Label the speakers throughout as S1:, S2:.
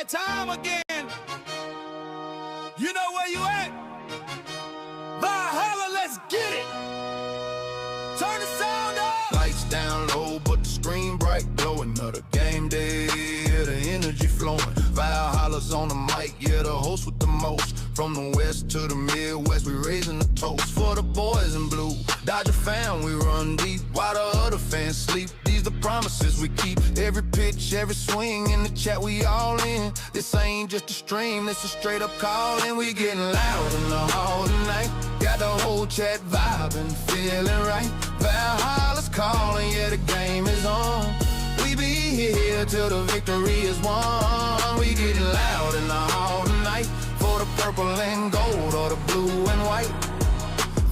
S1: that time again. You know where you at? Valhalla, let's get it. Turn the sound up.
S2: Lights down low, but the screen bright, glowing. Another game day, yeah, the energy flowing. Valhalla's on the mic, yeah, the host with the most. From the west to the Midwest, we raising the toast for the boys in blue. Dodger fan, we run deep while the other fans sleep. These the promises we keep. Every pitch, every swing in the chat, we all in. This ain't just a stream, this a straight up call, and we getting loud in the hall tonight. Got the whole chat vibing, feeling right. Valhalla's calling, yeah, the game is on. We be here till the victory is won. We getting loud in the hall tonight for the purple and gold or the blue and white.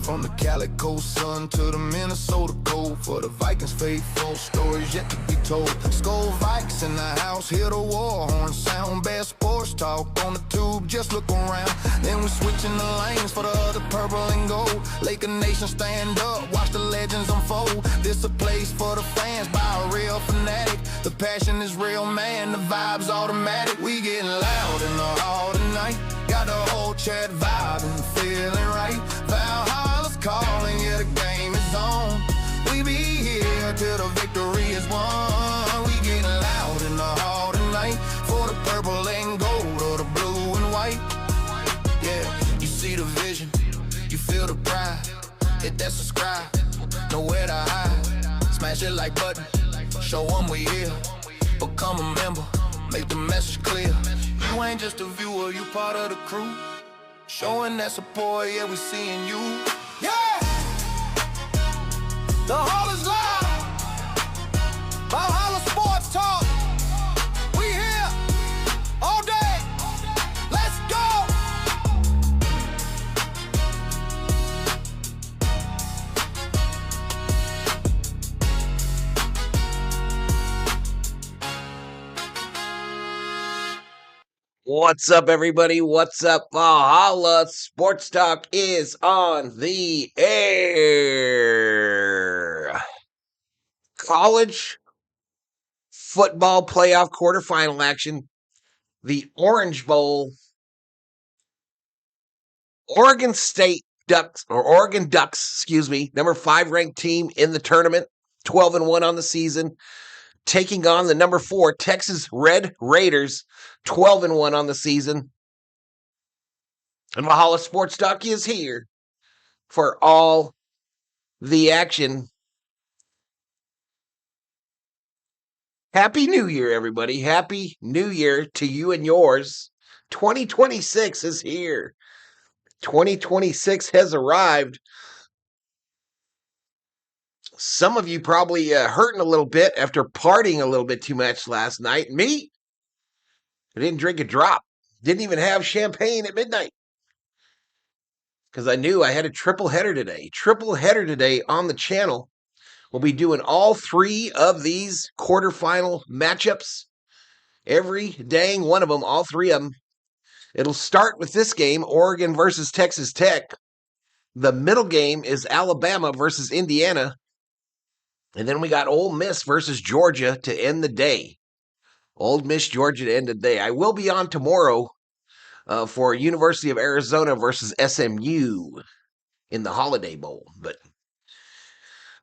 S2: From the Calico sun to the Minnesota cold, for the Vikings faithful, stories yet to be told. Skull Vikes in the house, hear the war horn sound. Bé Sports Talk on the tube, just look around. Then we switching the lanes for the other purple and gold. Laker Nation stand up, watch the legends unfold. This a place for the fans by a real fanatic. The passion is real, man, the vibe's automatic. We getting loud in the hall tonight. Got the whole chat vibing, feeling right. Valhalla's calling, yeah, the game is on. We be here till the victory is won. We getting loud in the hall tonight for the purple and gold or the blue and white. Yeah, you see the vision, you feel the pride. Hit that subscribe, nowhere to hide. Smash it like button, show them we here. Become a member, make the message clear. You ain't just a viewer, you part of the crew. Showing that support, yeah, we seeing you.
S1: Yeah! The hall is live. Valhalla Sports Talk. We here all day. Let's go!
S3: What's up, everybody? What's up? Valhalla Sports Talk is on the air. College football playoff quarterfinal action. The Orange Bowl. Oregon Ducks, number 5 ranked team in the tournament, 12-1 on the season, taking on the number 4 Texas Red Raiders, 12-1 on the season. And Valhalla Sports Talk is here for all the action. Happy New Year, everybody. Happy New Year to you and yours. 2026 is here. 2026 has arrived. Some of you probably hurting a little bit after partying a little bit too much last night. Me, I didn't drink a drop. Didn't even have champagne at midnight. Because I knew I had a triple header today. Triple header today on the channel. We'll be doing all 3 of these quarterfinal matchups. Every dang one of them, all 3 of them. It'll start with this game, Oregon versus Texas Tech. The middle game is Alabama versus Indiana. And then we got Ole Miss versus Georgia to end the day. Ole Miss, Georgia to end the day. I will be on tomorrow for University of Arizona versus SMU in the Holiday Bowl.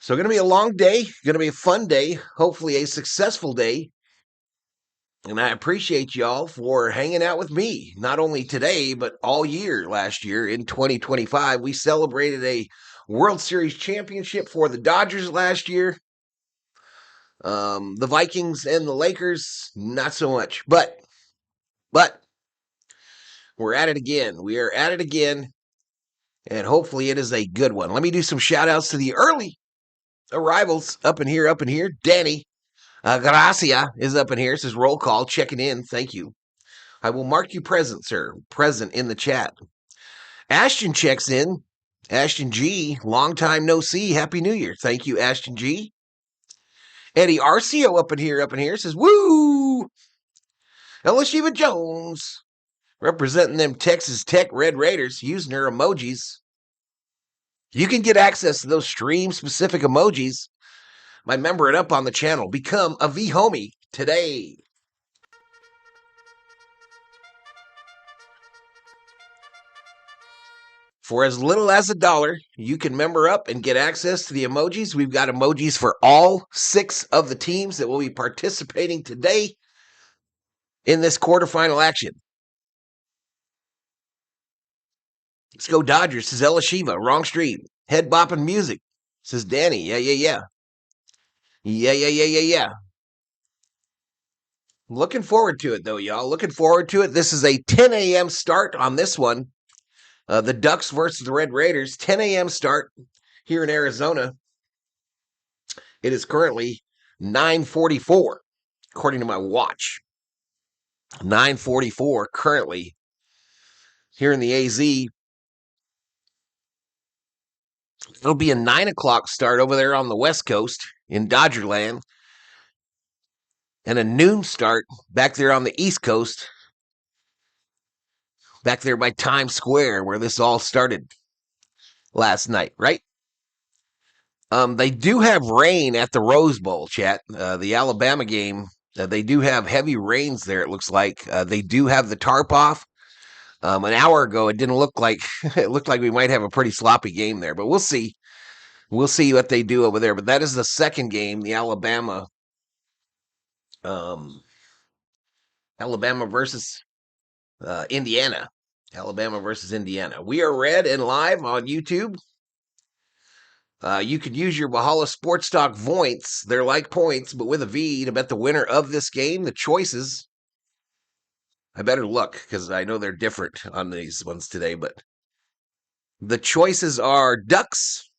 S3: So going to be a long day. Going to be a fun day. Hopefully a successful day. And I appreciate y'all for hanging out with me. Not only today, but all year last year in 2025. We celebrated a World Series championship for the Dodgers last year. The Vikings and the Lakers, not so much. But we're at it again. We are at it again. And hopefully it is a good one. Let me do some shout outs to the early arrivals up in here. Danny Gracia is up in here. It says roll call, checking in. Thank you. I will mark you present, sir. Present in the chat. Ashton checks in. Ashton G, long time no see. Happy New Year. Thank you, Ashton G. Eddie Arcio up in here says, woo! Elishiva Jones, representing them Texas Tech Red Raiders, using her emojis. You can get access to those stream-specific emojis by membering up on the channel. Become a V-Homie today. For as little as $1, you can member up and get access to the emojis. We've got emojis for all 6 of the teams that will be participating today in this quarterfinal action. Let's go Dodgers, says Ella Shiva. Wrong stream. Head bopping music, says Danny. Yeah. Looking forward to it, though, y'all. Looking forward to it. This is a 10 a.m. start on this one. The Ducks versus the Red Raiders. 10 a.m. start here in Arizona. It is currently 9:44, according to my watch. 9:44 currently here in the AZ. It'll be a 9 o'clock start over there on the West Coast in Dodgerland, and a noon start back there on the East Coast, back there by Times Square, where this all started last night, right? They do have rain at the Rose Bowl, chat. The Alabama game, they do have heavy rains there, it looks like. They do have the tarp off. An hour ago, it didn't look like it looked like we might have a pretty sloppy game there, but we'll see. We'll see what they do over there. But that is the second game, the Alabama versus Indiana. Alabama versus Indiana. We are red and live on YouTube. You could use your Valhalla Sports Talk points. They're like points, but with a V, to bet the winner of this game. The choices, I better look because I know they're different on these ones today, but the choices are Ducks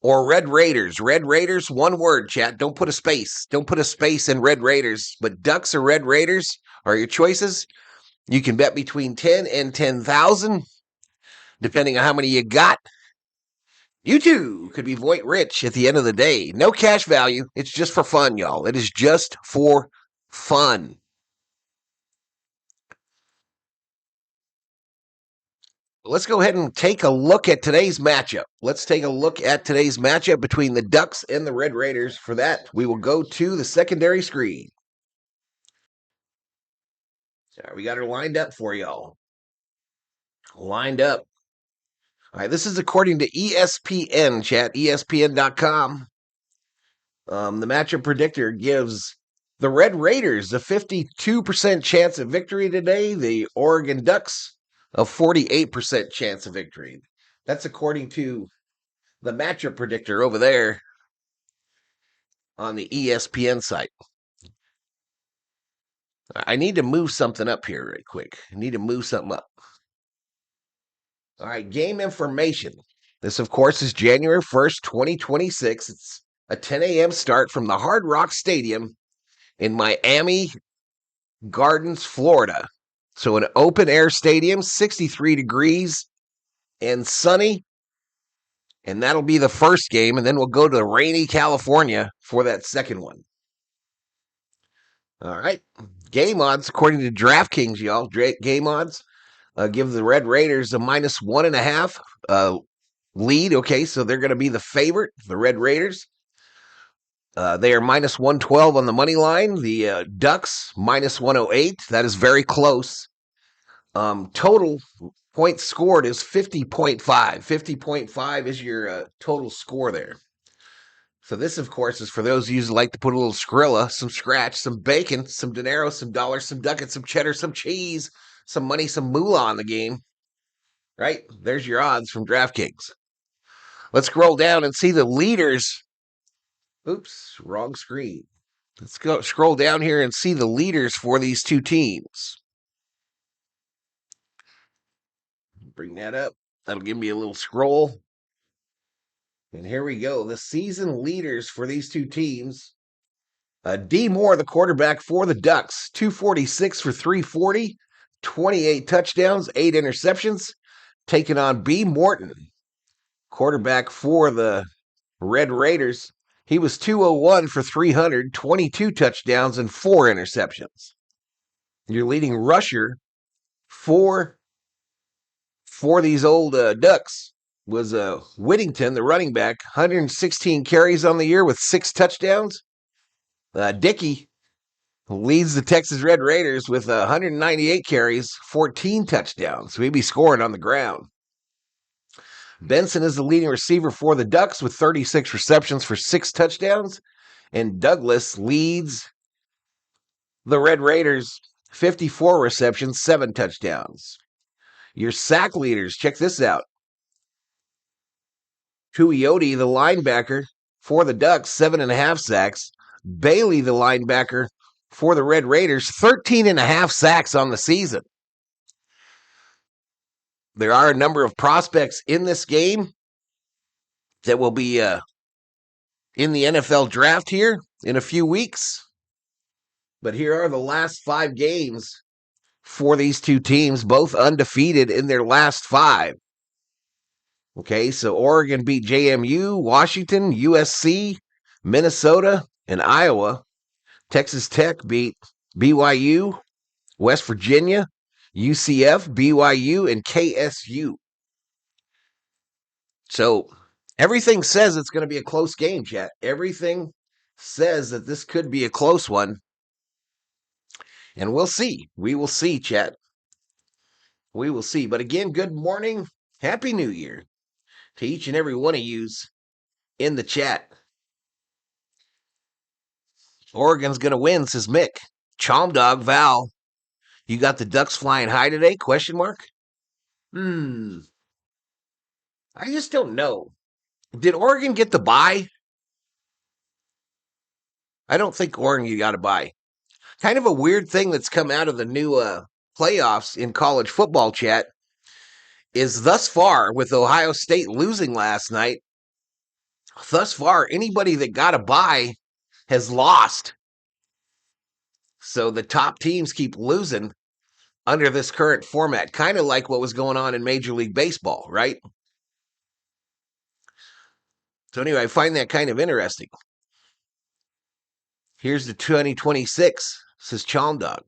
S3: or Red Raiders. Red Raiders, one word, chat. Don't put a space. Don't put a space in Red Raiders, but Ducks or Red Raiders are your choices. You can bet between 10 and 10,000, depending on how many you got. You too could be Voight rich at the end of the day. No cash value. It's just for fun, y'all. It is just for fun. Let's go ahead and take a look at today's matchup. Let's take a look at today's matchup between the Ducks and the Red Raiders. For that, we will go to the secondary screen. All right, we got her lined up for y'all. Lined up. All right, this is according to ESPN, chat, ESPN.com. The matchup predictor gives the Red Raiders a 52% chance of victory today. The Oregon Ducks a 48% chance of victory. That's according to the matchup predictor over there on the ESPN site. I need to move something up here right quick. I need to move something up. All right, game information. This, of course, is January 1st, 2026. It's a 10 a.m. start from the Hard Rock Stadium in Miami Gardens, Florida. So an open-air stadium, 63 degrees and sunny. And that'll be the first game, and then we'll go to rainy California for that second one. All right. Game odds, according to DraftKings, y'all. Game odds give the Red Raiders a -1.5 lead. Okay, so they're going to be the favorite, the Red Raiders. They are -112 on the money line. The Ducks -108. That is very close. Total points scored is 50.5. 50.5 is your total score there. So this, of course, is for those of you who like to put a little Skrilla, some scratch, some bacon, some dinero, some dollars, some ducats, some cheddar, some cheese, some money, some moolah on the game. Right? There's your odds from DraftKings. Let's scroll down and see the leaders. Oops, wrong screen. Let's go scroll down here and see the leaders for these two teams. Bring that up. That'll give me a little scroll. And here we go. The season leaders for these two teams. D. Moore, the quarterback for the Ducks, 246 for 340, 28 touchdowns, 8 interceptions. Taking on B. Morton, quarterback for the Red Raiders. He was 201 for 300, 22 touchdowns, and 4 interceptions. Your leading rusher for these old Ducks was Whittington, the running back, 116 carries on the year with 6 touchdowns. Dickey leads the Texas Red Raiders with 198 carries, 14 touchdowns. So he'd be scoring on the ground. Benson is the leading receiver for the Ducks with 36 receptions for 6 touchdowns. And Douglas leads the Red Raiders, 54 receptions, 7 touchdowns. Your sack leaders, check this out. Tuioti, the linebacker for the Ducks, 7.5 sacks. Bailey, the linebacker for the Red Raiders, 13.5 sacks on the season. There are a number of prospects in this game that will be in the NFL draft here in a few weeks. But here are the last 5 games for these two teams, both undefeated in their last 5. Okay, so Oregon beat JMU, Washington, USC, Minnesota, and Iowa. Texas Tech beat BYU, West Virginia, UCF, BYU, and KSU. So everything says it's going to be a close game, chat. Everything says that this could be a close one. And we'll see. We will see, chat. We will see. But again, good morning. Happy New Year to each and every one of yous in the chat. Oregon's going to win, says Mick. Chomdog, Val. You got the Ducks flying high today? Question mark. I just don't know. Did Oregon get the bye? I don't think Oregon got a bye. Kind of a weird thing that's come out of the new playoffs in college football, chat, is thus far, with Ohio State losing last night, thus far, anybody that got a bye has lost. So the top teams keep losing under this current format, kind of like what was going on in Major League Baseball, right? So anyway, I find that kind of interesting. Here's the 2026, says Chomdog.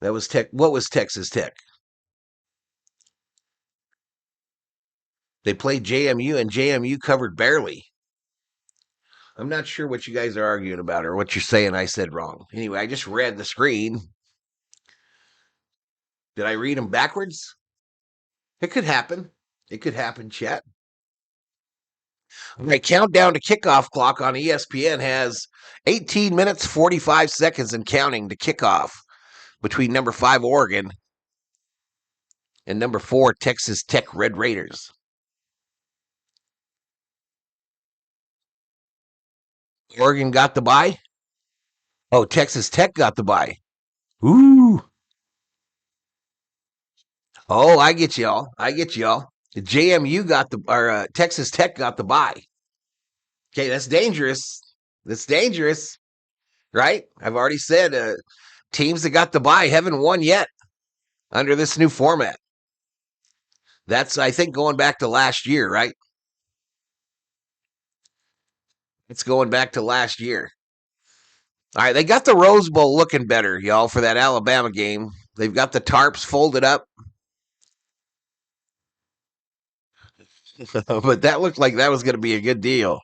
S3: That was Tech. What was Texas Tech? They played JMU, and JMU covered barely. I'm not sure what you guys are arguing about or what you're saying I said wrong. Anyway, I just read the screen. Did I read them backwards? It could happen. It could happen, chat. My countdown to kickoff clock on ESPN has 18 minutes, 45 seconds and counting to kickoff between number 5 Oregon and number 4 Texas Tech Red Raiders. Oregon got the bye? Oh, Texas Tech got the bye. Ooh. Oh, I get y'all. JMU got Texas Tech got the bye. Okay, that's dangerous. Right? I've already said teams that got the bye haven't won yet under this new format. That's, I think, going back to last year, right? It's going back to last year. All right, they got the Rose Bowl looking better, y'all, for that Alabama game. They've got the tarps folded up. But that looked like that was going to be a good deal.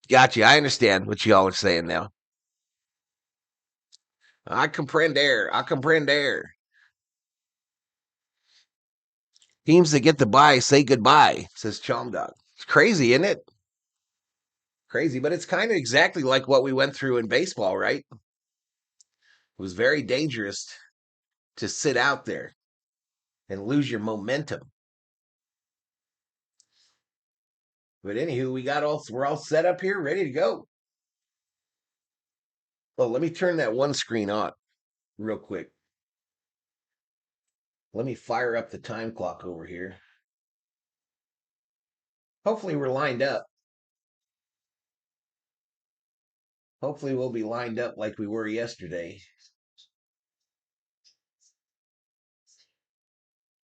S3: Gotcha. I understand what y'all are saying now. I comprender. Teams that get the bye say goodbye, says Chomdog. It's crazy, isn't it? Crazy, but it's kind of exactly like what we went through in baseball, right? It was very dangerous to sit out there and lose your momentum. But anywho, we're all set up here, ready to go. Well, let me turn that one screen on real quick. Let me fire up the time clock over here. Hopefully we're lined up. Hopefully we'll be lined up like we were yesterday.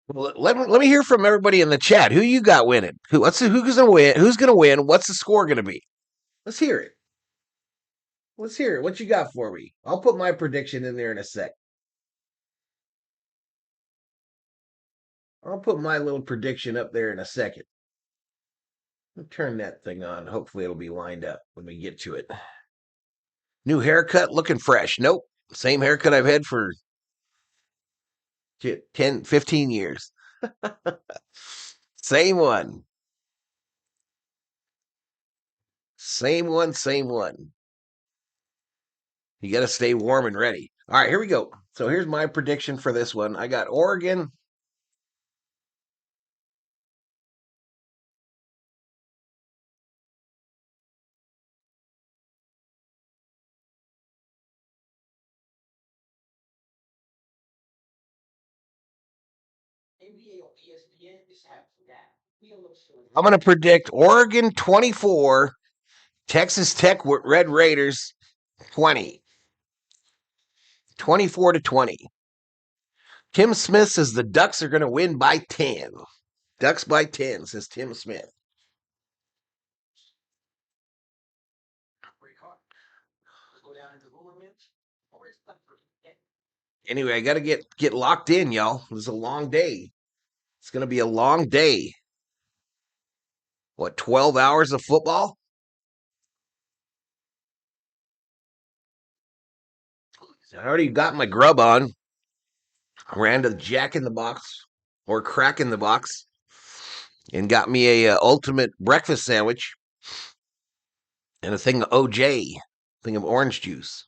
S3: Well, let me hear from everybody in the chat. Who you got winning? Who's going to win? Who's going to win? What's the score going to be? Let's hear it. What you got for me? I'll put my prediction in there in a sec. I'll put my little prediction up there in a second. I'll turn that thing on. Hopefully it'll be lined up when we get to it. New haircut, looking fresh. Nope. Same haircut I've had for 10, 15 years. Same one. Same one, same one. You got to stay warm and ready. All right, here we go. So here's my prediction for this one. I got Oregon. I'm going to predict Oregon 24, Texas Tech Red Raiders 20. 24-20. Tim Smith says the Ducks are going to win by 10. Ducks by 10, says Tim Smith. Anyway, I got to get locked in, y'all. It was a long day. It's going to be a long day. What, 12 hours of football? I already got my grub on. I ran to the Jack in the Box or Crack in the Box and got me a ultimate breakfast sandwich and a thing of OJ, thing of orange juice,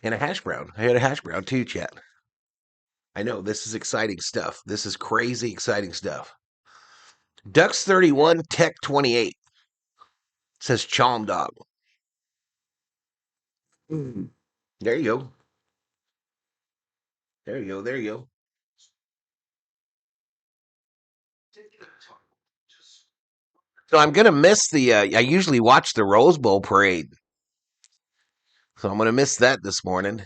S3: and a hash brown. I had a hash brown too, chat. I know, this is exciting stuff. This is crazy exciting stuff. Ducks 31, Tech 28, says Chom Dog. There you go. There you go. There you go. So I'm going to miss I usually watch the Rose Bowl parade. So I'm going to miss that this morning.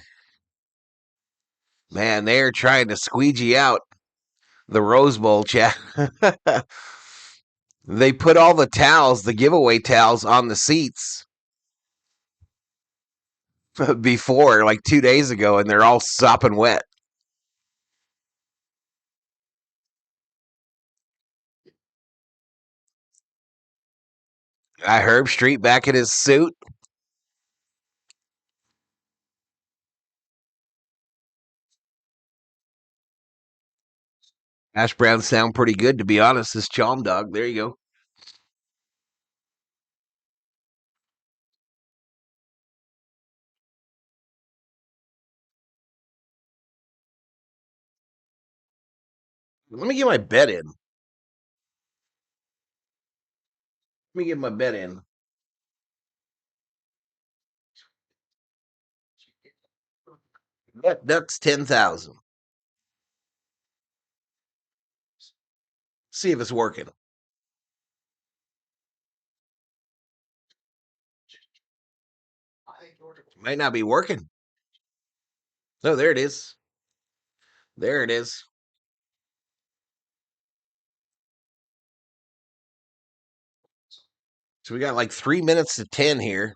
S3: Man, they're trying to squeegee out the Rose Bowl, chat. They put all the towels, the giveaway towels, on the seats before, like 2 days ago, and they're all sopping wet. Herb Street back in his suit. Hash browns sound pretty good, to be honest. This Chom Dog. There you go. Let me get my bet in. Let me get my bet in. Bet Ducks 10,000. See if it's working. Might not be working. No, there it is. There it is. So we got like 3 minutes to 10 here.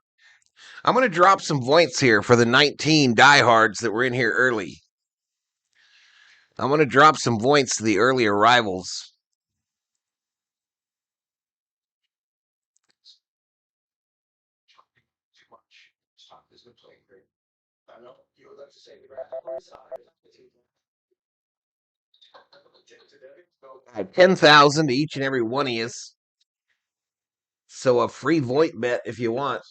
S3: I'm going to drop some points here for the 19 diehards that were in here early. I'm going to drop some points to the early arrivals. I have 10,000 to each and every one of you. So a free Voight bet if you want.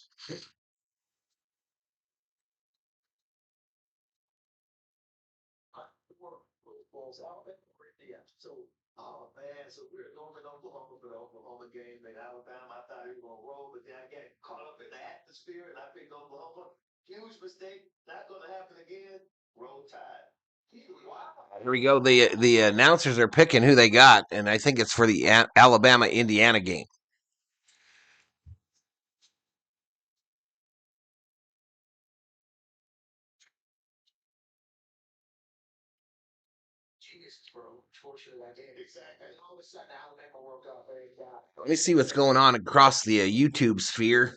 S3: Oh man, so we're going to Oklahoma for the Oklahoma game in Alabama. I thought he was going to roll, but then I got caught up in the atmosphere and I picked Oklahoma. Huge mistake. Not going to happen again. Roll Tide. Wow. Here we go. The announcers are picking who they got, and I think it's for the Alabama-Indiana game. Let me see what's going on across the YouTube sphere.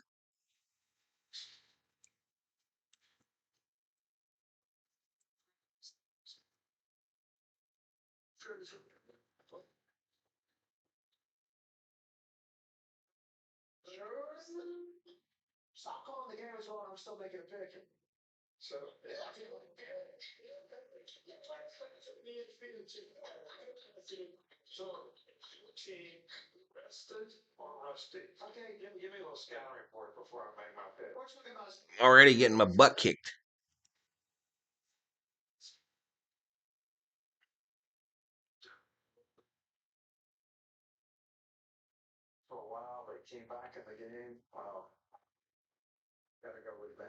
S3: Stop calling the game as well. I'm still making a pick. Already getting my butt kicked.
S4: For a while, they came back in the game. Wow. Gotta go with Ben.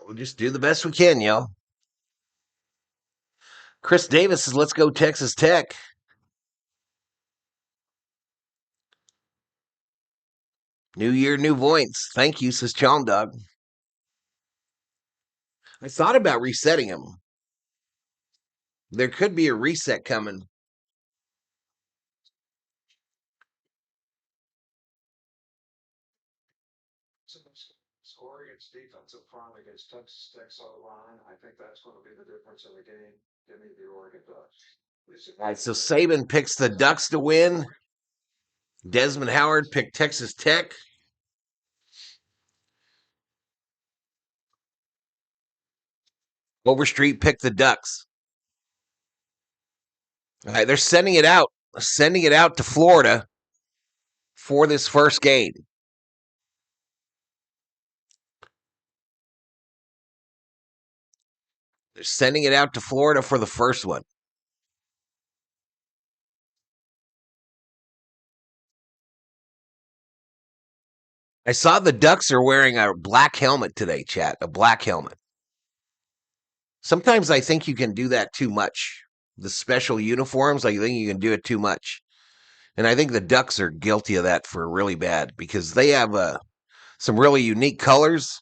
S3: We'll just do the best we can, y'all. Chris Davis says, let's go Texas Tech. New year, new points. Thank you, says Chom Dog. I thought about resetting him. There could be a reset coming.
S4: Scoring its defensive front against Texas Tech's O-line. I think that's going to be the difference in the game. Give me the Oregon Ducks.
S3: All right, so Saban picks the Ducks to win. Desmond Howard picked Texas Tech. Overstreet picked the Ducks. All right, they're sending it out to Florida for this first game. They're sending it out to Florida for the first one. I saw the Ducks are wearing a black helmet today, chat. A black helmet. Sometimes I think you can do that too much. The special uniforms, I think you can do it too much. And I think the Ducks are guilty of that for really bad because they have some really unique colors.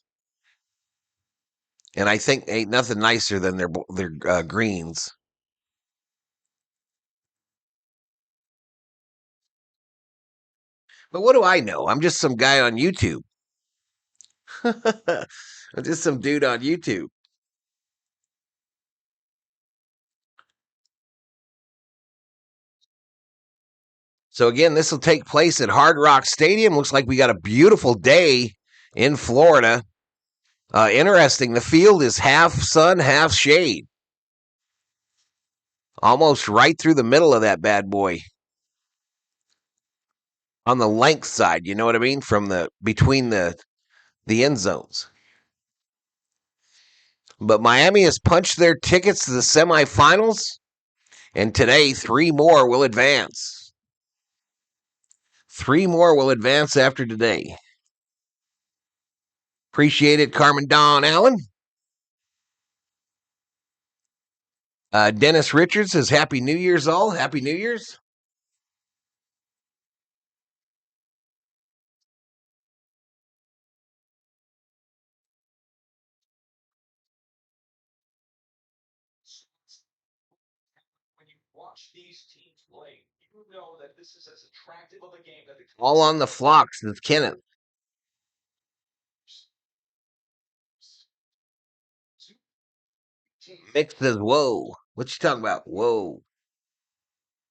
S3: And I think ain't nothing nicer than their greens. But what do I know? I'm just some guy on YouTube. I'm just some dude on YouTube. So again, this will take place at Hard Rock Stadium. Looks like we got a beautiful day in Florida. Interesting. The field is half sun, half shade. Almost right through the middle of that bad boy. On the length side, you know what I mean? From between the end zones. But Miami has punched their tickets to the semifinals, and today 3 more will advance. 3 more will advance after today. Appreciate it, Carmen Dawn Allen. Dennis Richards says, Happy New Year's all. Happy New Year's.
S4: When you watch these teams play, you know that this is as attractive of a game that the
S3: All on the flocks with Kenneth. Mick says, whoa. What you talking about? Whoa.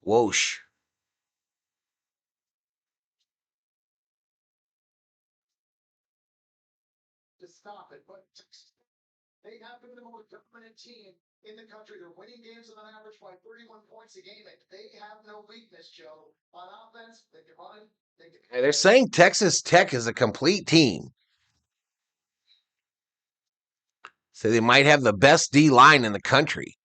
S3: Whoosh.
S4: to stop it, but they have been the most dominant team in the country. They're winning games on average by 31 points a game, and they have no weakness, Joe. On offense, they can run.
S3: Hey, they're saying Texas Tech is a complete team. So they might have the best D line in the country.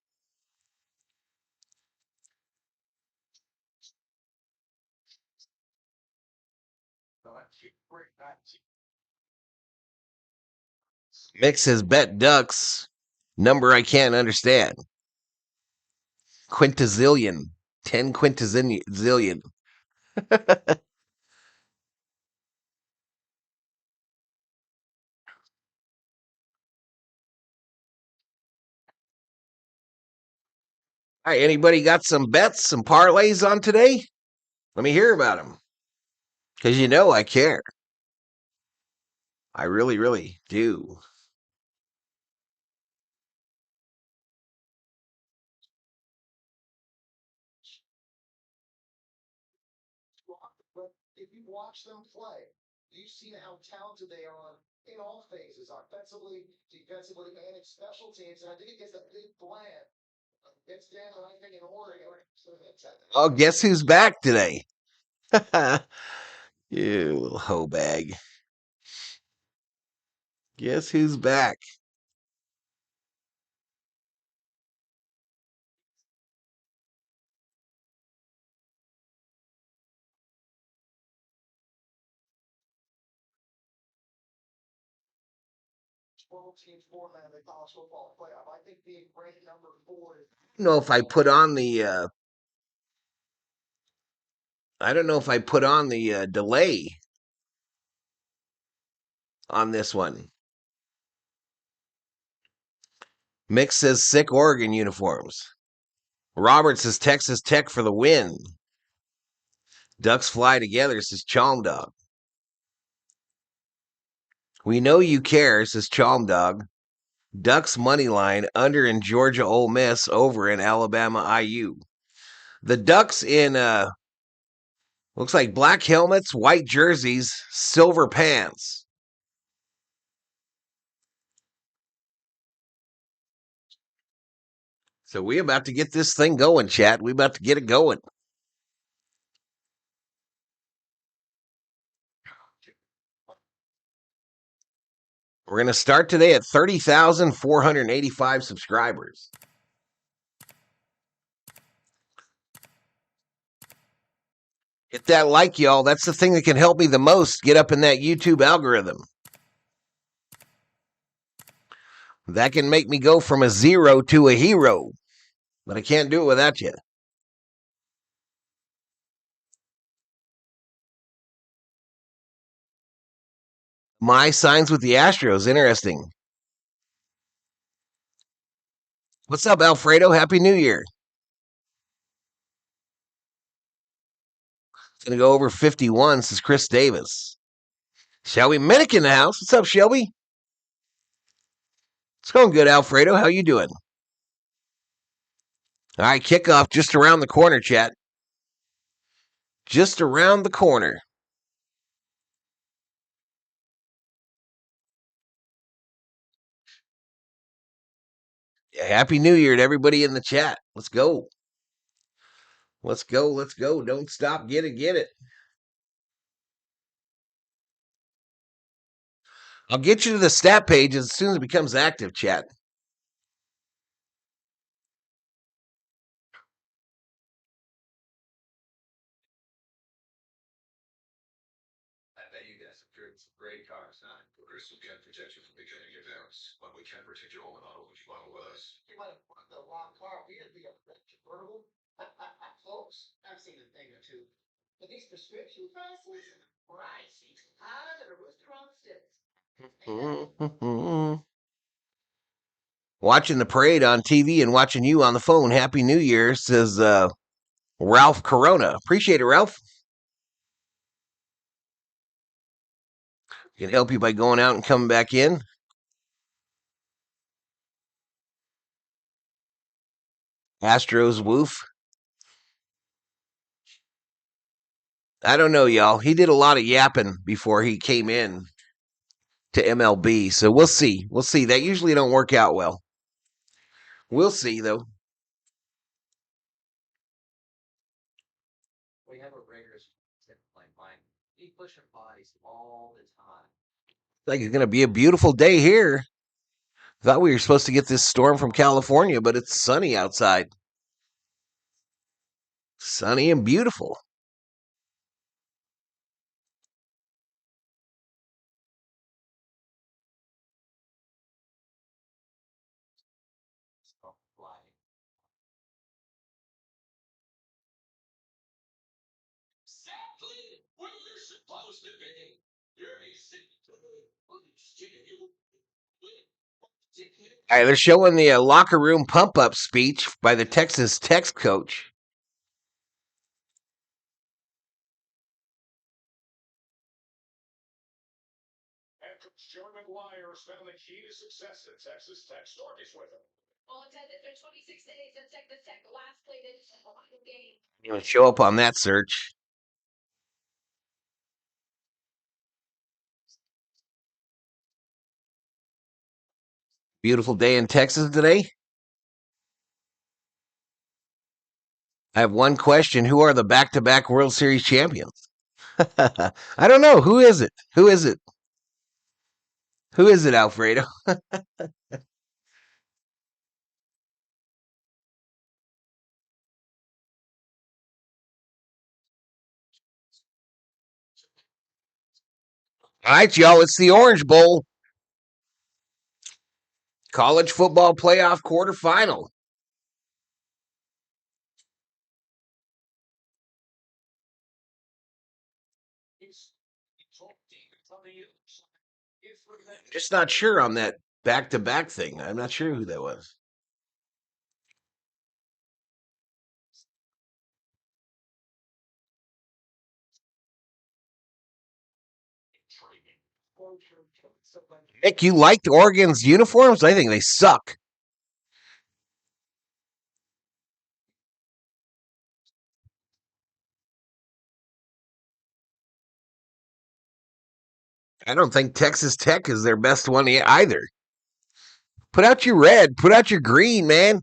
S3: Mick says bet Ducks. Number I can't understand. Quintazillion. 10 quintazillion. All right, anybody got some bets, some parlays on today? Let me hear about them. Because you know I care. I really, really do.
S4: But if you watch them play, you see how talented they are in all phases, offensively, defensively, and in special teams. And I think it gets a big plan. It's Dan, I think, in Oregon.
S3: Oh, guess who's back today? You little hoe bag. Guess who's back?
S4: Teams format of the college football playoff. I think being ranked number 4 is.
S3: I don't know if I put on the. I don't know if I put on the delay on this one. Mick says sick Oregon uniforms. Robert says Texas Tech for the win. Ducks fly together, says Chalm Dog. We know you care, says Chalm Dog. Ducks money line under in Georgia Ole Miss, over in Alabama IU. The Ducks in looks like black helmets, white jerseys, silver pants. So we about to get this thing going, chat. We about to get it going. We're going to start today at 30,485 subscribers. Hit that like, y'all. That's the thing that can help me the most get up in that YouTube algorithm. That can make me go from a 0 to a hero. But I can't do it without you. My signs with the Astros. Interesting. What's up, Alfredo? Happy New Year. It's going to go over 51, says Chris Davis. Shelby Minnick in the house. What's up, Shelby? It's going good, Alfredo. How you doing? All right, kickoff just around the corner, chat. Just around the corner. Yeah, Happy New Year to everybody in the chat. Let's go. Let's go. Let's go. Don't stop. Get it. Get it. I'll get you to the stat page as soon as it becomes active, chat.
S1: I bet you guys have driven some great cars, huh? Progressive Jet protection from beginning events, but we can protect your whole auto if you bundle with us.
S4: You might have bought the wrong car. We had the convertible. Folks, I've seen a thing or two. But these prescription prices, pricey. Higher than a rooster on stilts.
S3: Watching the parade on TV and watching you on the phone. Happy New Year, says Ralph Corona. Appreciate it, Ralph. Can help you by going out and coming back in. Astros woof. I don't know, y'all. He did a lot of yapping before he came in to MLB, so we'll see. We'll see. That usually don't work out well. We'll see, though.
S5: We have a rigorous like mine. He pushing bodies all the time.
S3: Like it's going to be a beautiful day here. Thought we were supposed to get this storm from California, but it's sunny outside. Sunny and beautiful.
S5: So flying.
S1: Exactly where you're supposed to be. You're
S3: All right, they're showing the locker room pump-up speech by the Texas Tech coach.
S1: And Coach Joe McGuire's found the key to success at Texas Tech. Stories with him.
S6: Well, attended for 26 days at Texas Tech. Last played in a game.
S3: You want to show up on that search. Beautiful day in Texas today. I have one question. Who are the back-to-back World Series champions? I don't know. Who is it? Who is it? Who is it, Alfredo? All right, y'all. It's the Orange Bowl. College football playoff quarterfinal. Just not sure on that back-to-back thing. I'm not sure who that was. Nick, you liked Oregon's uniforms? I think they suck. I don't think Texas Tech is their best one either. Put out your red. Put out your green, man.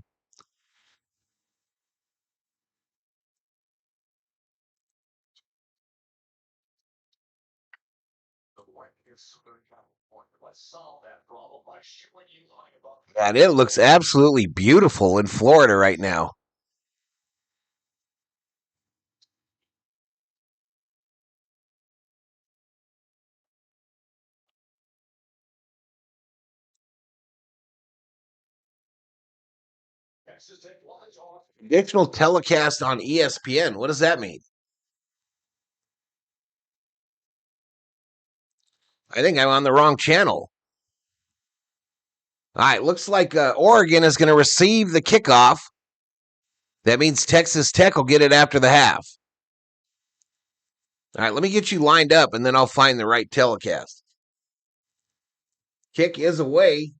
S3: And it looks absolutely beautiful in Florida right now. Additional telecast on ESPN. What does that mean? I think I'm on the wrong channel. All right, looks like Oregon is going to receive the kickoff. That means Texas Tech will get it after the half. All right, let me get you lined up, and then I'll find the right telecast. Kick is away.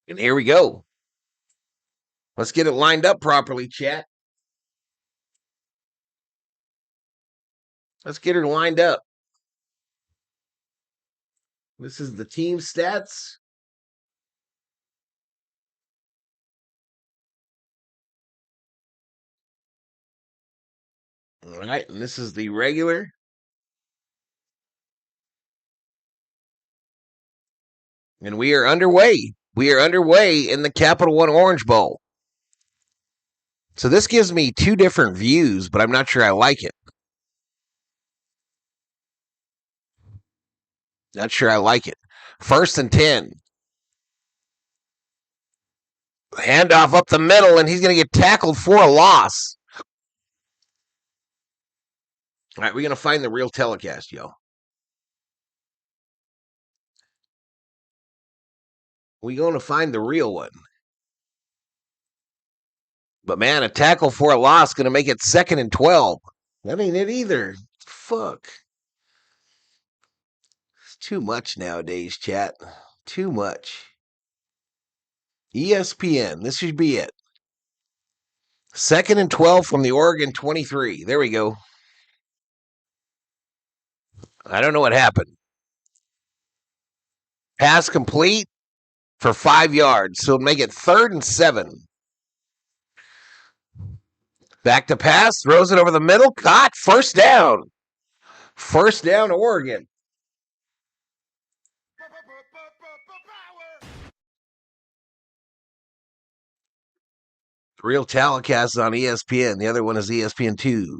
S3: And here we go. Let's get it lined up properly, chat. Let's get her lined up. This is the team stats. All right, and this is the regular. And we are underway. We are underway in the Capital One Orange Bowl. So this gives me two different views, but I'm not sure I like it. Not sure I like it. 1st and 10. Handoff up the middle, and he's going to get tackled for a loss. All right, we're going to find the real telecast, yo. We're going to find the real one. But, man, a tackle for a loss going to make it 2nd and 12. That ain't it either. Fuck. It's too much nowadays, chat. Too much. ESPN. This should be it. 2nd and 12 from the Oregon 23. There we go. I don't know what happened. Pass complete for 5 yards. So make it 3rd and 7. Back to pass. Throws it over the middle. Caught. First down. First down, Oregon. Real telecast on ESPN. The other one is ESPN2.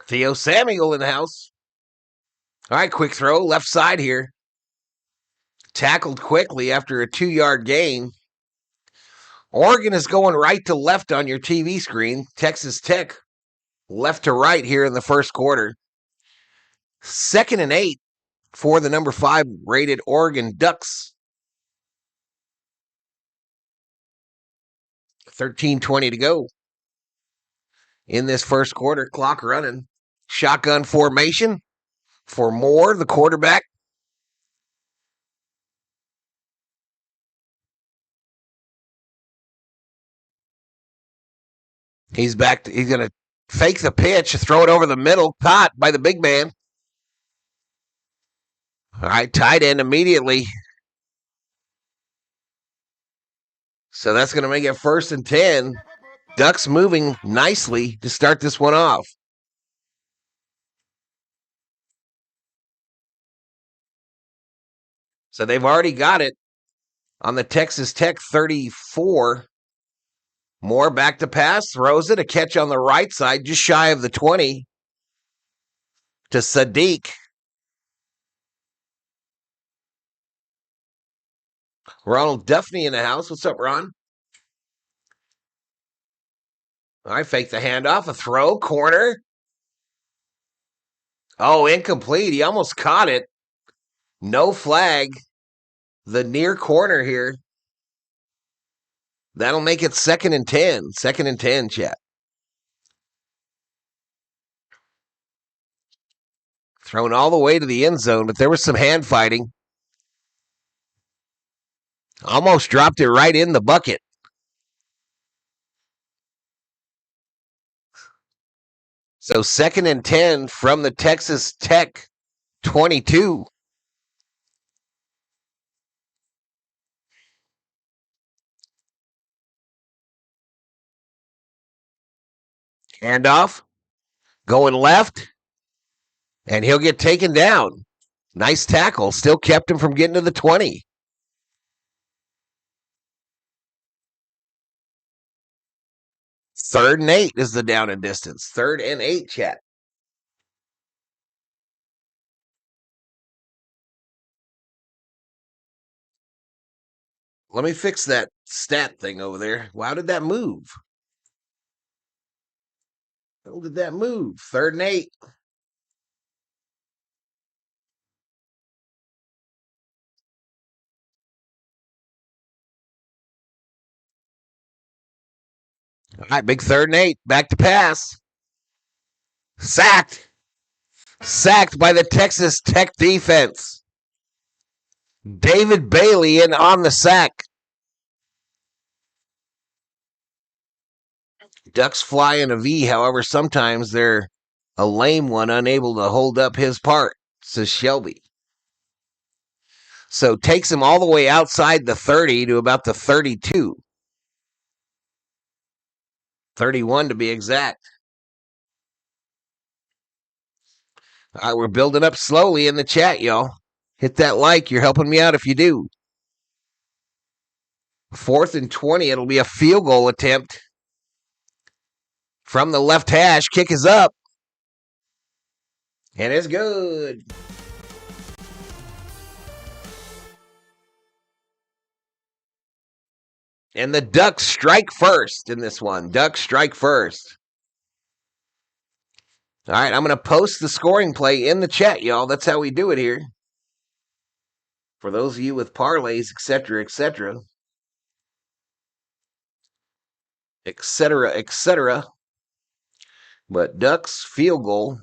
S3: Theo Samuel in the house. All right, quick throw. Left side here. Tackled quickly after a 2-yard gain. Oregon is going right to left on your TV screen. Texas Tech left to right here in the first quarter. 2nd and 8 for the number 5 rated Oregon Ducks. 13:20 to go in this first quarter. Clock running. Shotgun formation for Moore, the quarterback. He's back. He's going to fake the pitch, throw it over the middle. Caught by the big man. All right, tight end immediately. So that's going to make it 1st and 10. Ducks moving nicely to start this one off. So they've already got it on the Texas Tech 34. Moore back to pass, throws it, a catch on the right side, just shy of the 20 to Sadiq. Ronald Duffney in the house. What's up, Ron? All right, fake the handoff, a throw, corner. Oh, incomplete. He almost caught it. No flag. The near corner here. That'll make it 2nd and 10. 2nd and 10, chat. Thrown all the way to the end zone, but there was some hand fighting. Almost dropped it right in the bucket. So 2nd and 10 from the Texas Tech 22. Handoff. Going left. And he'll get taken down. Nice tackle. Still kept him from getting to the 20. Third and 8 is the down and distance. 3rd and 8, chat. Let me fix that stat thing over there. How did that move? How did that move? 3rd and 8. All right, big 3rd and 8. Back to pass. Sacked. Sacked by the Texas Tech defense. David Bailey in on the sack. Ducks fly in a V, however, sometimes they're a lame one, unable to hold up his part, says Shelby. So takes him all the way outside the 30 to about the 32. 31 to be exact. All right, we're building up slowly in the chat, y'all. Hit that like. You're helping me out if you do. 4th and 20. It'll be a field goal attempt. From the left hash. Kick is up. And it's good. And the Ducks strike first in this one. Ducks strike first. All right, I'm going to post the scoring play in the chat, y'all. That's how we do it here. For those of you with parlays, etc., etc., etc., etc. But Ducks field goal.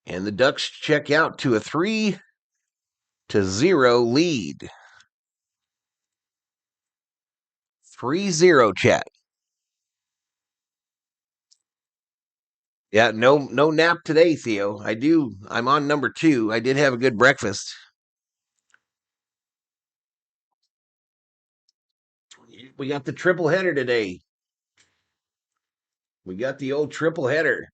S3: And the Ducks check out to a 3-0 lead. 3-0, chat. Yeah, no nap today, Theo. I'm on number 2. I did have a good breakfast. We got the triple header today. We got the old triple header.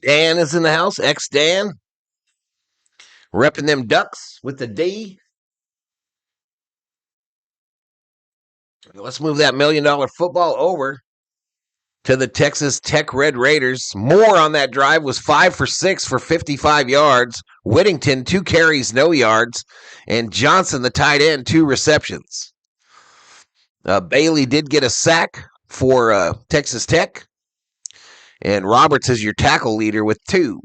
S3: Dan is in the house. Ex-Dan. Repping them Ducks with the D. Let's move that $1 million football over to the Texas Tech Red Raiders. Moore on that drive was 5 for 6 for 55 yards. Whittington, 2 carries, no yards. And Johnson, the tight end, 2 receptions. Bailey did get a sack for Texas Tech. And Roberts is your tackle leader with 2.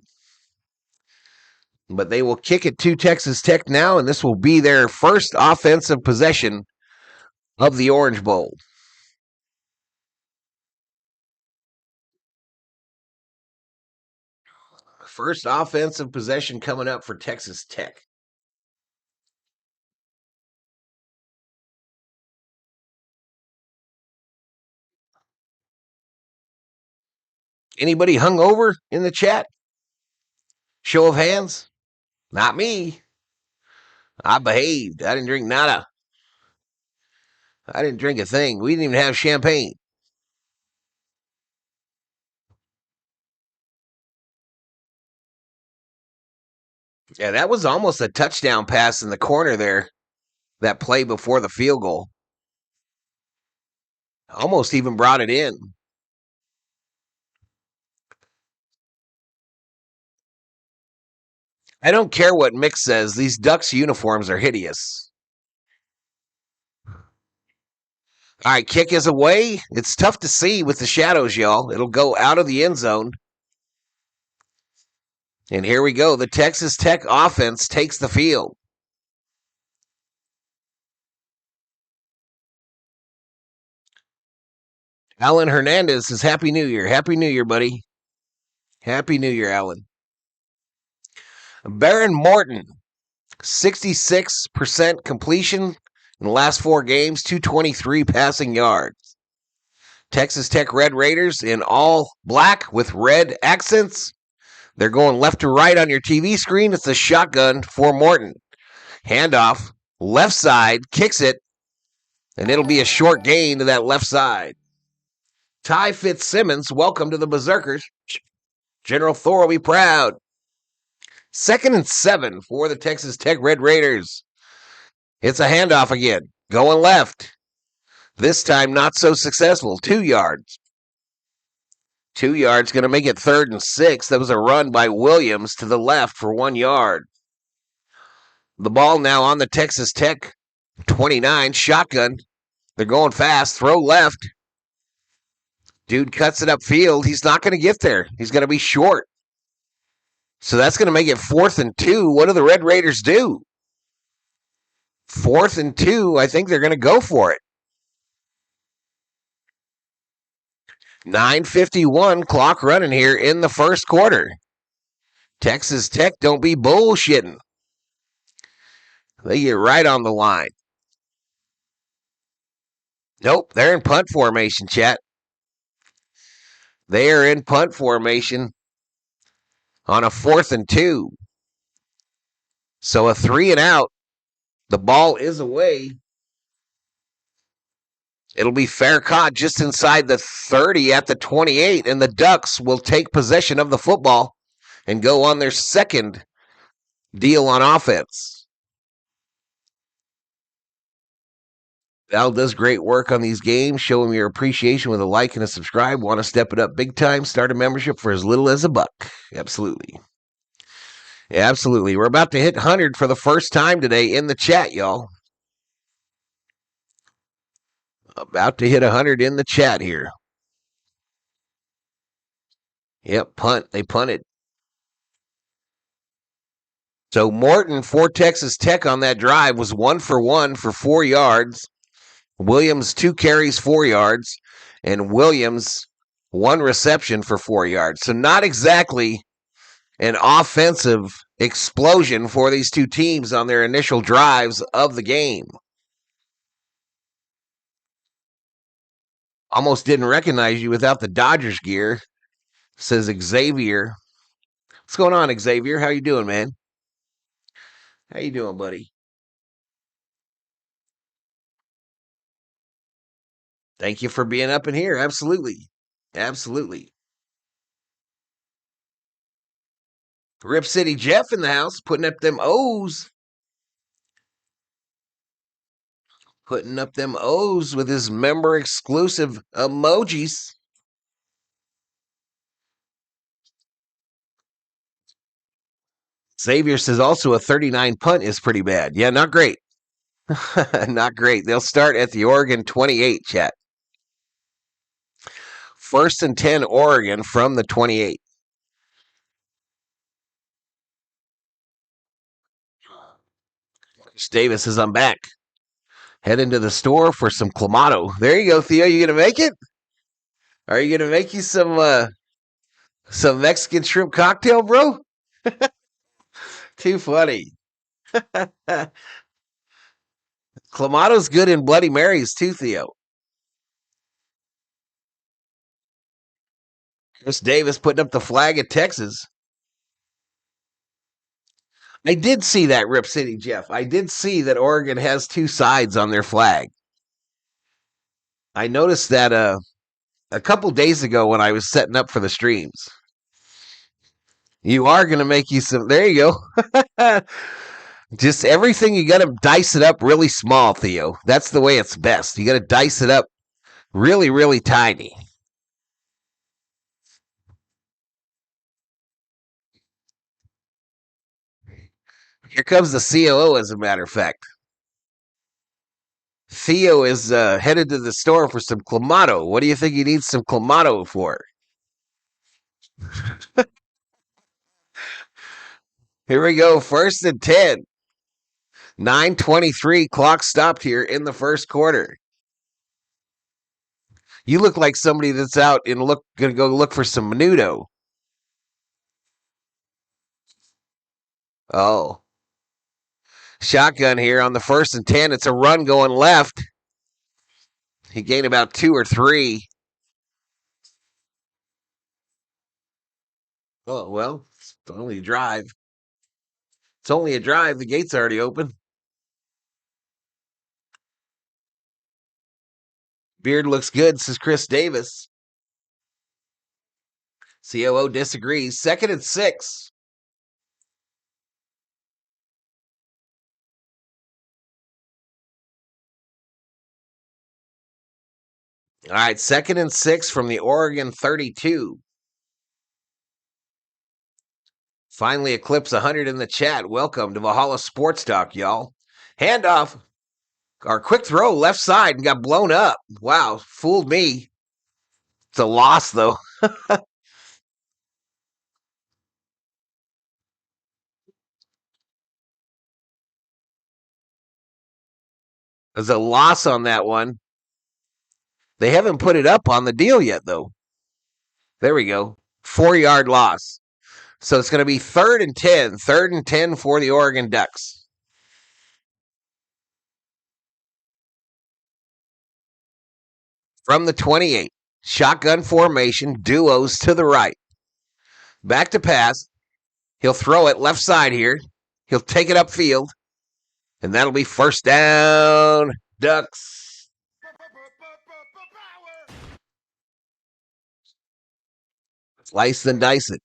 S3: But they will kick it to Texas Tech now, and this will be their first offensive possession of the Orange Bowl. First offensive possession coming up for Texas Tech. Anybody hungover in the chat? Show of hands? Not me. I behaved. I didn't drink nada. I didn't drink a thing. We didn't even have champagne. Yeah, that was almost a touchdown pass in the corner there. That play before the field goal. Almost even brought it in. I don't care what Mick says. These Ducks uniforms are hideous. All right, kick is away. It's tough to see with the shadows, y'all. It'll go out of the end zone. And here we go. The Texas Tech offense takes the field. Alan Hernandez says, Happy New Year. Happy New Year, buddy. Happy New Year, Alan. Baron Morton, 66% completion in the last 4 games, 223 passing yards. Texas Tech Red Raiders in all black with red accents. They're going left to right on your TV screen. It's a shotgun for Morton. Handoff, left side, kicks it, and it'll be a short gain to that left side. Ty Fitzsimmons, welcome to the Berserkers. General Thor will be proud. 2nd and 7 for the Texas Tech Red Raiders. It's a handoff again, going left. This time not so successful, 2 yards. 2 yards, going to make it 3rd and 6. That was a run by Williams to the left for 1 yard. The ball now on the Texas Tech 29, shotgun. They're going fast, throw left. Dude cuts it upfield. He's not going to get there. He's going to be short. So that's going to make it 4th and 2. What do the Red Raiders do? 4th and 2. I think they're going to go for it. 9:51 clock running here in the first quarter. Texas Tech don't be bullshitting. They get right on the line. Nope, they're in punt formation, chat. They are in punt formation on a 4th and 2. So a 3 and out. The ball is away. It'll be fair caught just inside the 30 at the 28, and the Ducks will take possession of the football and go on their second deal on offense. Val does great work on these games. Show him your appreciation with a like and a subscribe. Want to step it up big time? Start a membership for as little as $1. Absolutely. Yeah, absolutely. We're about to hit 100 for the first time today in the chat, y'all. About to hit 100 in the chat here. Yep, punt. They punted. So Morton for Texas Tech on that drive was 1 for 1 for 4 yards. Williams 2 carries, 4 yards. And Williams 1 reception for 4 yards. So not exactly an offensive explosion for these two teams on their initial drives of the game. Almost didn't recognize you without the Dodgers gear, says Xavier. What's going on, Xavier? How you doing, man? How you doing, buddy? Thank you for being up in here. Absolutely. Absolutely. Rip City Jeff in the house, putting up them O's. Putting up them O's with his member exclusive emojis. Xavier says also a 39 punt is pretty bad. Yeah, not great. Not great. They'll start at the Oregon 28, chat. 1st and 10 Oregon from the 28. Davis says, I'm back. Head into the store for some Clamato. There you go, Theo. You going to make it? Are you going to make you some Mexican shrimp cocktail, bro? Too funny. Clamato's good in Bloody Marys too, Theo. Chris Davis putting up the flag at Texas. I did see that, Rip City Jeff. I did see that Oregon has two sides on their flag. I noticed that a couple days ago when I was setting up for the streams. You are going to make you some. There you go. Just everything, you got to dice it up really small, Theo. That's the way it's best. You got to dice it up really, really tiny. Here comes the COO, as a matter of fact. Theo is headed to the store for some Clamato. What do you think he needs some Clamato for? Here we go. 1st and 10. 9:23. Clock stopped here in the first quarter. You look like somebody that's out and going to go look for some menudo. Oh. Shotgun here on the 1st and 10. It's a run going left. He gained about 2 or 3. Oh, well, it's only a drive. It's only a drive. The gate's already open. Beard looks good, says Chris Davis. COO disagrees. 2nd and 6. All right, 2nd and 6 from the Oregon 32. Finally eclipse 100 in the chat. Welcome to Valhalla Sports Talk, y'all. Handoff. Our quick throw left side and got blown up. Wow, fooled me. It's a loss, though. There's a loss on that one. They haven't put it up on the deal yet, though. There we go. 4-yard loss. So it's going to be 3rd and 10. 3rd and 10 for the Oregon Ducks. From the 28. Shotgun formation. Duos to the right. Back to pass. He'll throw it left side here. He'll take it upfield. And that'll be 1st down. Ducks. Slice and dice it.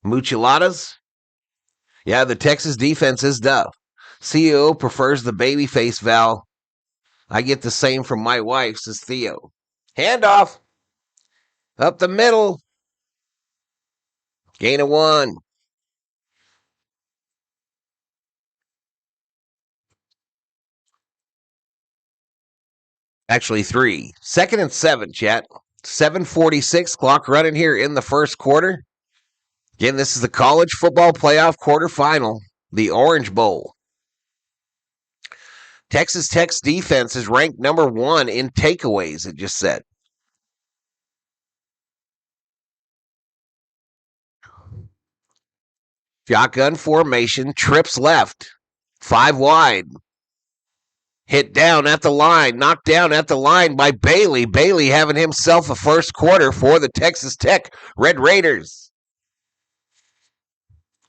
S3: Mucheladas? Yeah, the Texas defense is tough. CEO prefers the baby face Val. I get the same from my wife, says Theo. Handoff. Up the middle. Gain of 1. Actually 3. 2nd and 7, chat. 7:46, clock running here in the first quarter. Again, this is the college football playoff quarterfinal, the Orange Bowl. Texas Tech's defense is ranked number 1 in takeaways, it just said. Shotgun formation, trips left, 5 wide. Hit down at the line, knocked down at the line by Bailey. Bailey having himself a first quarter for the Texas Tech Red Raiders.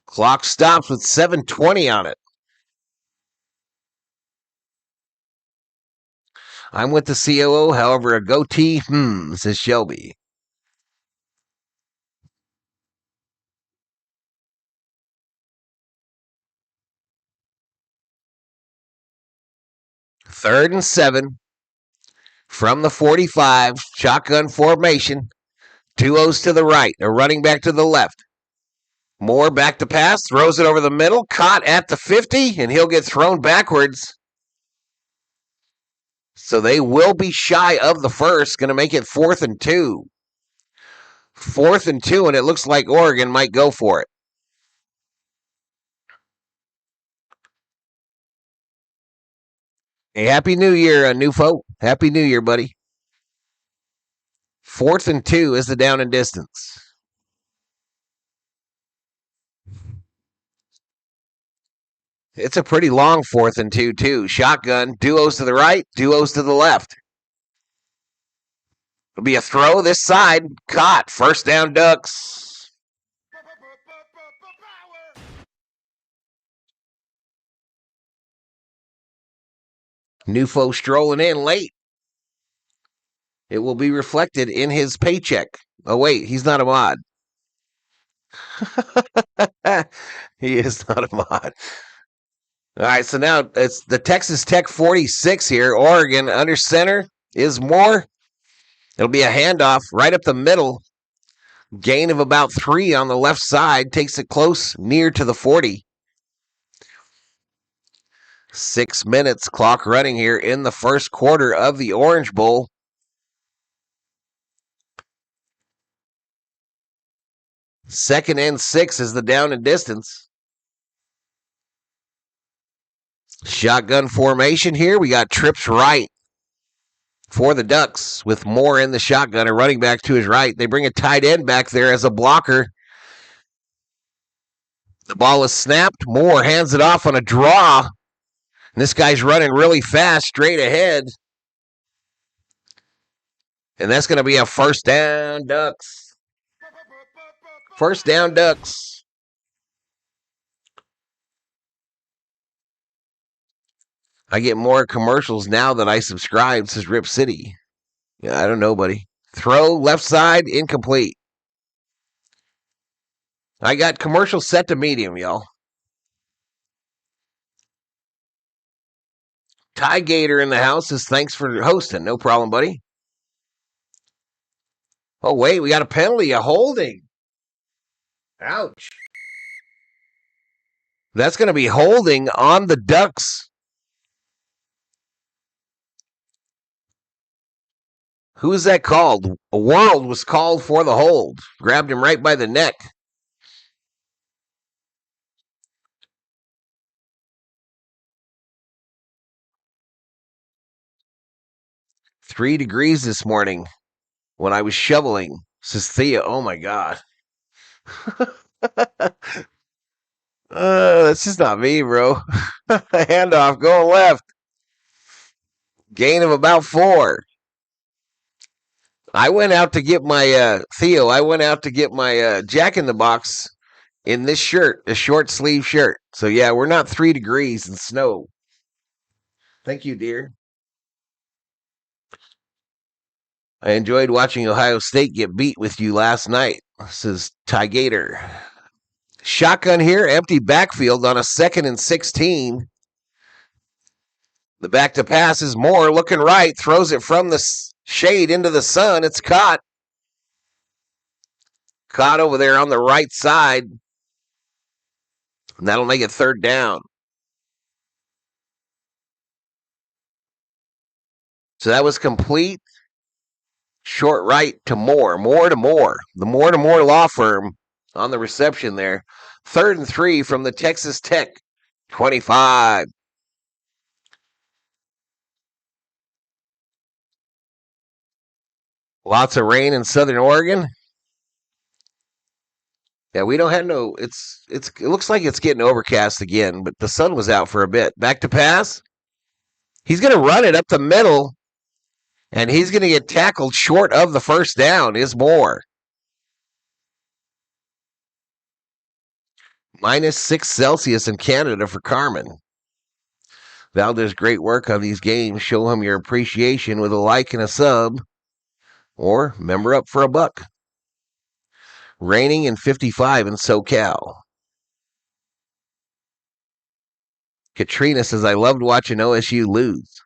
S3: Clock stops with 7:20 on it. I'm with the COO, however, a goatee, says Shelby. Third and 7 from the 45. Shotgun formation. Duos to the right. A running back to the left. Moore back to pass. Throws it over the middle. Caught at the 50. And he'll get thrown backwards. So they will be shy of the first. Going to make it 4th and 2. 4th and 2. And it looks like Oregon might go for it. Hey, Happy New Year, new folk. Happy New Year, buddy. 4th and 2 is the down and distance. It's a pretty long 4th and 2, too. Shotgun, duos to the right, duos to the left. It'll be a throw this side. Caught. First down, Ducks. Nufo strolling in late. It will be reflected in his paycheck. Oh, wait, he's not a mod. He is not a mod. All right, so now it's the Texas Tech 46 here. Oregon under center is Moore. It'll be a handoff right up the middle. Gain of about 3 on the left side. Takes it close, near to the 40. 6 minutes clock running here in the first quarter of the Orange Bowl. Second and 6 is the down and distance. Shotgun formation here. We got trips right for the Ducks with Moore in the shotgun and running back to his right. They bring a tight end back there as a blocker. The ball is snapped. Moore hands it off on a draw. And this guy's running really fast straight ahead. And that's going to be a first down, Ducks. First down, Ducks. I get more commercials now that I subscribe, says Rip City. Yeah, I don't know, buddy. Throw, left side, incomplete. I got commercial set to medium, y'all. Ty Gator in the house says, thanks for hosting. No problem, buddy. Oh, wait, we got a penalty, a holding. Ouch. That's going to be holding on the Ducks. Who is that called? A World was called for the hold. Grabbed him right by the neck. "3 degrees this morning when I was shoveling," says Thea. Oh, my God. That's just not me, bro. Handoff, going left. Gain of about 4. I went out to get my, Theo, I went out to get my Jack in the Box in this shirt, a short sleeve shirt. So, yeah, we're not 3 degrees and snow. Thank you, dear. I enjoyed watching Ohio State get beat with you last night, says Ty Gator. Shotgun here, empty backfield on a 2nd and 16. The back to pass is Moore, looking right, throws it from the shade into the sun. It's caught. Caught over there on the right side. And that'll make it 3rd down. So that was complete. Short right to Moore. Moore to Moore. The Moore to Moore law firm on the reception there. 3rd and 3 from the Texas Tech 25. Lots of rain in Southern Oregon. Yeah, we don't have no. It looks like it's getting overcast again, but the sun was out for a bit. Back to pass. He's going to run it up the middle, and he's going to get tackled short of the first down. Is Moore. -6 Celsius in Canada for Carmen. Val does great work on these games. Show him your appreciation with a like and a sub, or member up for $1. Raining and 55 in SoCal. Katrina says, I loved watching OSU lose.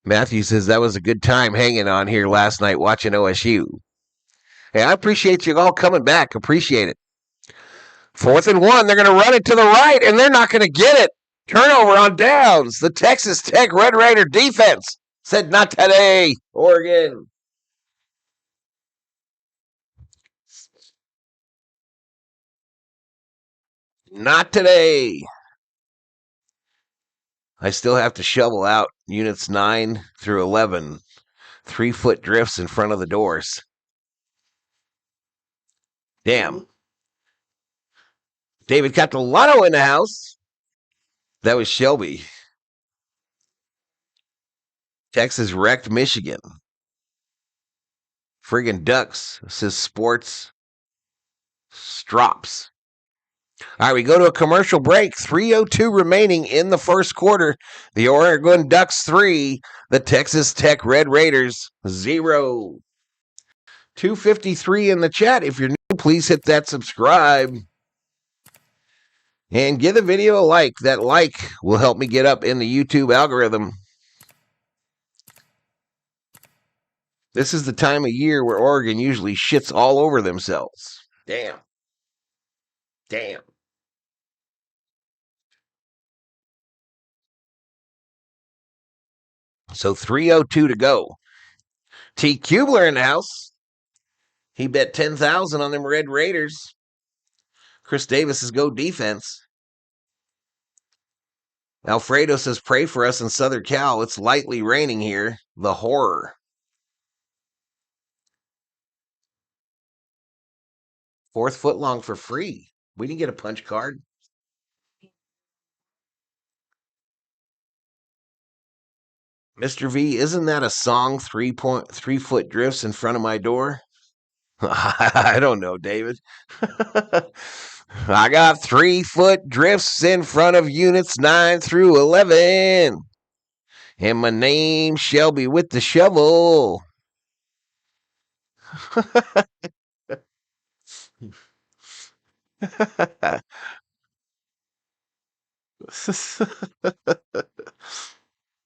S3: Matthew says, that was a good time hanging on here last night watching OSU. Hey, I appreciate you all coming back. Appreciate it. 4th and 1. They're going to run it to the right, and they're not going to get it. Turnover on downs. The Texas Tech Red Raider defense said, not today, Oregon. Not today. I still have to shovel out units 9 through 11. 3-foot drifts in front of the doors. Damn. David Catalano in the house. That was Shelby. Texas wrecked Michigan. Friggin' Ducks, says Sports Strops. All right, we go to a commercial break. 3:02 remaining in the first quarter. The Oregon Ducks 3, the Texas Tech Red Raiders 0. 253 in the chat. If you're new, please hit that subscribe. And give the video a like. That like will help me get up in the YouTube algorithm. This is the time of year where Oregon usually shits all over themselves. Damn. So 3:02 to go. T. Kubler in the house. He bet 10,000 on them Red Raiders. Chris Davis's go defense. Alfredo says, pray for us in Southern Cal. It's lightly raining here. The horror. Fourth foot long for free. We didn't get a punch card. Mr. V, isn't that a song, 3 foot drifts in front of my door? I don't know, David. I got 3 foot drifts in front of units 9 through 11. And my name Shelby with the shovel.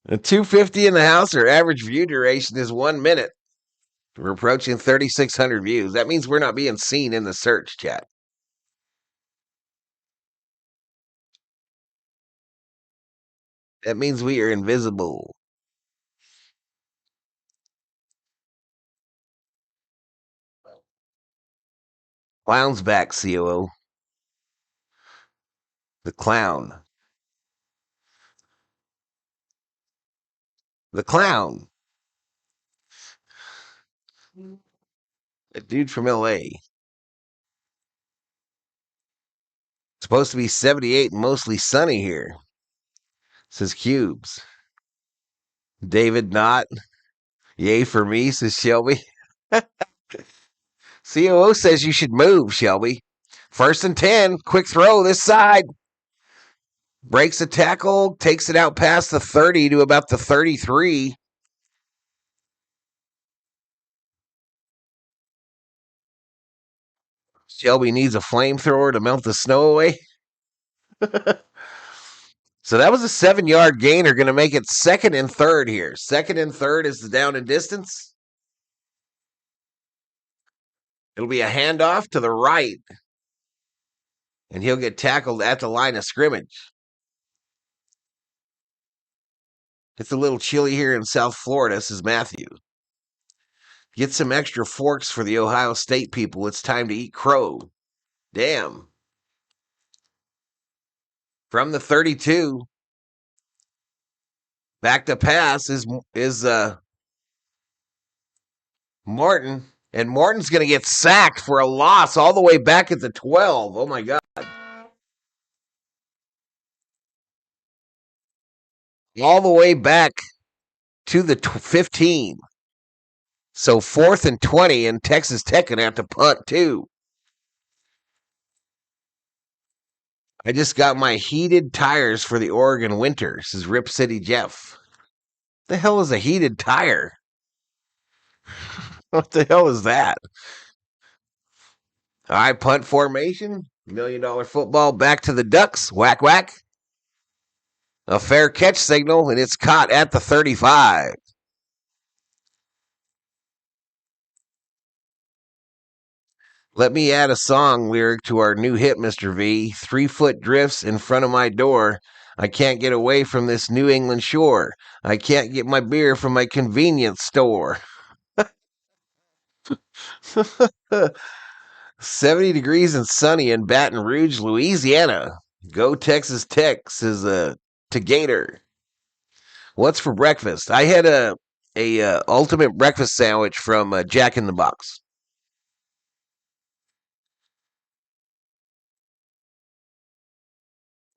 S3: A 250 in the house, our average view duration is 1 minute. We're approaching 3,600 views. That means we're not being seen in the search chat. That means we are invisible. Clown's back, COO. The clown. The clown. A dude from LA. Supposed to be 78 and mostly sunny here. Says Cubes. David Knott. Yay for me, says Shelby. COO says you should move, Shelby. 1st and 10. Quick throw this side. Breaks a tackle. Takes it out past the 30 to about the 33. Shelby needs a flamethrower to melt the snow away. So that was a 7-yard gainer. Going to make it 2nd and 3rd here. 2nd and 3rd is the down and distance. It'll be a handoff to the right. And he'll get tackled at the line of scrimmage. It's a little chilly here in South Florida, says Matthew. Get some extra forks for the Ohio State people. It's time to eat crow. Damn. From the 32. Back to pass is Martin. And Martin's going to get sacked for a loss all the way back at the 12. Oh, my God. All the way back to the 15. So 4th and 20, and Texas Tech going to have to punt, too. I just got my heated tires for the Oregon winter, says Rip City Jeff. The hell is a heated tire? What the hell is that? All right, punt formation. $1 million football back to the Ducks. Whack, whack. A fair catch signal, and it's caught at the 35. Let me add a song lyric to our new hit, Mr. V. 3 foot drifts in front of my door. I can't get away from this New England shore. I can't get my beer from my convenience store. 70 degrees and sunny in Baton Rouge, Louisiana. Go Texas Tech, says to Gator. What's for breakfast? I had a ultimate breakfast sandwich from Jack in the Box.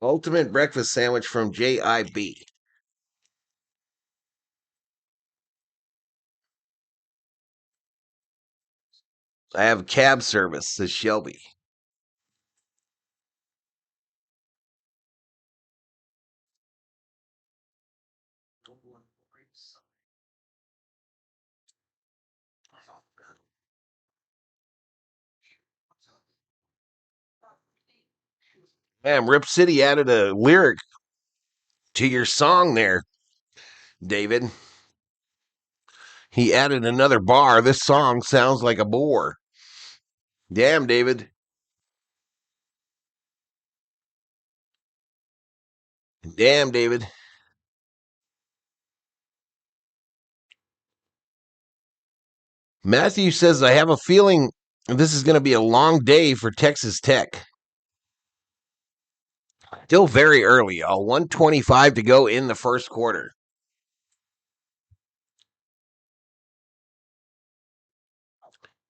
S3: Ultimate breakfast sandwich from JIB. I have cab service, says Shelby. Man, Rip City added a lyric to your song there, David. He added another bar. This song sounds like a bore. Damn, David. Damn, David. Matthew says, I have a feeling this is going to be a long day for Texas Tech. Still very early, y'all. 1:25 to go in the first quarter.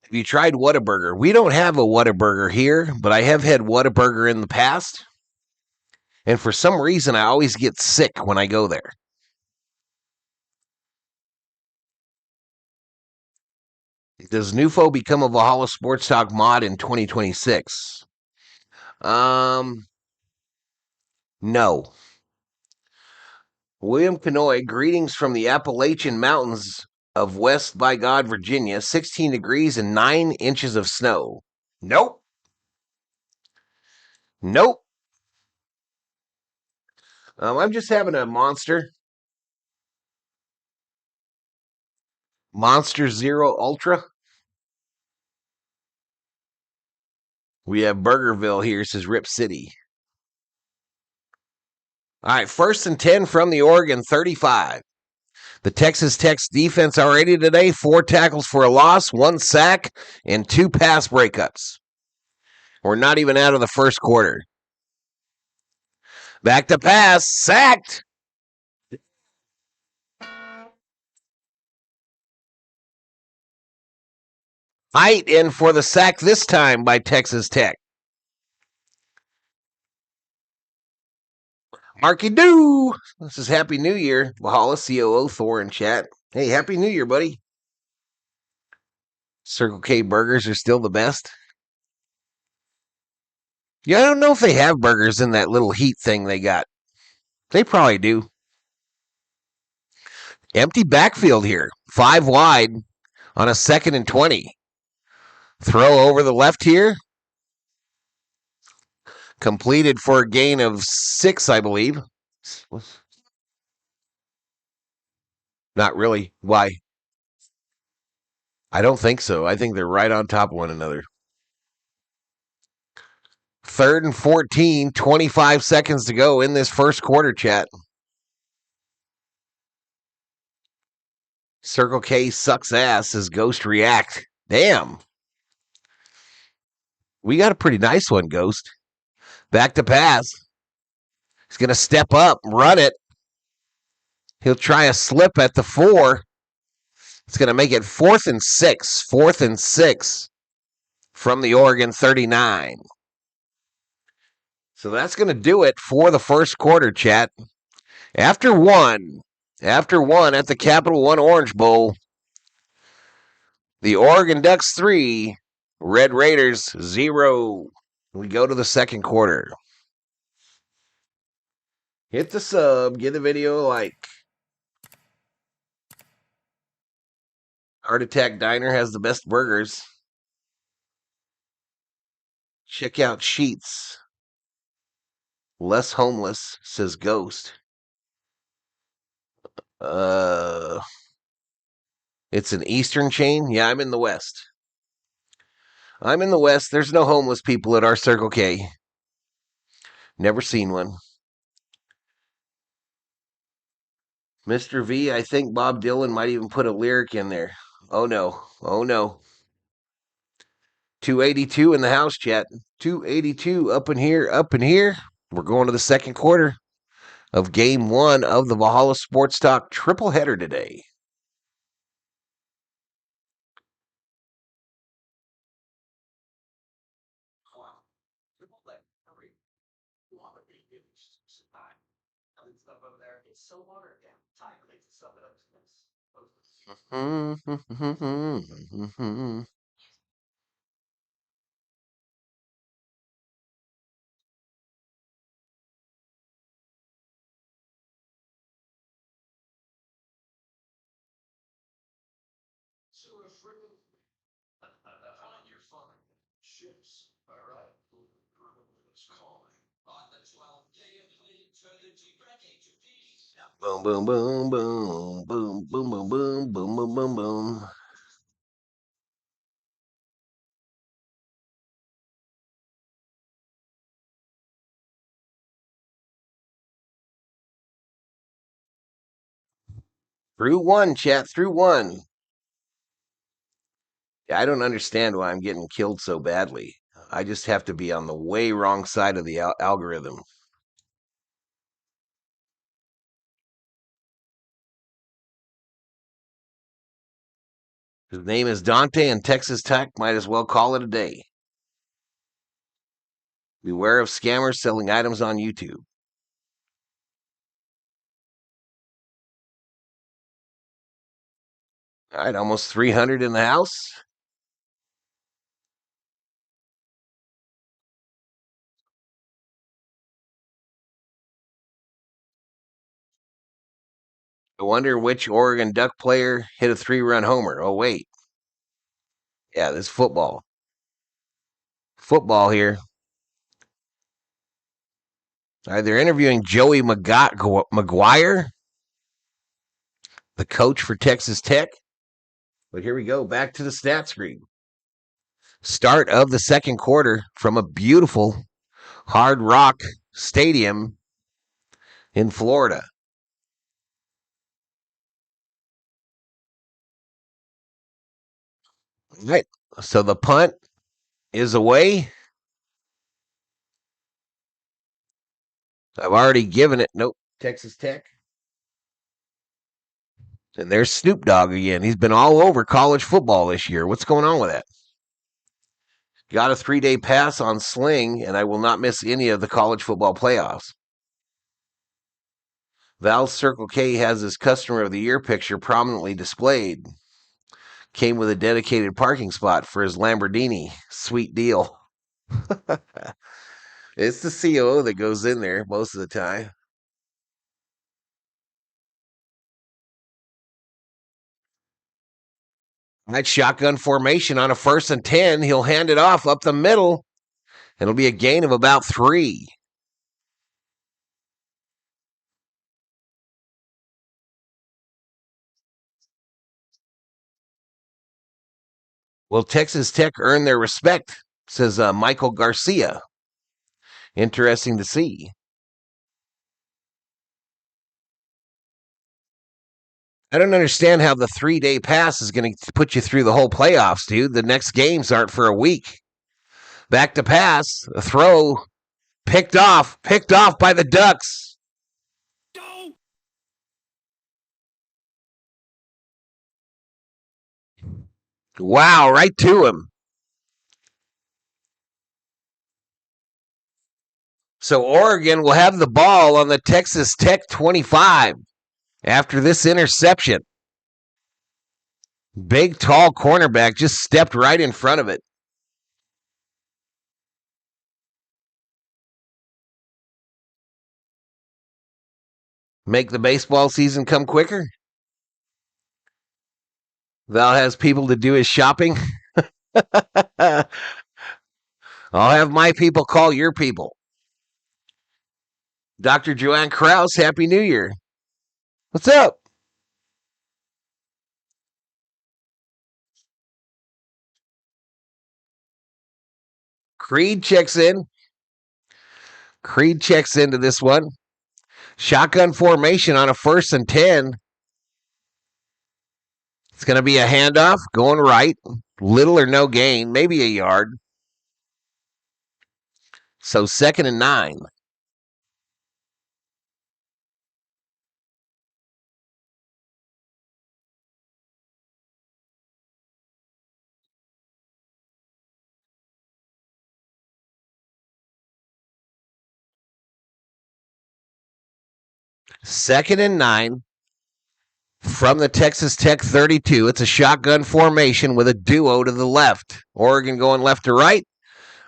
S3: Have you tried Whataburger? We don't have a Whataburger here, but I have had Whataburger in the past. And for some reason, I always get sick when I go there. Does Nufo become a Valhalla Sports Talk mod in 2026? No. William Canoy, greetings from the Appalachian Mountains of West by God, Virginia. 16 degrees and 9 inches of snow. Nope. Nope. I'm just having a Monster Zero Ultra. We have Burgerville here, says Rip City. All right, 1st and 10 from the Oregon 35. The Texas Tech's defense already today, 4 tackles for a loss, 1 sack, and 2 pass breakups. We're not even out of the first quarter. Back to pass, sacked. Height in for the sack this time by Texas Tech. Marky Doo. This is Happy New Year. Valhalla, COO, Thor in chat. Hey, Happy New Year, buddy. Circle K burgers are still the best. Yeah, I don't know if they have burgers in that little heat thing they got. They probably do. Empty backfield here. 5 wide on a 2nd and 20. Throw over the left here. Completed for a gain of 6, I believe. Not really. Why? I don't think so. I think they're right on top of one another. 3rd and 14, 25 seconds to go in this first quarter, chat. Circle K sucks ass as Ghost react. Damn. We got a pretty nice one, Ghost. Back to pass. He's going to step up, run it. He'll try a slip at the 4. It's going to make it 4th and 6. 4th and 6 from the Oregon 39. So that's going to do it for the first quarter, chat. After one at the Capital One Orange Bowl, the Oregon Ducks 3, Red Raiders 0. We go to the second quarter. Hit the sub, give the video a like. Heart Attack Diner has the best burgers. Check out Sheets. Less homeless, says Ghost. It's an Eastern chain? Yeah, I'm in the West. There's no homeless people at our Circle K. Never seen one. Mr. V, I think Bob Dylan might even put a lyric in there. Oh no. 282 in the house, chat. 282 up in here. We're going to the second quarter of game 1 of the Valhalla Sports Talk triple header today.
S1: On your phone. Ships. All right. It's calling. On the 12th day of leading further to bracket to peace.
S3: Boom, boom, boom, boom, boom, boom, boom, boom, boom, boom, boom, boom. Through one, chat, through one. I don't understand why I'm getting killed so badly. I just have to be on the way wrong side of the algorithm. His name is Dante, and Texas Tech might as well call it a day. Beware of scammers selling items on YouTube. All right, almost 300 in the house. I wonder which Oregon Duck player hit a 3-run homer. Oh, wait. Yeah, this football. Football here. All right, they're interviewing Joey McGuire, the coach for Texas Tech. But here we go, back to the stat screen. Start of the second quarter from a beautiful Hard Rock Stadium in Florida. All right, so the punt is away. I've already given it. Nope, Texas Tech. And there's Snoop Dogg again. He's been all over college football this year. What's going on with that? Got a 3-day pass on Sling, and I will not miss any of the college football playoffs. Val's Circle K has his Customer of the Year picture prominently displayed. Came with a dedicated parking spot for his Lamborghini. Sweet deal. It's the COO that goes in there most of the time. That shotgun formation on a 1st and 10. He'll hand it off up the middle. It'll be a gain of about 3. Will Texas Tech earn their respect, says Michael Garcia. Interesting to see. I don't understand how the 3-day pass is going to put you through the whole playoffs, dude. The next games aren't for a week. Back to pass, a throw, picked off by the Ducks. Wow, right to him. So Oregon will have the ball on the Texas Tech 25 after this interception. Big, tall cornerback just stepped right in front of it. Make the baseball season come quicker? Val has people to do his shopping. I'll have my people call your people. Dr. Joanne Krause, Happy New Year. What's up? Creed checks in. Creed checks into this one. Shotgun formation on a 1st and 10. It's going to be a handoff going right. Little or no gain, maybe a yard. So 2nd and 9. Second and 9 from the Texas Tech 32. It's a shotgun formation with a duo to the left. Oregon going left to right.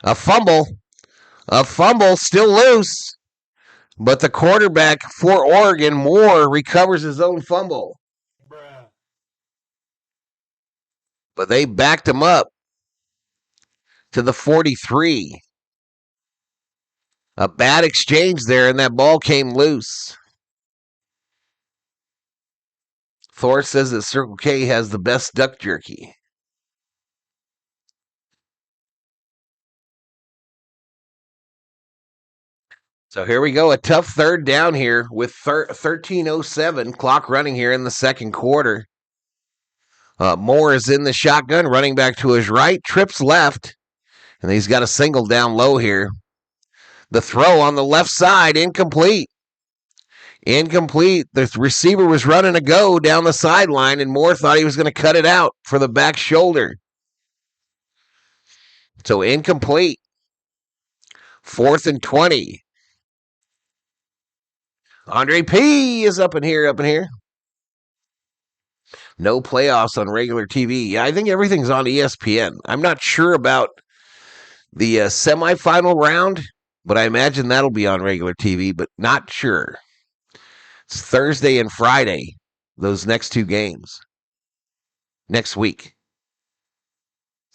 S3: A fumble still loose. But the quarterback for Oregon, Moore, recovers his own fumble. But they backed him up to the 43. A bad exchange there, and that ball came loose. Thor says that Circle K has the best duck jerky. So here we go. A tough third down here with 13:07 clock running here in the second quarter. Moore is in the shotgun, running back to his right, trips left, and he's got a single down low here. The throw on the left side, incomplete. Incomplete. The receiver was running a go down the sideline, and Moore thought he was going to cut it out for the back shoulder. So incomplete. 4th and 20. Andre P is up in here. No playoffs on regular TV. I think everything's on ESPN. I'm not sure about the semifinal round, but I imagine that'll be on regular TV, but not sure. It's Thursday and Friday, those next two games. Next week.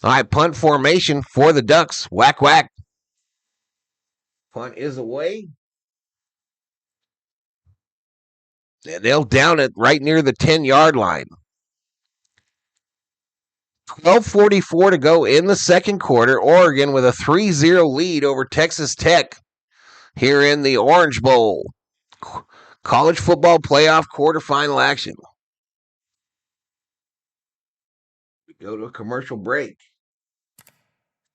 S3: All right, punt formation for the Ducks. Whack, whack. Punt is away. They'll down it right near the 10-yard line. 12:44 to go in the second quarter. Oregon with a 3-0 lead over Texas Tech here in the Orange Bowl. College football playoff quarterfinal action. We go to a commercial break.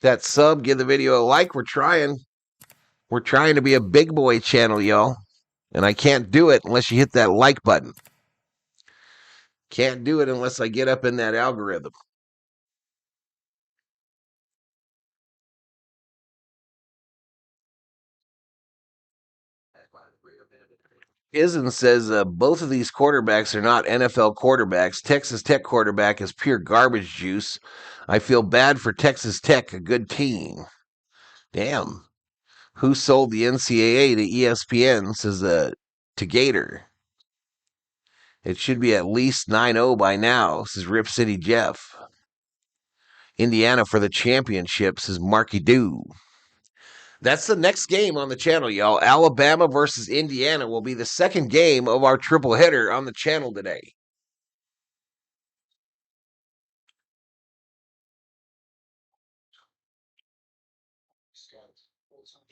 S3: That sub, give the video a like. We're trying to be a big boy channel, y'all. And I can't do it unless you hit that like button. Can't do it unless I get up in that algorithm. Isin says both of these quarterbacks are not NFL quarterbacks. Texas Tech quarterback is pure garbage juice. I feel bad for Texas Tech, a good team. Damn. Who sold the NCAA to ESPN, says to Gator. It should be at least 9-0 by now, says Rip City Jeff. Indiana for the championship, says Marky Doo. That's the next game on the channel, y'all. Alabama versus Indiana will be the second game of our triple header on the channel today.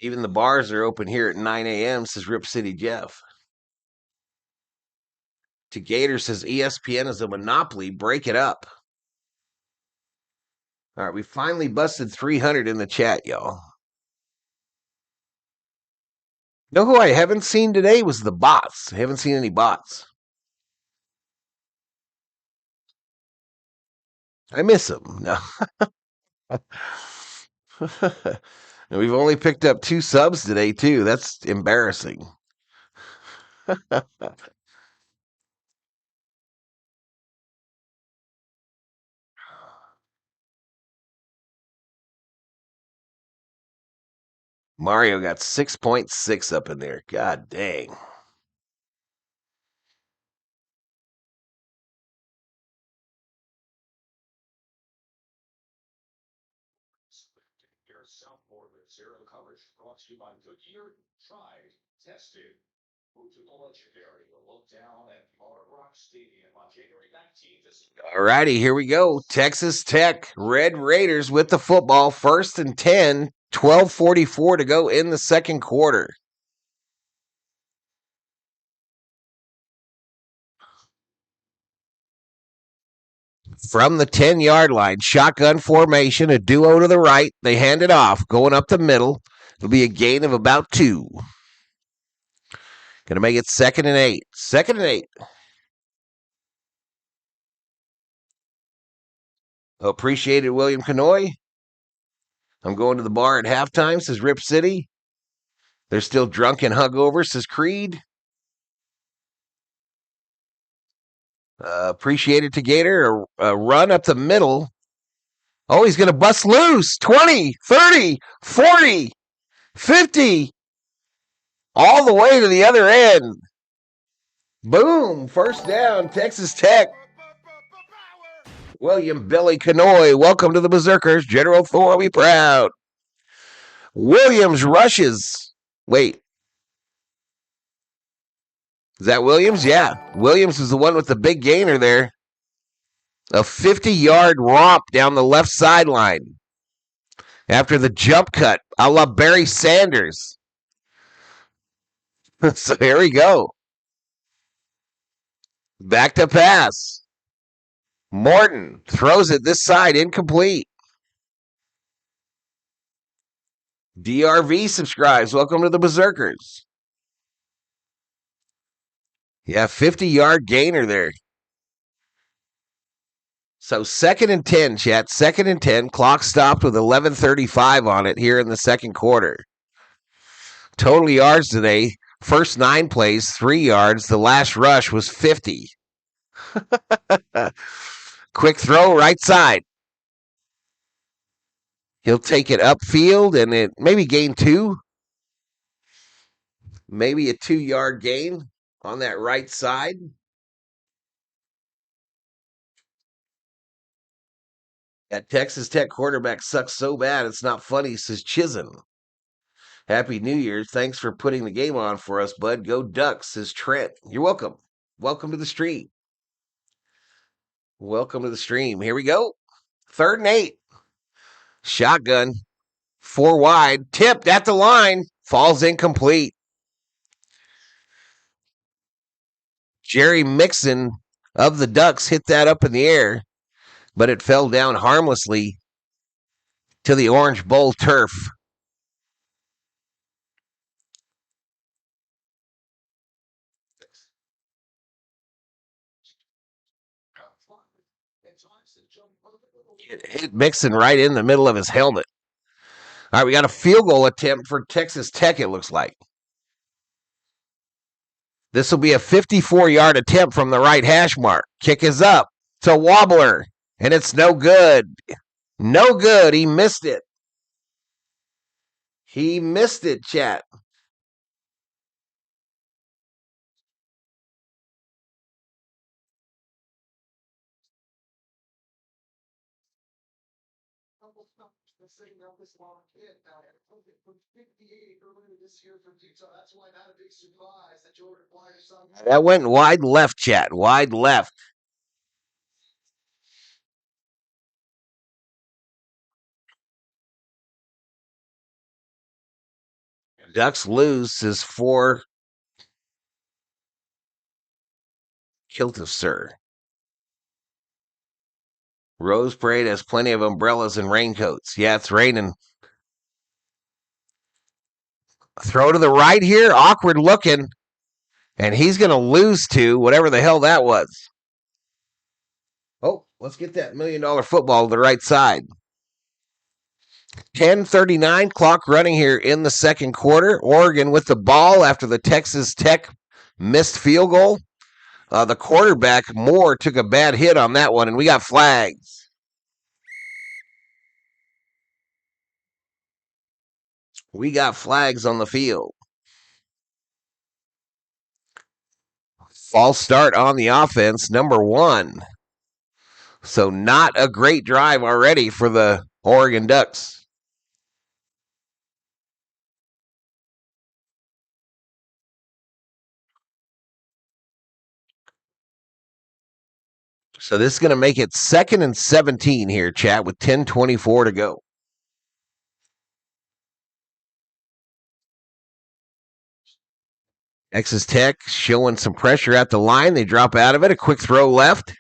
S3: Even the bars are open here at 9 a.m., says Rip City Jeff. To Gator says ESPN is a monopoly. Break it up. All right, we finally busted 300 in the chat, y'all. Know who I haven't seen today was the bots. I haven't seen any bots. I miss them. No. And we've only picked up 2 subs today, too. That's embarrassing. Mario got 6.6 up in there. God dang.
S1: Your soundboard with zero coverage brought to you by Goodyear. Tried, tested. Move to the legendary. Look down at Hard Rock Stadium on January 19th.
S3: All righty, here we go. Texas Tech Red Raiders with the football. 1st and 10. 12:44 to go in the second quarter. From the 10-yard line, shotgun formation, a duo to the right. They hand it off, going up the middle. It'll be a gain of about 2. Going to make it 2nd and 8. 2nd and 8. Appreciate it, William Canoy. I'm going to the bar at halftime, says Rip City. They're still drunk and hungover, says Creed. Appreciate it to Gator. A run up the middle. Oh, he's going to bust loose. 20, 30, 40, 50. All the way to the other end. Boom. First down, Texas Tech. William Billy Canoy, welcome to the Berserkers. General Thor, be proud. Williams rushes. Wait. Is that Williams? Yeah. Williams is the one with the big gainer there. A 50-yard romp down the left sideline after the jump cut, a la Barry Sanders. So here we go. Back to pass. Morton throws it this side, incomplete. DRV subscribes. Welcome to the Berserkers. Yeah, 50-yard gainer there. So 2nd and 10, chat. 2nd and 10. Clock stopped with 11:35 on it here in the second quarter. Total yards today. First 9 plays, 3 yards. The last rush was 50. Quick throw, right side. He'll take it upfield and it maybe gain 2. Maybe a 2-yard gain on that right side. That Texas Tech quarterback sucks so bad it's not funny, says Chisholm. Happy New Year's. Thanks for putting the game on for us, bud. Go Ducks, says Trent. You're welcome. Welcome to the stream. Welcome to the stream. Here we go. 3rd and 8. Shotgun. 4 wide. Tipped at the line. Falls incomplete. Jerry Mixon of the Ducks hit that up in the air, but it fell down harmlessly to the Orange Bowl turf. It hit Mixon right in the middle of his helmet. All right, we got a field goal attempt for Texas Tech, it looks like. This will be a 54-yard attempt from the right hash mark. Kick is up. It's a wobbler, and it's no good. No good. He missed it. He missed it, chat. That went wide left, chat. Wide left. Ducks lose is for Kilter, sir. Rose Parade has plenty of umbrellas and raincoats. Yeah, it's raining. Throw to the right here. Awkward looking. And he's going to lose to whatever the hell that was. Oh, let's get that $1 million football to the right side. 10:39, clock running here in the second quarter. Oregon with the ball after the Texas Tech missed field goal. The quarterback, Moore, took a bad hit on that one, and we got flags. We got flags on the field. False start on the offense, number 1. So not a great drive already for the Oregon Ducks. So this is going to make it 2nd and 17 here, chat, with 10:24 to go. Texas Tech showing some pressure at the line. They drop out of it. A quick throw left.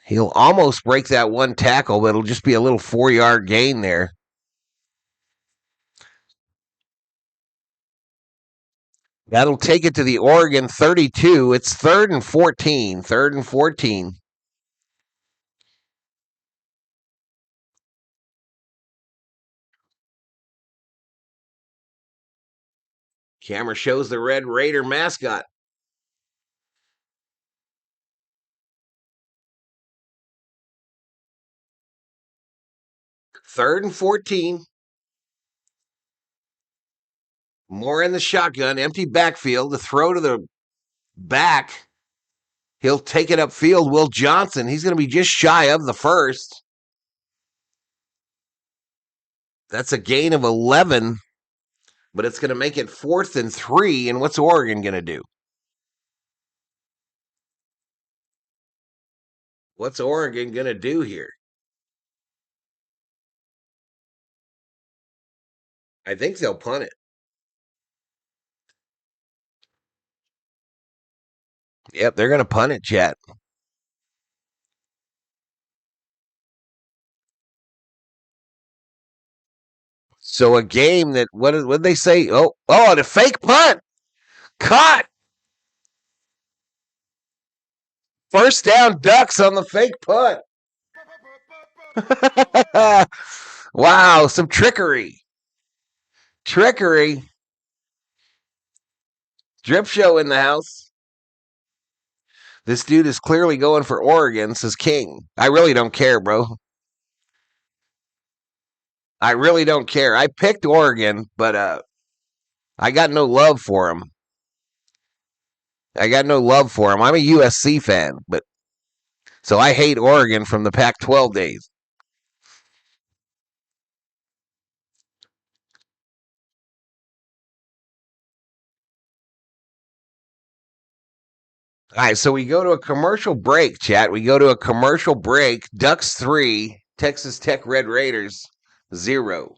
S3: He'll almost break that one tackle, but it'll just be a little 4-yard gain there. That'll take it to the Oregon 32. It's 3rd and 14. 3rd and 14. Camera shows the Red Raider mascot. Third and 14. More in the shotgun. Empty backfield. The throw to the back. He'll take it upfield. Will Johnson, he's going to be just shy of the first. That's a gain of 11, but it's going to make it 4th and 3. And what's Oregon going to do? What's Oregon going to do here? I think they'll punt it. Yep, they're going to punt it, chat. So a game that, what did they say? Oh, the fake punt. Caught. First down, Ducks on the fake punt. Wow, some trickery. Trickery. Drip Show in the house. This dude is clearly going for Oregon, says King. I really don't care, bro. I really don't care. I picked Oregon, but I got no love for him. I'm a USC fan, but so I hate Oregon from the Pac-12 days. All right, so we go to a commercial break, chat. We go to a commercial break. Ducks 3, Texas Tech Red Raiders 0.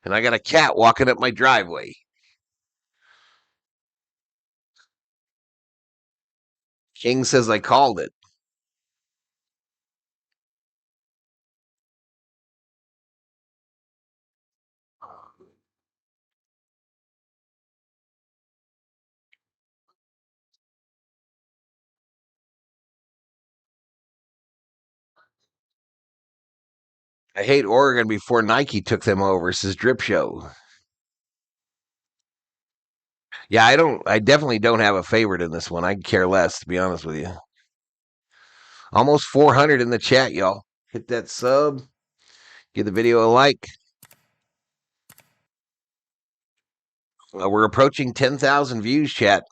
S3: And I got a cat walking up my driveway. King says I called it. I hate Oregon before Nike took them over, says Drip Show. Yeah, I definitely don't have a favorite in this one. I care less, to be honest with you. Almost 400 in the chat, y'all. Hit that sub. Give the video a like. We're approaching 10,000 views, chat.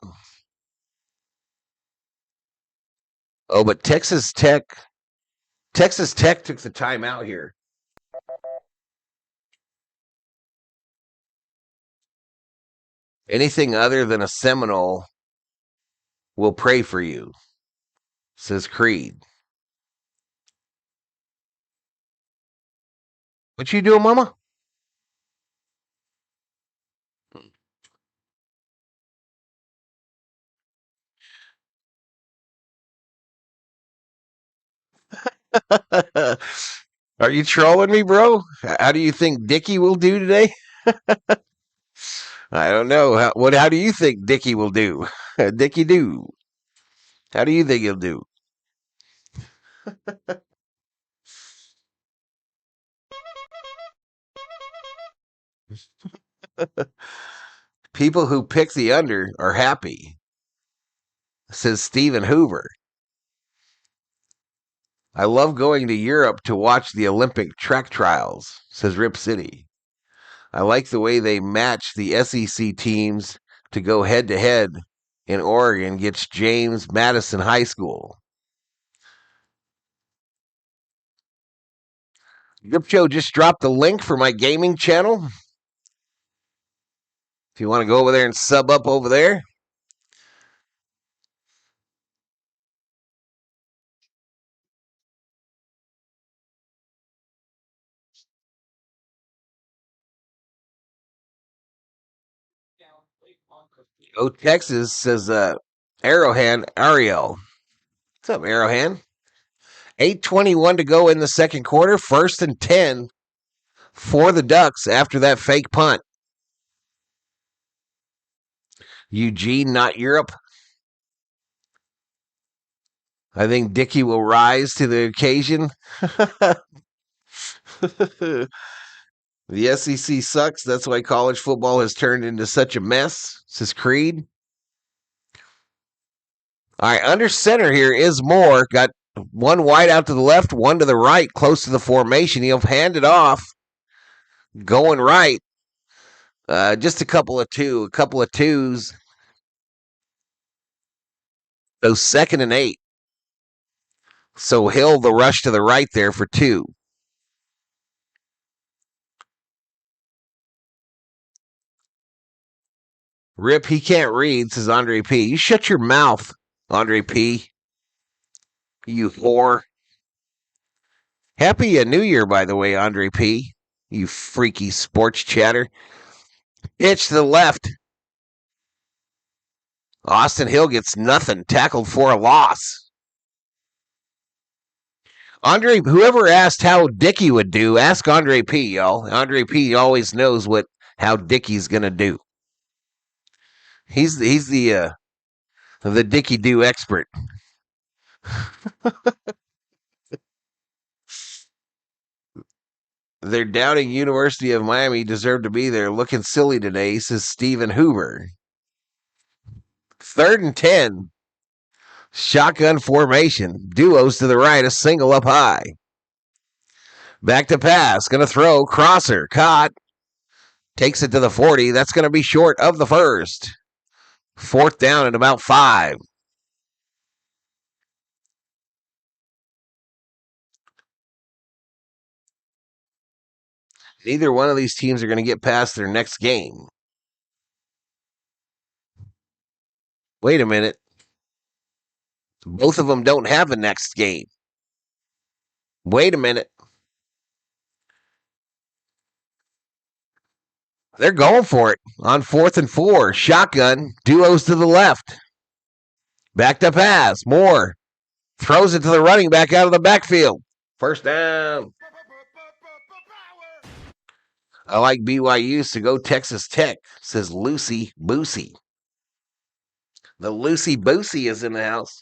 S3: Oh, but Texas Tech took the time out here. Anything other than a Seminole will pray for you, says Creed. What you doing, mama? Are you trolling me, bro? How do you think Dickie will do today? I don't know. How do you think Dickie will do? Dickie do. How do you think he'll do? People who pick the under are happy, says Stephen Hoover. I love going to Europe to watch the Olympic track trials, says Rip City. I like the way they match the SEC teams to go head-to-head in Oregon against James Madison High School. Rip Show just dropped the link for my gaming channel. If you want to go over there and sub up over there. Oh, Texas, says Arrowhand Ariel. What's up, Arrowhand? 8:21 to go in the second quarter. 1st and 10 for the Ducks after that fake punt. Eugene, not Europe. I think Dickie will rise to the occasion. The SEC sucks. That's why college football has turned into such a mess, says Creed. All right, under center here is Moore. Got one wide out to the left, one to the right, close to the formation. He'll hand it off. Going right. Just a couple of twos. So 2nd and 8. So Hill, the rush to the right there for 2. Rip, he can't read, says Andre P. You shut your mouth, Andre P. You whore. Happy New Year, by the way, Andre P. You freaky sports chatter. Pitch to the left. Austin Hill gets nothing. Tackled for a loss. Andre, whoever asked how Dickey would do, ask Andre P, y'all. Andre P always knows how Dickey's gonna do. He's the Dickey do expert. They're doubting University of Miami deserved to be there. Looking silly today, says Stephen Hoover. 3rd and 10. Shotgun formation. Duos to the right, a single up high. Back to pass. Going to throw. Crosser. Caught. Takes it to the 40. That's going to be short of the first. 4th down and about 5. Neither one of these teams are going to get past their next game. Wait a minute. Both of them don't have a next game. Wait a minute. They're going for it on 4th and 4. Shotgun. Duos to the left. Back to pass. Moore throws it to the running back out of the backfield. 1st down. I like BYU, so go Texas Tech, says Lucy Boosie. The Lucy Boosie is in the house.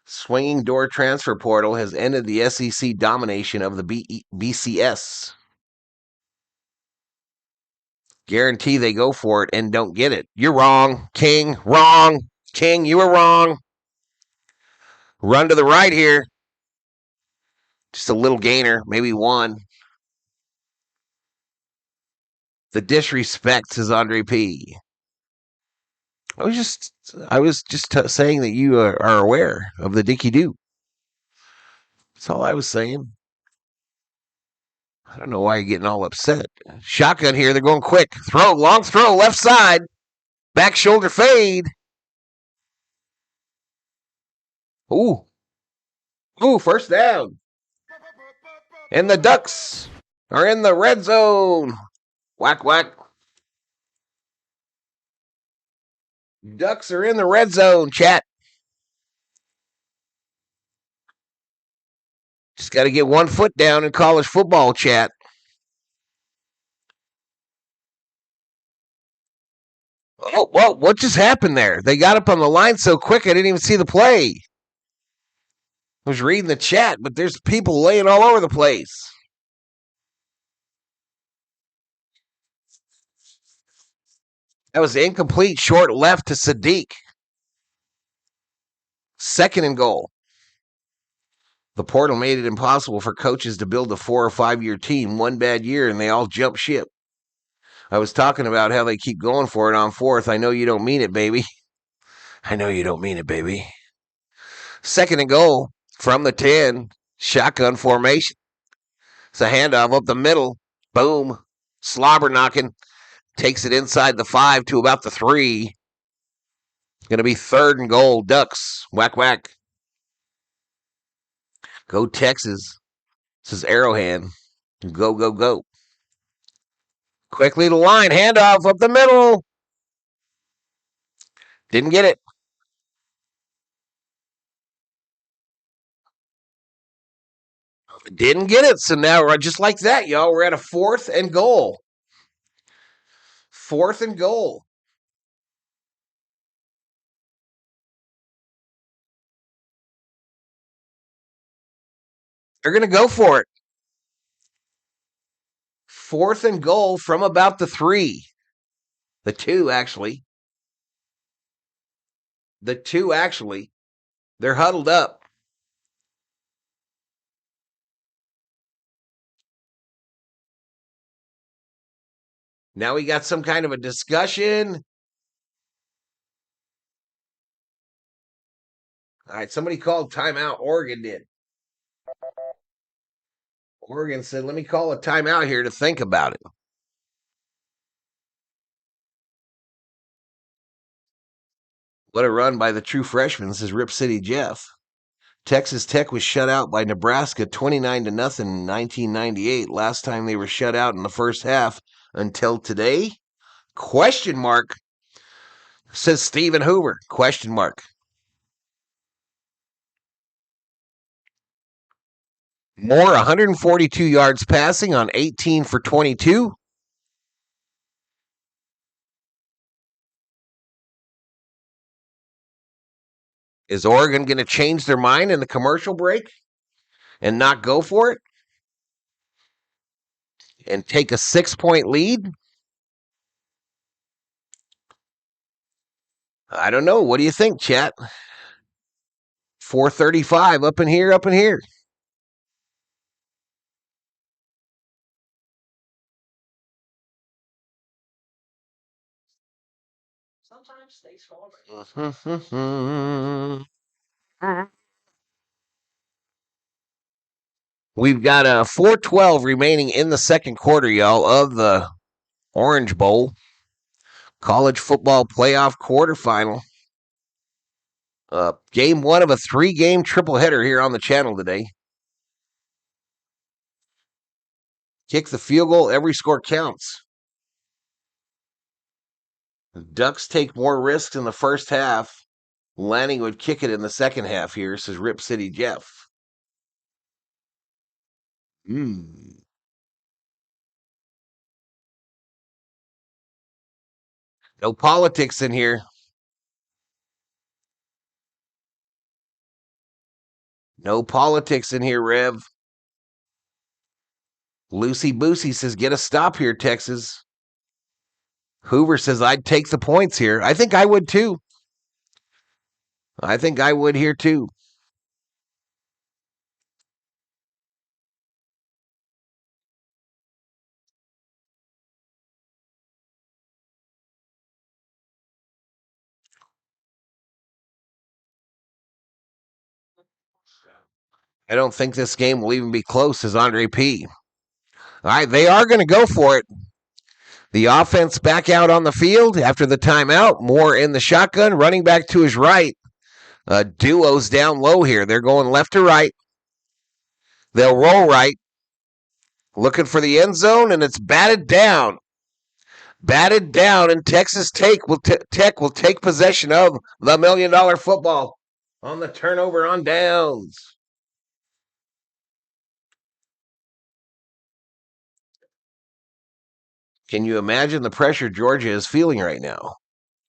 S3: Swinging door transfer portal has ended the SEC domination of the BCS. Guarantee they go for it and don't get it. You're wrong, King. Wrong. King, you were wrong. Run to the right here. Just a little gainer, maybe 1. The disrespect, says Andre P. I was just saying that you are aware of the Dicky Doo. That's all I was saying. I don't know why you're getting all upset. Shotgun here. They're going quick. Throw. Long throw. Left side. Back shoulder fade. Ooh. 1st down. And the Ducks are in the red zone. Whack, whack. Ducks are in the red zone, chat. Just got to get 1 foot down in college football, chat. Oh, well, what just happened there? They got up on the line so quick I didn't even see the play. I was reading the chat, but there's people laying all over the place. That was incomplete, short left to Sadiq. 2nd and goal. The portal made it impossible for coaches to build a 4 or 5 year team. 1 bad year, and they all jump ship. I was talking about how they keep going for it on 4th. I know you don't mean it, baby. I know you don't mean it, baby. 2nd and goal from the 10. Shotgun formation. It's a handoff up the middle. Boom. Slobber knocking. Takes it inside the 5 to about the 3. Going to be 3rd and goal. Ducks. Whack, whack. Go Texas. This is Arrowhead. Go, go, go. Quickly to line. Handoff up the middle. Didn't get it. Didn't get it. So now, just like that, y'all, we're at a 4th and goal. 4th and goal. They're going to go for it. 4th and goal from about the 3. The 2, actually. The 2, actually. They're huddled up. Now we got some kind of a discussion. All right, somebody called timeout. Oregon did. Oregon said, let me call a timeout here to think about it. What a run by the true freshman, says Rip City Jeff. Texas Tech was shut out by Nebraska 29-0 in 1998. Last time they were shut out in the first half until today? Question mark, says Stephen Hoover. Question mark. Moore, 142 yards passing on 18 for 22. Is Oregon going to change their mind in the commercial break and not go for it and take a 6-point lead? I don't know. What do you think, chat? 4:35 up in here, up in here.
S5: Sometimes they score.
S3: We've got a 4:12 remaining in the second quarter, y'all, of the Orange Bowl college football playoff quarterfinal. Game one of a 3-game tripleheader here on the channel today. Kick the field goal, every score counts. The Ducks take more risks in the first half. Lanning would kick it in the second half here, says Rip City Jeff. No politics in here. No politics in here, Rev. Lucy Boosie says, get a stop here, Texas. Hoover says, I'd take the points here. I think I would too. I think I would here too. I don't think this game will even be close, says Andre P. All right, they are going to go for it. The offense back out on the field after the timeout. Moore in the shotgun, running back to his right. Duos down low here. They're going left to right. They'll roll right. Looking for the end zone, and it's batted down. Batted down, and Texas Tech will take possession of the $1 million football on the turnover on downs. Can you imagine the pressure Georgia is feeling right now?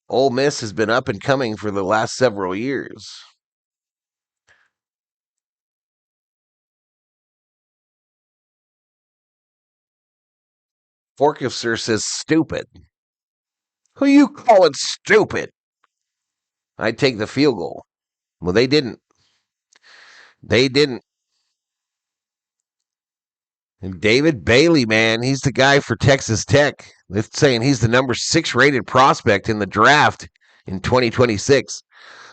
S3: Ole Miss has been up and coming for the last several years. Forkifster says stupid. Who you calling stupid? I'd take the field goal. Well, they didn't. They didn't. And David Bailey, man, he's the guy for Texas Tech. They're saying he's the number 6 rated prospect in the draft in 2026.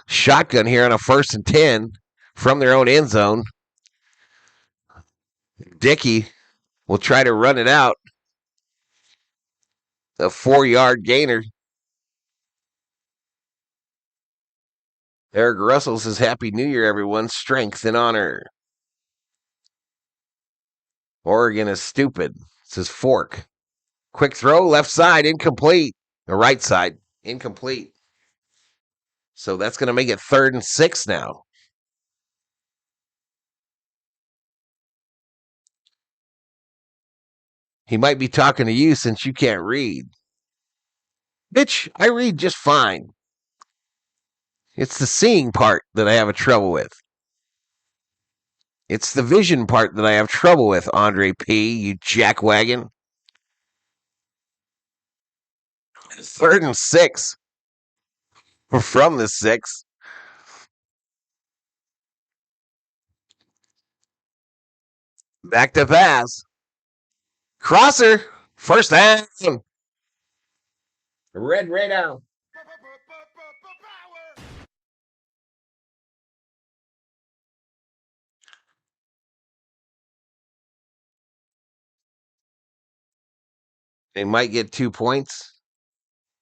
S3: Shotgun here on a 1st and 10 from their own end zone. Dickey will try to run it out. A 4-yard gainer. Eric Russell says, Happy New Year, everyone. Strength and honor. Oregon is stupid, says Fork. Quick throw, left side, incomplete. The right side, incomplete. So that's going to make it 3rd and 6 now. He might be talking to you since you can't read. Bitch, I read just fine. It's the seeing part that I have a trouble with. It's the vision part that I have trouble with, Andre P., you jackwagon. 3rd and 6. From the 6. Back to pass. Crosser. First down. Red out. They might get 2 points.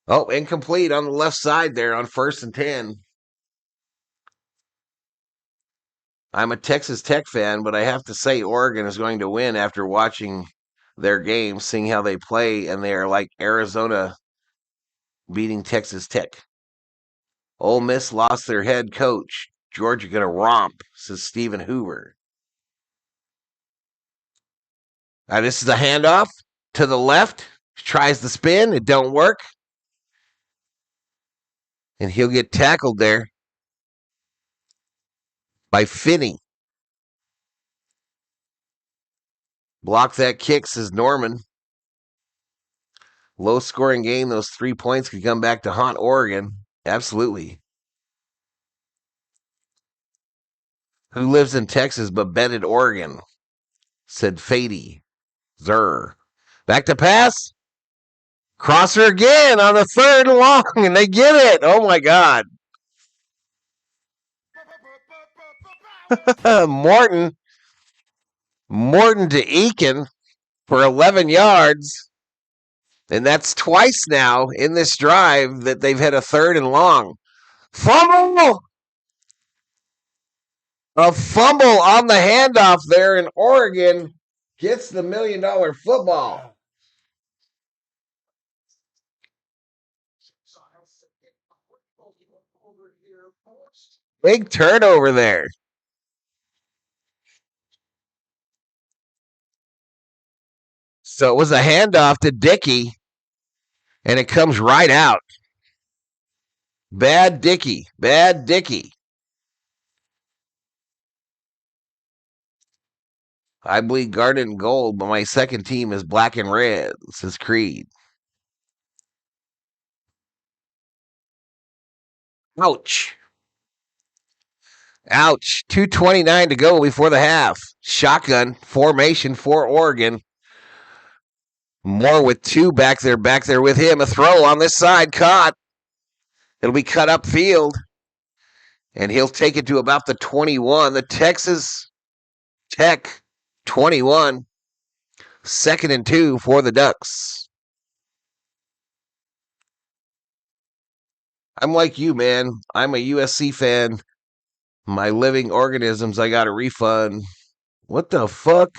S3: Oh, incomplete on the left side there on 1st and 10. I'm a Texas Tech fan, but I have to say Oregon is going to win after watching their game, seeing how they play, and they are like Arizona beating Texas Tech. Ole Miss lost their head coach. Georgia going to romp, says Stephen Hoover. Now this is a handoff to the left. Tries the spin. It don't work. And he'll get tackled there by Finney. Block that kick, says Norman. Low scoring game. Those 3 points could come back to haunt Oregon. Absolutely. Who lives in Texas but Bennett, Oregon? Said Fady. Zer. Back to pass. Crosser again on the 3rd and long, and they get it. Oh my God. Morton to Eakin for 11 yards. And that's twice now in this drive that they've had a 3rd and long. Fumble! A fumble on the handoff there, and Oregon gets the $1 million football. Big turnover there. So it was a handoff to Dickey, and it comes right out. Bad Dickey. I bleed garnet and gold, but my second team is black and red, says Creed. Ouch. 2:29 to go before the half. Shotgun formation for Oregon. Moore with 2 back there with him. A throw on this side, caught. It'll be cut upfield. And he'll take it to about the 21. The Texas Tech 21. 2nd and 2 for the Ducks. I'm like you, man. I'm a USC fan. My living organisms, I got a refund. What the fuck?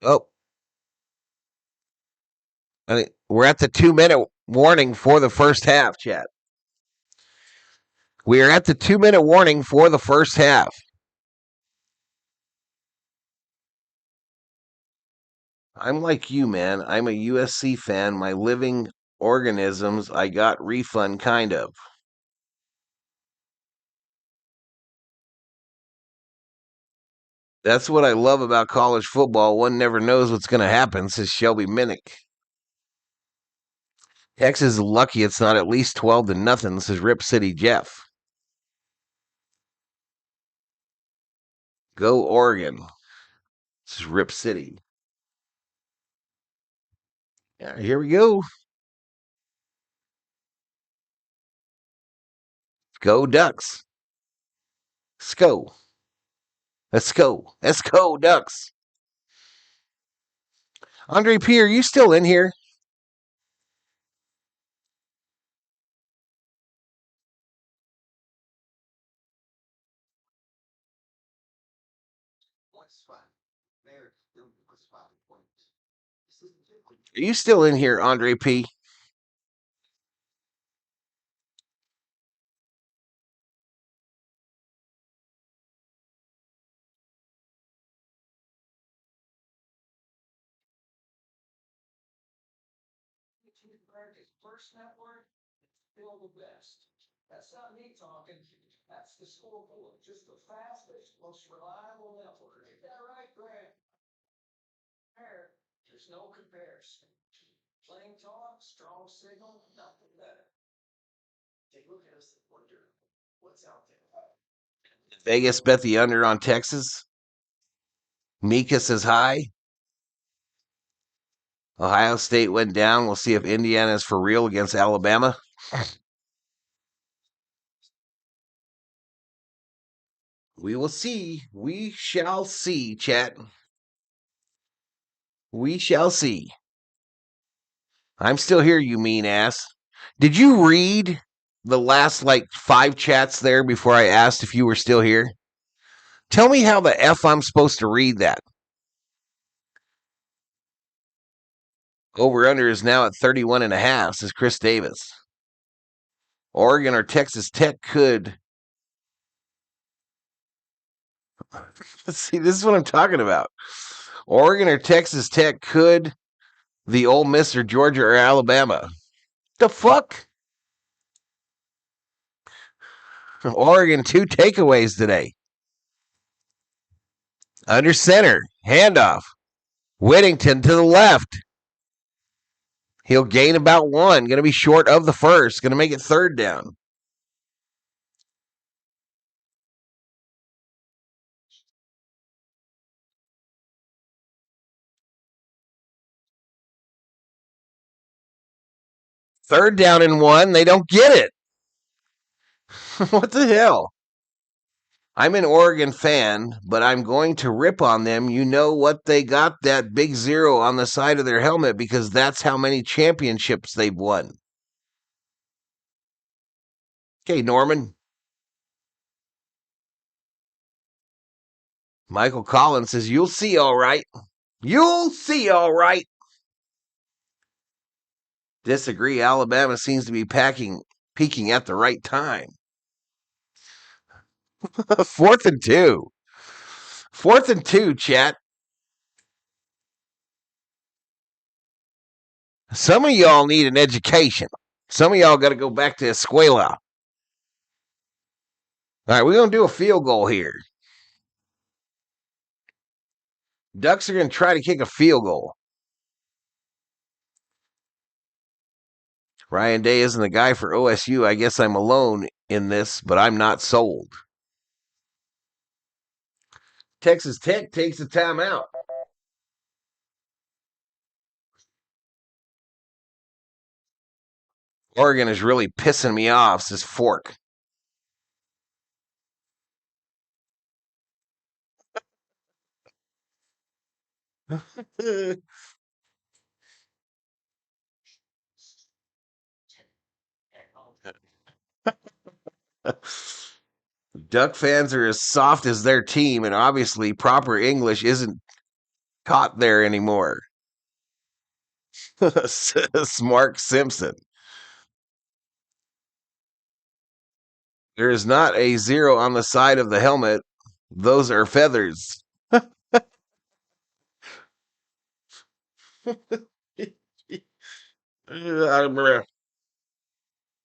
S3: Oh. We're at the 2-minute warning for the first half, chat. We are at the 2-minute warning for the first half. I'm like you, man. I'm a USC fan. My living organisms, I got refund, kind of. That's what I love about college football. One never knows what's going to happen, says Shelby Minnick. Texas is lucky it's not at least 12-0, says Rip City Jeff. Go Oregon. This is Rip City. Yeah, here we go. Go Ducks. Let's go. Let's go, Ducks. Andre P., are you still in here? Are you still in here, Andre P.?
S4: First network, still the best. That's not me talking. That's the Scoreboard. Just the fastest, most reliable network. Ain't that right, Grant? There's no comparison. Plain talk, strong signal, nothing better. Take a look at us and wonder what's out there.
S3: Vegas bet the under on Texas. Mika says hi. Ohio State went down. We'll see if Indiana is for real against Alabama. We will see. We shall see, chat. We shall see. I'm still here, you mean ass. Did you read the last, 5 chats there before I asked if you were still here? Tell me how the F I'm supposed to read that. Over-under is now at 31.5, says Chris Davis. Oregon or Texas Tech could. See, this is what I'm talking about. Oregon or Texas Tech could the Ole Miss or Georgia or Alabama. The fuck? Oregon, 2 takeaways today. Under center, handoff. Whittington to the left. He'll gain about 1. Going to be short of the first. Going to make it 3rd down. Third down and 1. They don't get it. What the hell? I'm an Oregon fan, but I'm going to rip on them. You know what? They got that big 0 on the side of their helmet because that's how many championships they've won. Okay, Norman. Michael Collins says, you'll see all right. You'll see all right. Disagree. Alabama seems to be peaking at the right time. 4th and 2. 4th and 2, chat. Some of y'all need an education. Some of y'all got to go back to escuela. All right, we're going to do a field goal here. Ducks are going to try to kick a field goal. Ryan Day isn't the guy for OSU. I guess I'm alone in this, but I'm not sold. Texas Tech takes a timeout. Oregon is really pissing me off, says Fork. Duck fans are as soft as their team, and obviously proper English isn't taught there anymore. Says Mark Simpson. There is not a 0 on the side of the helmet. Those are feathers.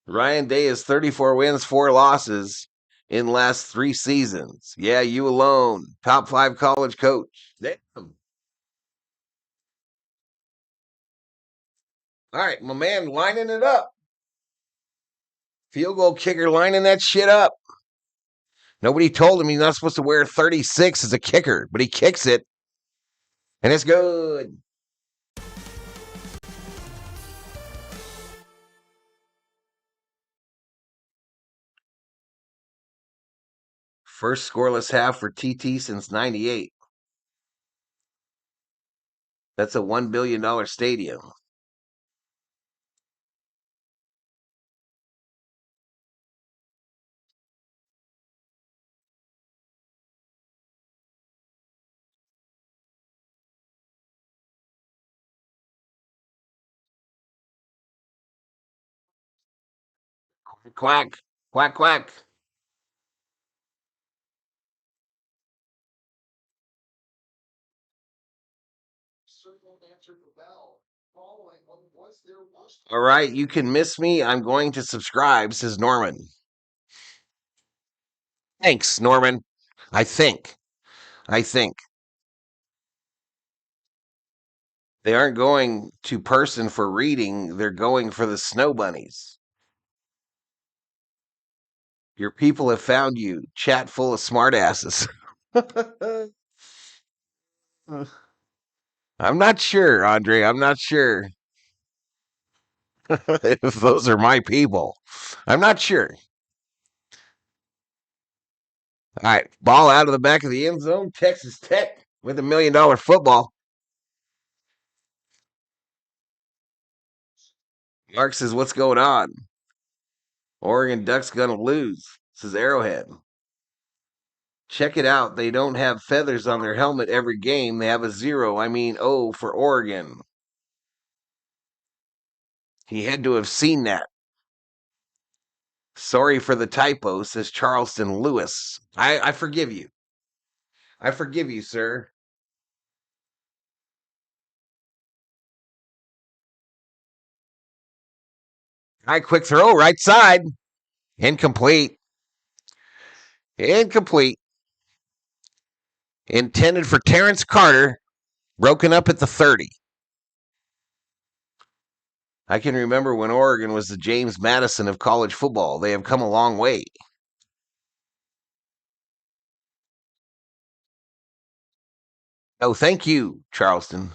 S3: Ryan Day has 34 wins, 4 losses in last 3 seasons. Yeah, you alone. Top 5 college coach. Damn. All right, my man lining it up. Field goal kicker lining that shit up. Nobody told him he's not supposed to wear 36 as a kicker, but he kicks it, and it's good. First scoreless half for TT since 98. That's a $1 billion stadium. Quack, quack, quack. All right, you can miss me. I'm going to subscribe, says Norman. Thanks, Norman. I think. They aren't going to person for reading. They're going for the snow bunnies. Your people have found you. Chat full of smartasses. I'm not sure, Andre. I'm not sure if those are my people. I'm not sure. All right, ball out of the back of the end zone. Texas Tech with $1 million football. Mark says, what's going on? Oregon Ducks going to lose. This is Arrowhead. Check it out. They don't have feathers on their helmet every game. They have a 0. I mean, O for Oregon. He had to have seen that. Sorry for the typo, says Charleston Lewis. I forgive you. I forgive you, sir. High quick throw, right side. Incomplete. Incomplete. Intended for Terrence Carter. Broken up at the 30. I can remember when Oregon was the James Madison of college football. They have come a long way. Oh, thank you, Charleston.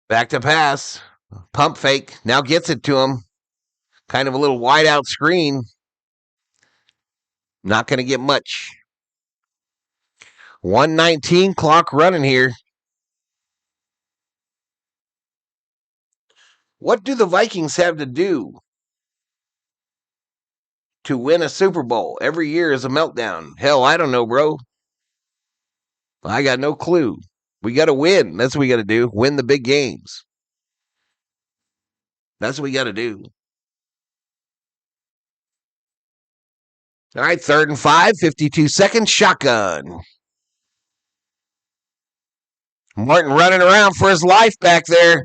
S3: Back to pass. Pump fake. Now gets it to him. Kind of a little wide out screen. Not going to get much. 1:19 clock running here. What do the Vikings have to do to win a Super Bowl? Every year is a meltdown. Hell, I don't know, bro. I got no clue. We got to win. That's what we got to do. Win the big games. That's what we got to do. All right, 3rd and 5, 52 seconds, shotgun. Martin running around for his life back there.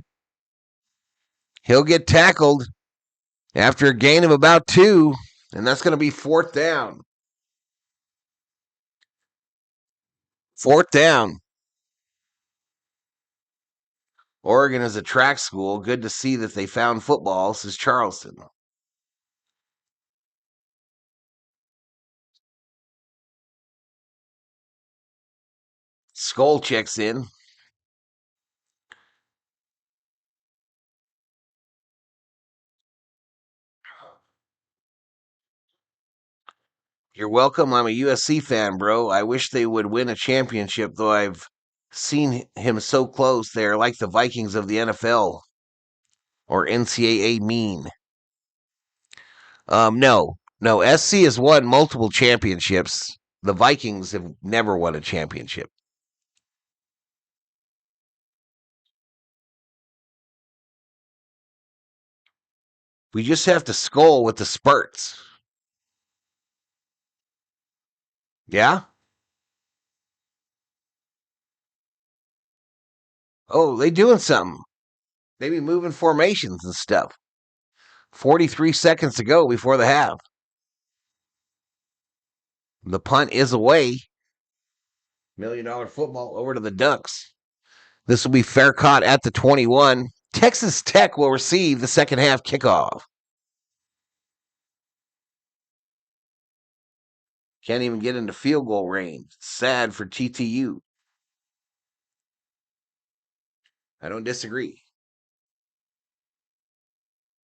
S3: He'll get tackled after a gain of about 2, and that's going to be 4th down. 4th down. Oregon is a track school. Good to see that they found football, says Charleston. Skull checks in. You're welcome. I'm a USC fan, bro. I wish they would win a championship, though I've seen him so close. They're like the Vikings of the NFL or NCAA mean. No. SC has won multiple championships. The Vikings have never won a championship. We just have to skull with the spurts. Yeah? Oh, they doing something. They be moving formations and stuff. 43 seconds to go before the half. The punt is away. $1 million football over to the Ducks. This will be fair caught at the 21. Texas Tech will receive the second half kickoff. Can't even get into field goal range. Sad for TTU. I don't disagree.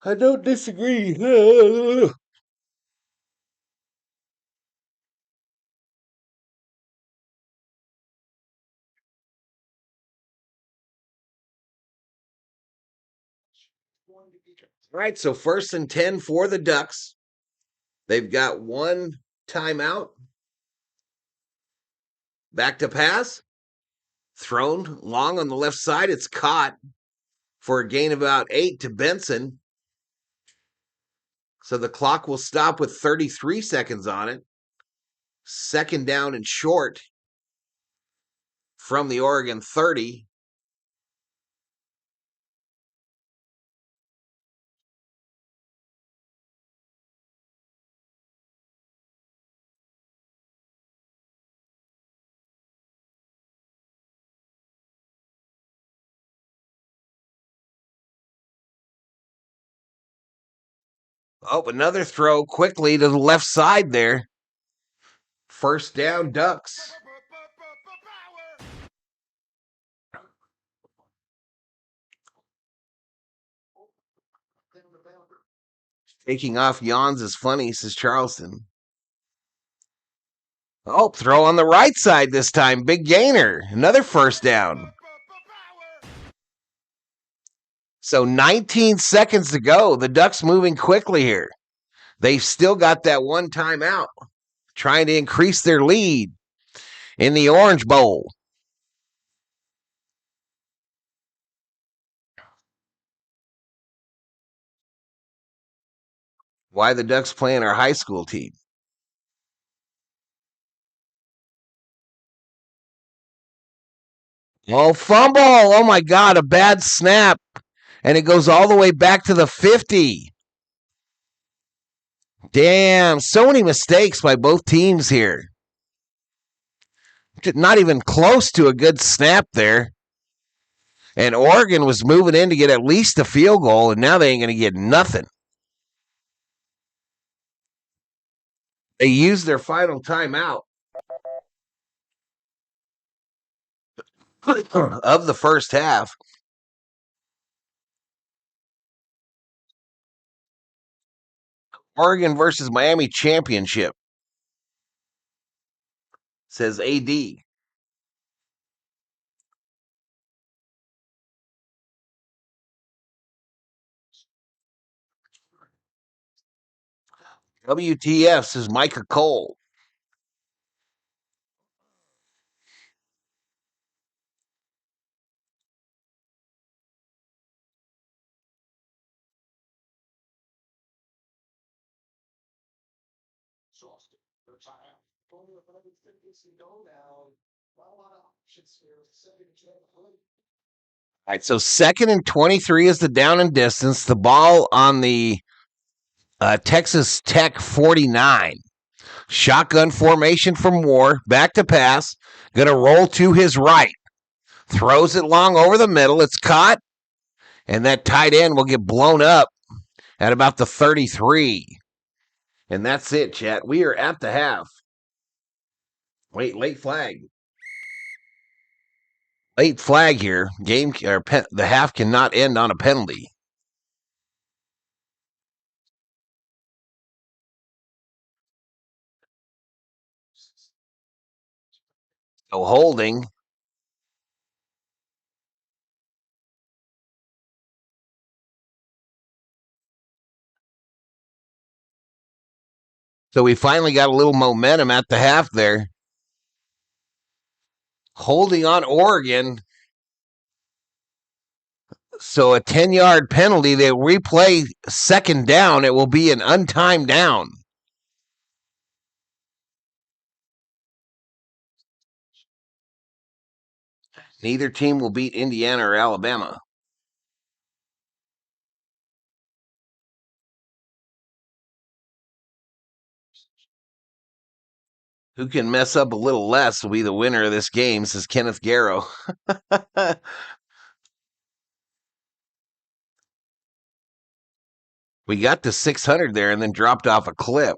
S3: I don't disagree. All right, so 1st and 10 for the Ducks. They've got 1 timeout. Back to pass. Thrown long on the left side. It's caught for a gain of about 8 to Benson. So the clock will stop with 33 seconds on it. 2nd down and short from the Oregon 30. Oh, another throw quickly to the left side there. 1st down, Ducks. Taking off yawns is funny, says Charleston. Oh, throw on the right side this time. Big gainer. Another 1st down. So 19 seconds to go. The Ducks moving quickly here. They've still got that one timeout, trying to increase their lead in the Orange Bowl. Why the Ducks playing our high school team? Oh, fumble. Oh, my God, a bad snap. And it goes all the way back to the 50. Damn, so many mistakes by both teams here. Not even close to a good snap there. And Oregon was moving in to get at least a field goal, and now they ain't going to get nothing. They used their final timeout of the first half. Oregon versus Miami championship, says AD. WTF, says Micah Cole.
S4: Exhausted. Their timeout. Only with 11:50 to go now. Not a lot of options here. Second and 12.
S3: All right, so 2nd and 23 is the down and distance. The ball on the Texas Tech 49. Shotgun formation from Moore. Back to pass. Going to roll to his right. Throws it long over the middle. It's caught. And that tight end will get blown up at about the 33. And that's it, chat. We are at the half. Wait, late flag. Late flag here. The half cannot end on a penalty. So holding. So we finally got a little momentum at the half there. Holding on Oregon. So a 10-yard penalty. They replay 2nd down. It will be an untimed down. Neither team will beat Indiana or Alabama. Who can mess up a little less will be the winner of this game, says Kenneth Garrow. We got to 600 there and then dropped off a cliff.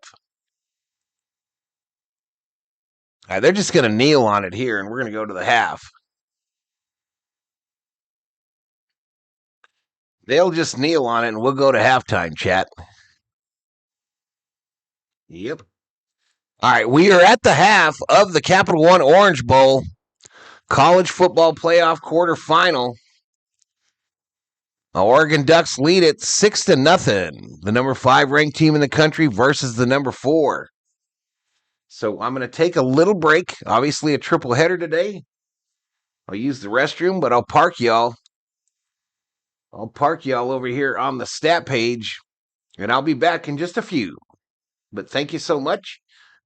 S3: They're just going to kneel on it here, and we're going to go to the half. They'll just kneel on it, and we'll go to halftime, chat. Yep. All right, we are at the half of the Capital One Orange Bowl college football playoff quarterfinal. The Oregon Ducks lead it 6-0. The number 5 ranked team in the country versus the number 4. So I'm going to take a little break. Obviously a triple header today. I'll use the restroom, but I'll park y'all. Over here on the stat page, and I'll be back in just a few. But thank you so much.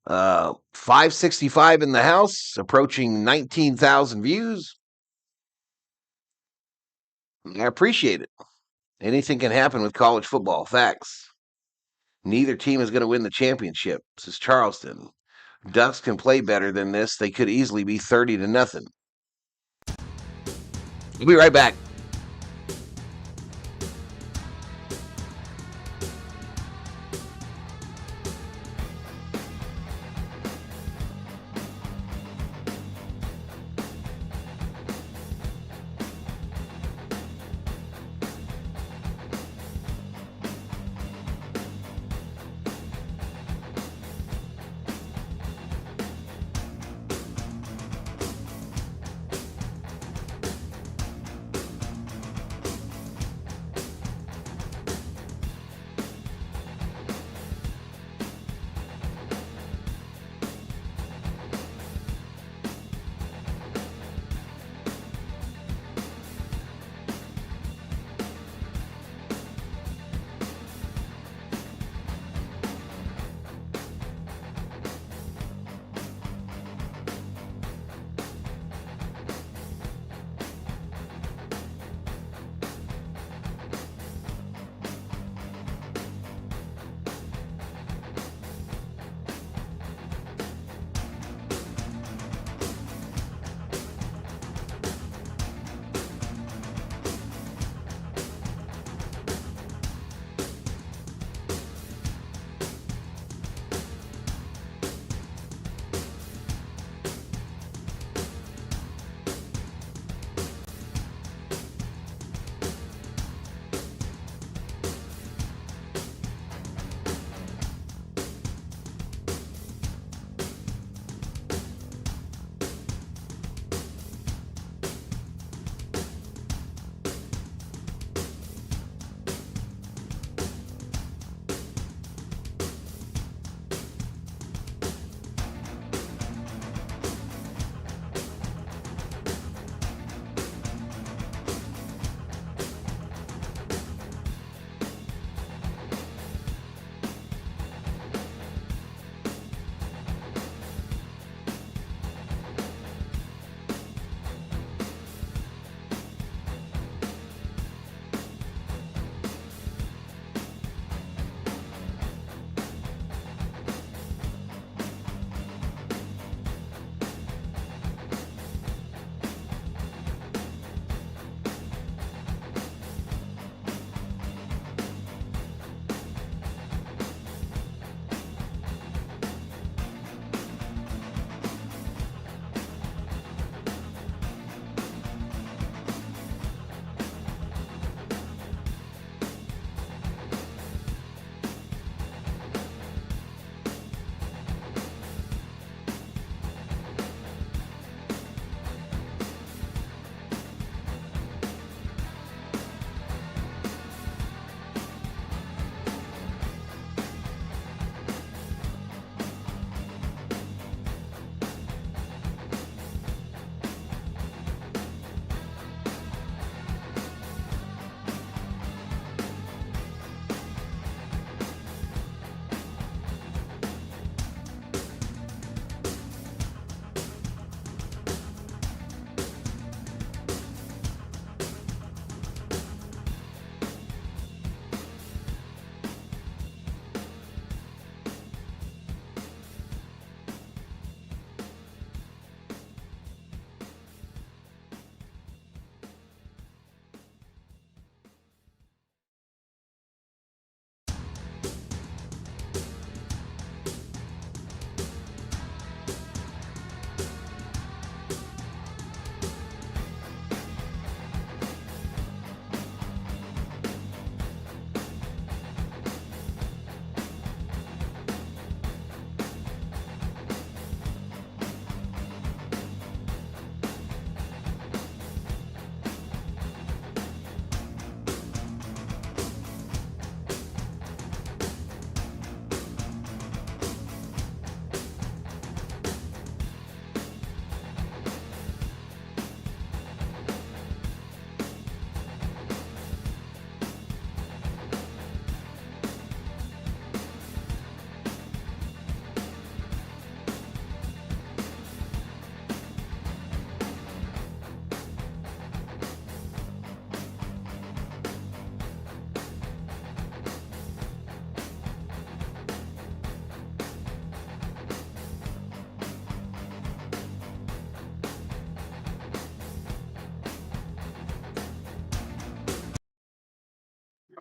S3: 565 in the house, approaching 19,000 views. I appreciate it. Anything can happen with college football. Facts. Neither team is going to win the championship, says Charleston. Ducks can play better than this. They could easily be 30-0. We'll be right back.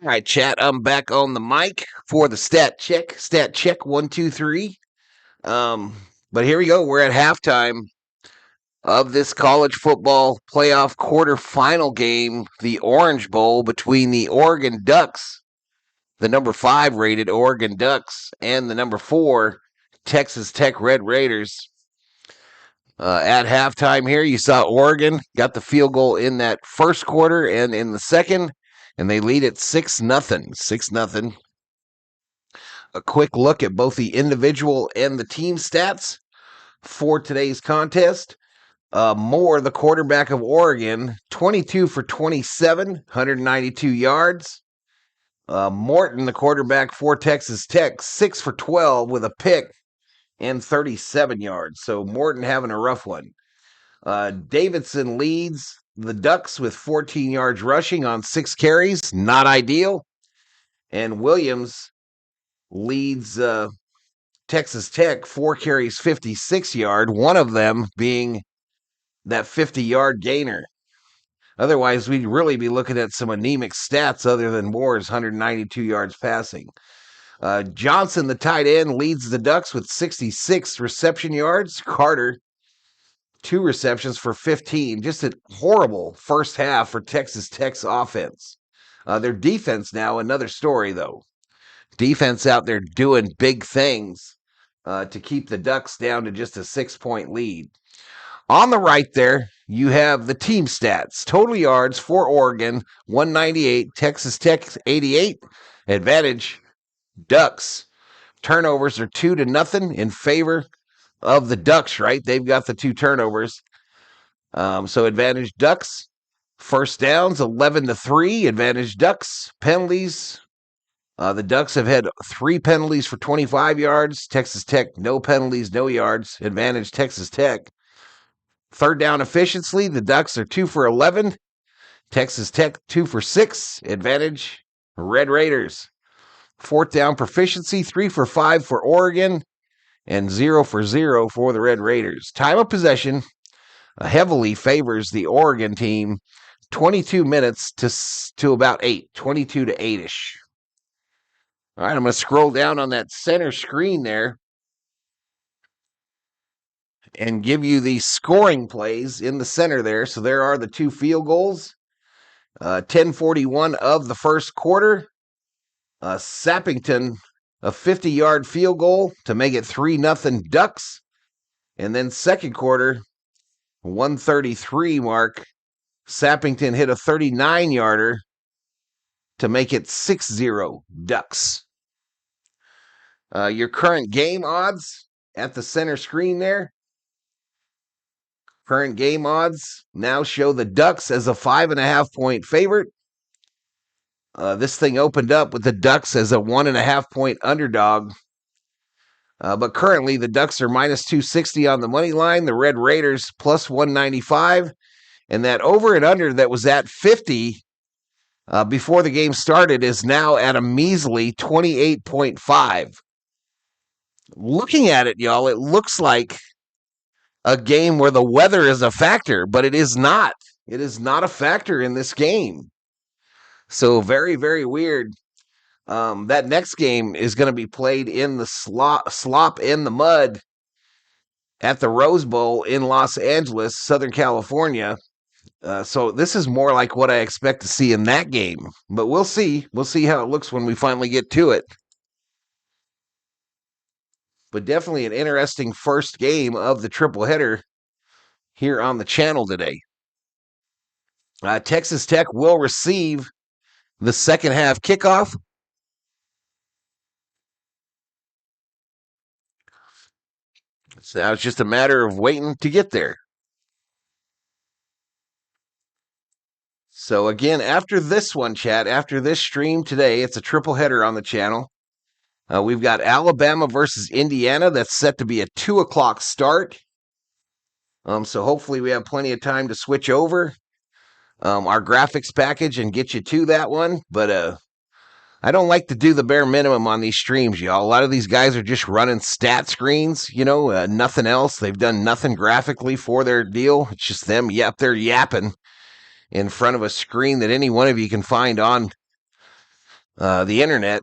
S3: All right, chat. I'm back on the mic for the stat check. Stat check 1, 2, 3. But here we go. We're at halftime of this college football playoff quarterfinal game, the Orange Bowl between the Oregon Ducks, the number 5 rated Oregon Ducks, and the number 4 Texas Tech Red Raiders. At halftime here, you saw Oregon got the field goal in that first quarter and in the second, and they lead at 6-0. 6-0. A quick look at both the individual and the team stats for today's contest. Moore, the quarterback of Oregon, 22 for 27, 192 yards. Morton, the quarterback for Texas Tech, 6 for 12 with a pick and 37 yards. So Morton having a rough one. Davidson leads the Ducks with 14 yards rushing on 6 carries. Not ideal. And Williams leads Texas Tech 4 carries, 56 yard. One of them being that 50-yard gainer. Otherwise, we'd really be looking at some anemic stats other than Moore's 192 yards passing. Johnson, the tight end, leads the Ducks with 66 reception yards. Carter, 2 receptions for 15. Just a horrible first half for Texas Tech's offense. Their defense now, another story, though. Defense out there doing big things to keep the Ducks down to just a 6-point lead. On the right there, you have the team stats. Total yards for Oregon, 198. Texas Tech, 88. Advantage, Ducks. Turnovers are 2-0 in favor of the Ducks, right? They've got the 2 turnovers. So advantage, Ducks. First downs, 11-3. Advantage, Ducks. Penalties. The Ducks have had 3 penalties for 25 yards. Texas Tech, no penalties, no yards. Advantage, Texas Tech. Third down efficiency, the Ducks are 2 for 11. Texas Tech, 2 for 6. Advantage, Red Raiders. Fourth down proficiency, 3 for 5 for Oregon, and 0 for 0 for the Red Raiders. Time of possession heavily favors the Oregon team, 22 minutes to about 8, 22 to 8-ish. All right, I'm going to scroll down on that center screen there and give you the scoring plays in the center there. So there are the 2 field goals. 10:41 of the first quarter. Sappington, a 50-yard field goal to make it 3-0 Ducks. And then second quarter, 1:33 mark, Sappington hit a 39-yarder to make it 6-0 Ducks. Your current game odds at the center screen there. Current game odds now show the Ducks as a 5.5-point favorite. This thing opened up with the Ducks as a 1.5-point underdog. But currently, the Ducks are minus 260 on the money line. The Red Raiders plus 195. And that over and under that was at 50 before the game started is now at a measly 28.5. Looking at it, y'all, it looks like a game where the weather is a factor, but it is not. It is not a factor in this game. So very, very weird. That next game is going to be played in the slop in the mud at the Rose Bowl in Los Angeles, Southern California. So this is more like what I expect to see in that game. But we'll see. We'll see how it looks when we finally get to it. But definitely an interesting first game of the triple header here on the channel today. Texas Tech will receive the second half kickoff. So now it's just a matter of waiting to get there. So again, after this one, chat, after this stream today, it's a triple header on the channel. We've got Alabama versus Indiana. That's set to be a 2 o'clock start. So hopefully we have plenty of time to switch over our graphics package and get you to that one. But I don't like to do the bare minimum on these streams, y'all. A lot of these guys are just running stat screens, nothing else. They've done nothing graphically for their deal. It's just them up there yapping in front of a screen that any one of you can find on the internet.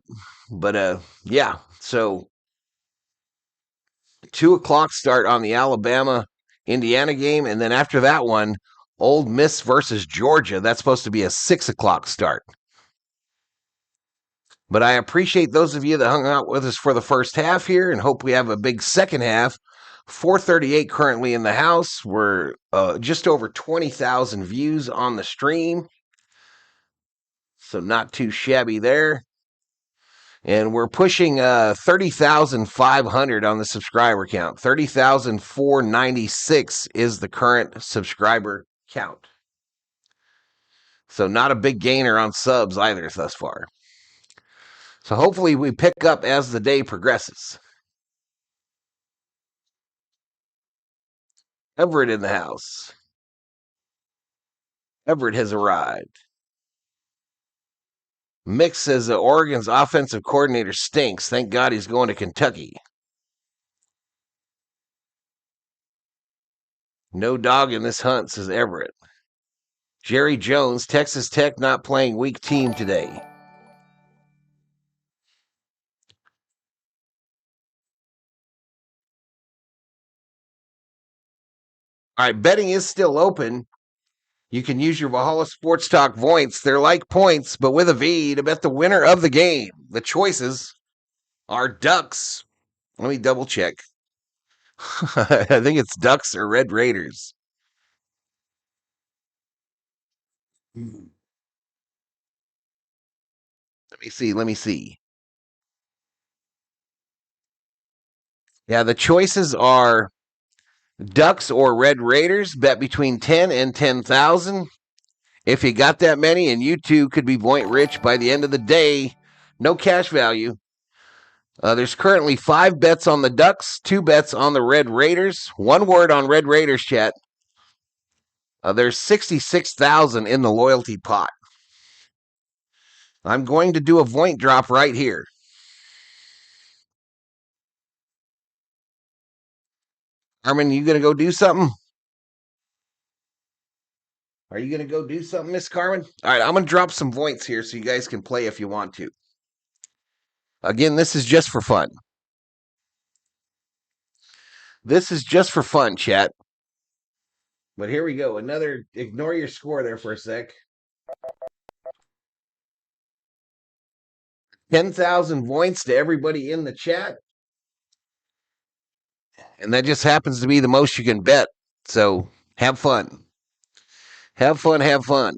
S3: But yeah, so 2 o'clock start on the Alabama Indiana game, and then after that one, Ole Miss versus Georgia. That's supposed to be a 6 o'clock start. But I appreciate those of you that hung out with us for the first half here, and hope we have a big second half. 438 currently in the house. We're just over 20,000 views on the stream, so not too shabby there. And we're pushing 30,500 on the subscriber count. 30,496 is the current subscriber count. So not a big gainer on subs either thus far. So hopefully we pick up as the day progresses. Everett in the house. Everett has arrived. Mick says that Oregon's offensive coordinator stinks. Thank God he's going to Kentucky. No dog in this hunt, says Everett. Jerry Jones, Texas Tech not playing weak team today. All right, betting is still open. You can use your Valhalla Sports Talk points. They're like points, but with a V, to bet the winner of the game. The choices are Ducks. Let me double check. I think it's Ducks or Red Raiders. Let me see. Yeah, the choices are Ducks or Red Raiders. Bet between 10 and 10,000. If you got that many, and you too could be point rich by the end of the day, no cash value. There's currently 5 bets on the Ducks, 2 bets on the Red Raiders. 1 word on Red Raiders, chat. There's 66,000 in the loyalty pot. I'm going to do a point drop right here. Armin, you going to go do something? Are you going to go do something, Miss Carmen? All right, I'm going to drop some points here so you guys can play if you want to. Again, this is just for fun. This is just for fun, chat. But here we go. Another, ignore your score there for a sec. 10,000 points to everybody in the chat. And that just happens to be the most you can bet. So have fun. Have fun, have fun.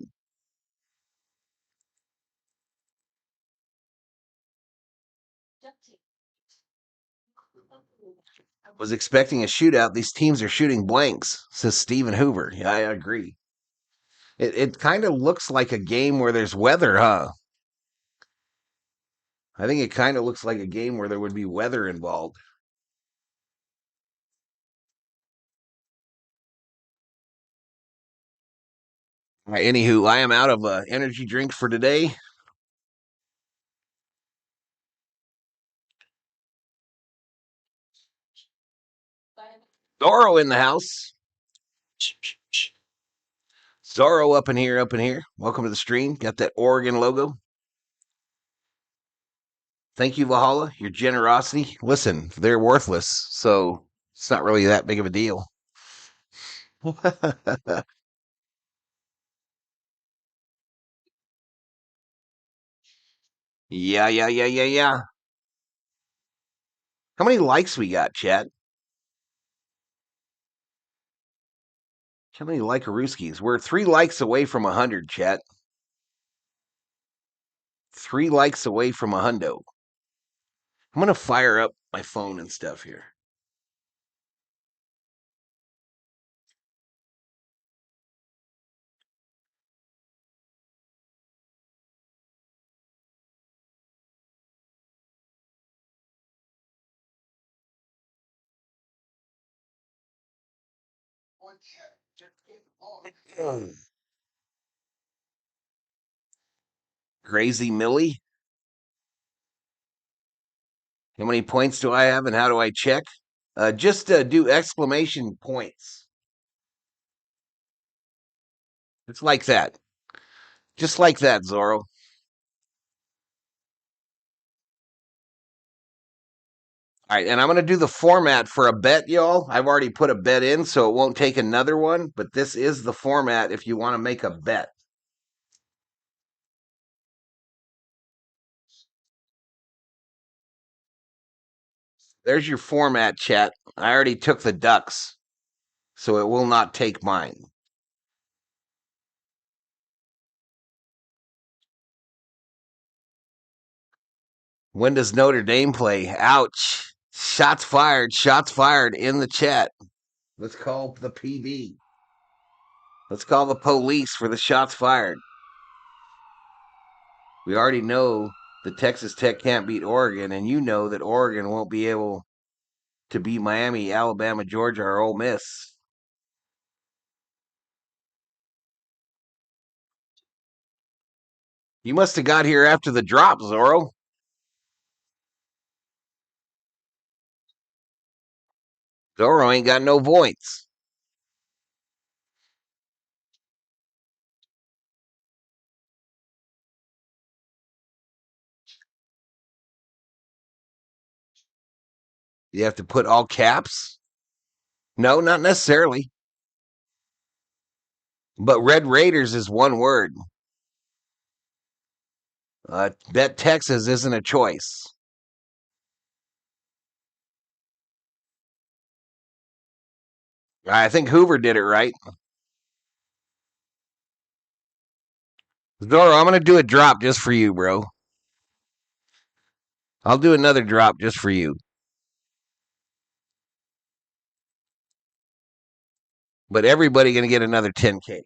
S3: Was expecting a shootout. These teams are shooting blanks, says Stephen Hoover. Yeah, I agree. It kind of looks like a game where there's weather, huh? I think it kind of looks like a game where there would be weather involved. All right, anywho, I am out of energy drinks for today. Zorro in the house. Zorro up in here. Welcome to the stream. Got that Oregon logo. Thank you, Valhalla. Your generosity. Listen, they're worthless, so it's not really that big of a deal. Yeah. How many likes we got, chat? How many like-a-rooskies? We're 3 likes away from 100, chat. 3 likes away from a hundo. I'm going to fire up my phone and stuff here. Crazy Millie. How many points do I have and how do I check? Just do exclamation points. It's like that. Just like that, Zorro. All right, and I'm going to do the format for a bet, y'all. I've already put a bet in, so it won't take another one, but this is the format if you want to make a bet. There's your format, chat. I already took the Ducks, so it will not take mine. When does Notre Dame play? Ouch. Shots fired in the chat. Let's call the PB. Let's call the police for the shots fired. We already know that Texas Tech can't beat Oregon, and you know that Oregon won't be able to beat Miami, Alabama, Georgia, or Ole Miss. You must have got here after the drop, Zorro. Zorro ain't got no points. You have to put all caps? No, not necessarily. But Red Raiders is one word. Bet Texas isn't a choice. I think Hoover did it right. Zorro, I'm going to do a drop just for you, bro. I'll do another drop just for you. But everybody going to get another 10K.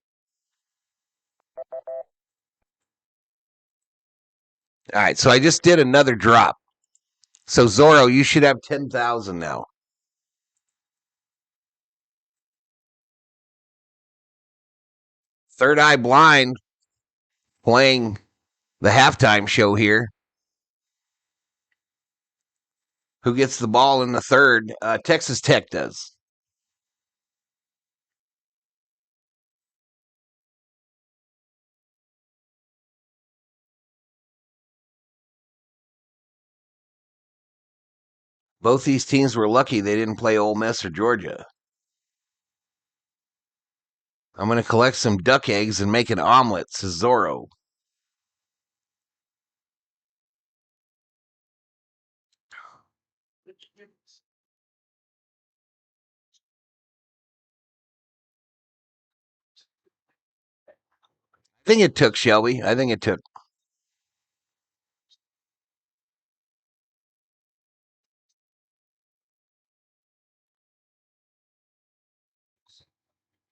S3: All right, so I just did another drop. So Zorro, you should have 10,000 now. Third Eye Blind playing the halftime show here. Who gets the ball in the third? Texas Tech does. Both these teams were lucky they didn't play Ole Miss or Georgia. I'm going to collect some duck eggs and make an omelet, says Zorro. I think it took, Shelby. I think it took.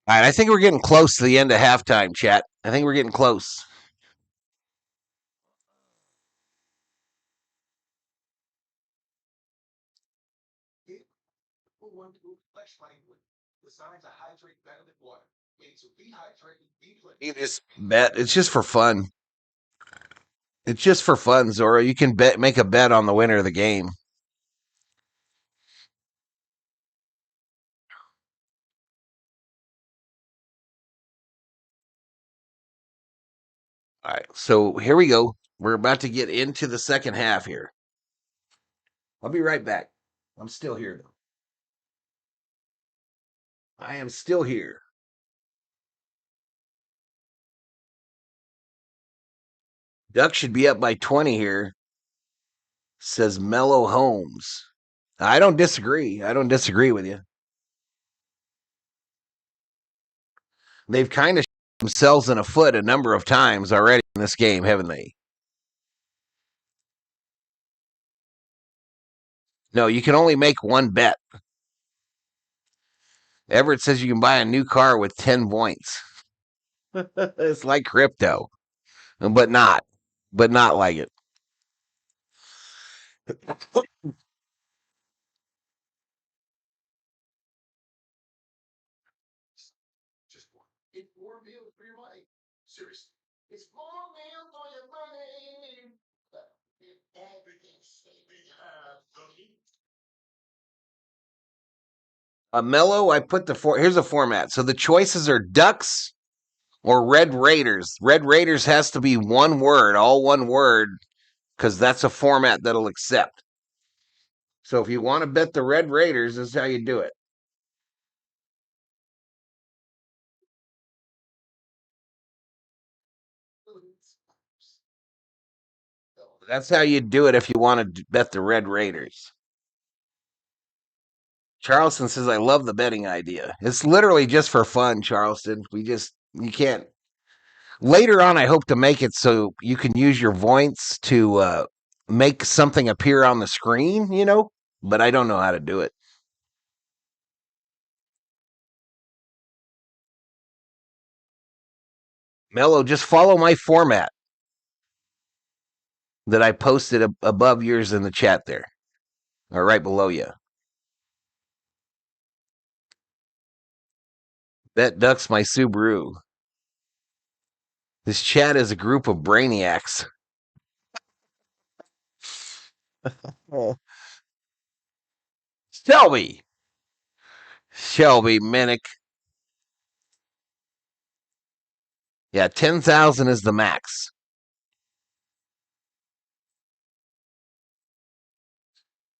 S3: All right, I think we're getting close to the end of halftime, chat. I think we're getting close. You just bet. It's just for fun. It's just for fun, Zorro. You can make a bet on the winner of the game. All right, so here we go. We're about to get into the second half here. I'll be right back. I'm still here, though. I am still here. Duck should be up by 20 here, says Mellow Holmes. I don't disagree. I don't disagree with you. They've kind of shot themselves in the foot a number of times already in this game, haven't they? No, you can only make one bet. Everett says you can buy a new car with 10 points. It's like crypto, but not like it.
S4: Just get 4 meals for your money. Seriously. It's 4 meals for your money. Everything's
S3: Mellow, I put here's a format. So the choices are Ducks or Red Raiders. Red Raiders has to be one word, all one word, because that's a format that'll accept. So if you want to bet the Red Raiders, this is how you do it. That's how you do it if you want to bet the Red Raiders. Charleston says, I love the betting idea. It's literally just for fun, Charleston. You can't. Later on, I hope to make it so you can use your voice to make something appear on the screen, but I don't know how to do it. Mello, just follow my format that I posted above yours in the chat there, or right below you. Bet Duck's my Subaru. This chat is a group of brainiacs. Shelby Minnick. Yeah, 10,000 is the max.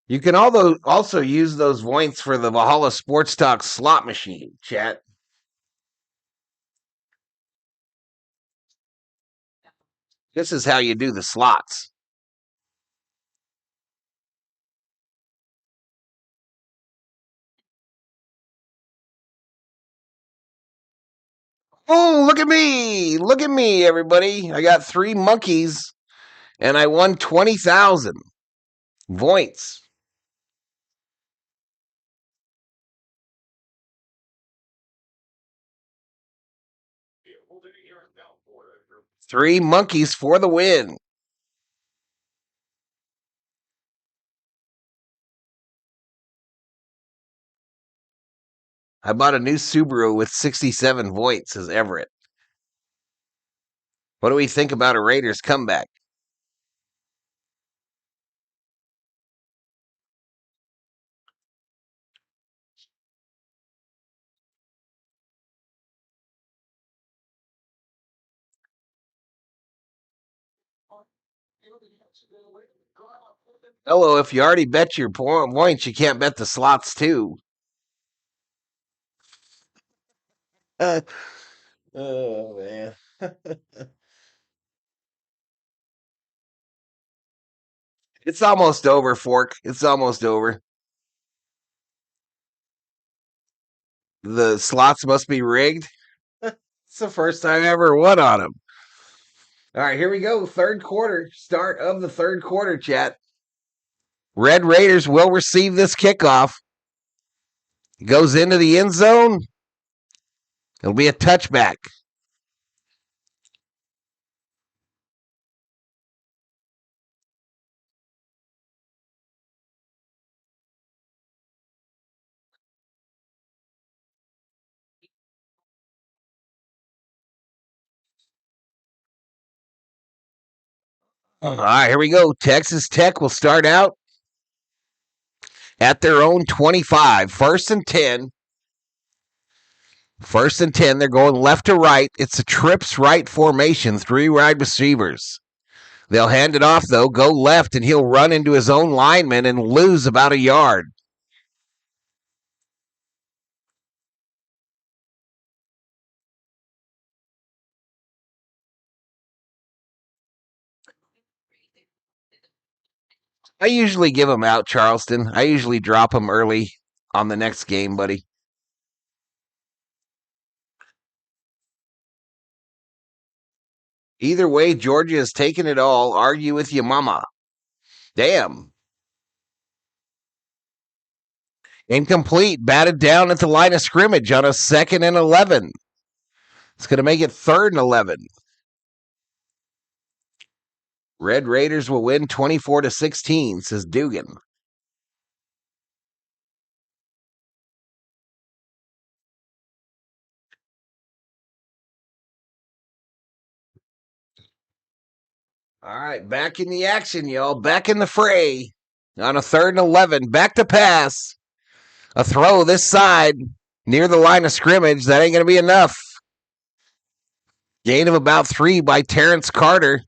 S3: You can also use those points for the Valhalla Sports Talk slot machine, chat. This is how you do the slots. Oh, look at me. Look at me, everybody. I got 3 monkeys, and I won 20,000 points. Three monkeys for the win. I bought a new Subaru with 67 points, says Everett. What do we think about a Raiders comeback? Hello, if you already bet your points, you can't bet the slots too. Oh, man. It's almost over, Fork. It's almost over. The slots must be rigged. It's the first time I ever won on them. All right, here we go. Third quarter. Start of the third quarter, chat. Red Raiders will receive this kickoff. Goes into the end zone. It'll be a touchback. All right, here we go. Texas Tech will start out at their own 25. First and 10. First and 10. They're going left to right. It's a trips right formation. 3 wide receivers. They'll hand it off, though, go left, and he'll run into his own lineman and lose about a yard. I usually give him out, Charleston. I usually drop him early on the next game, buddy. Either way, Georgia has taken it all. Argue with your mama. Damn. Incomplete. Batted down at the line of scrimmage on a 2nd and 11. It's going to make it 3rd and 11. Red Raiders will win 24-16, says Dugan. All right, back in the action, y'all. Back in the fray. On a 3rd and 11. Back to pass. A throw this side near the line of scrimmage. That ain't going to be enough. Gain of about 3 by Terrence Carter.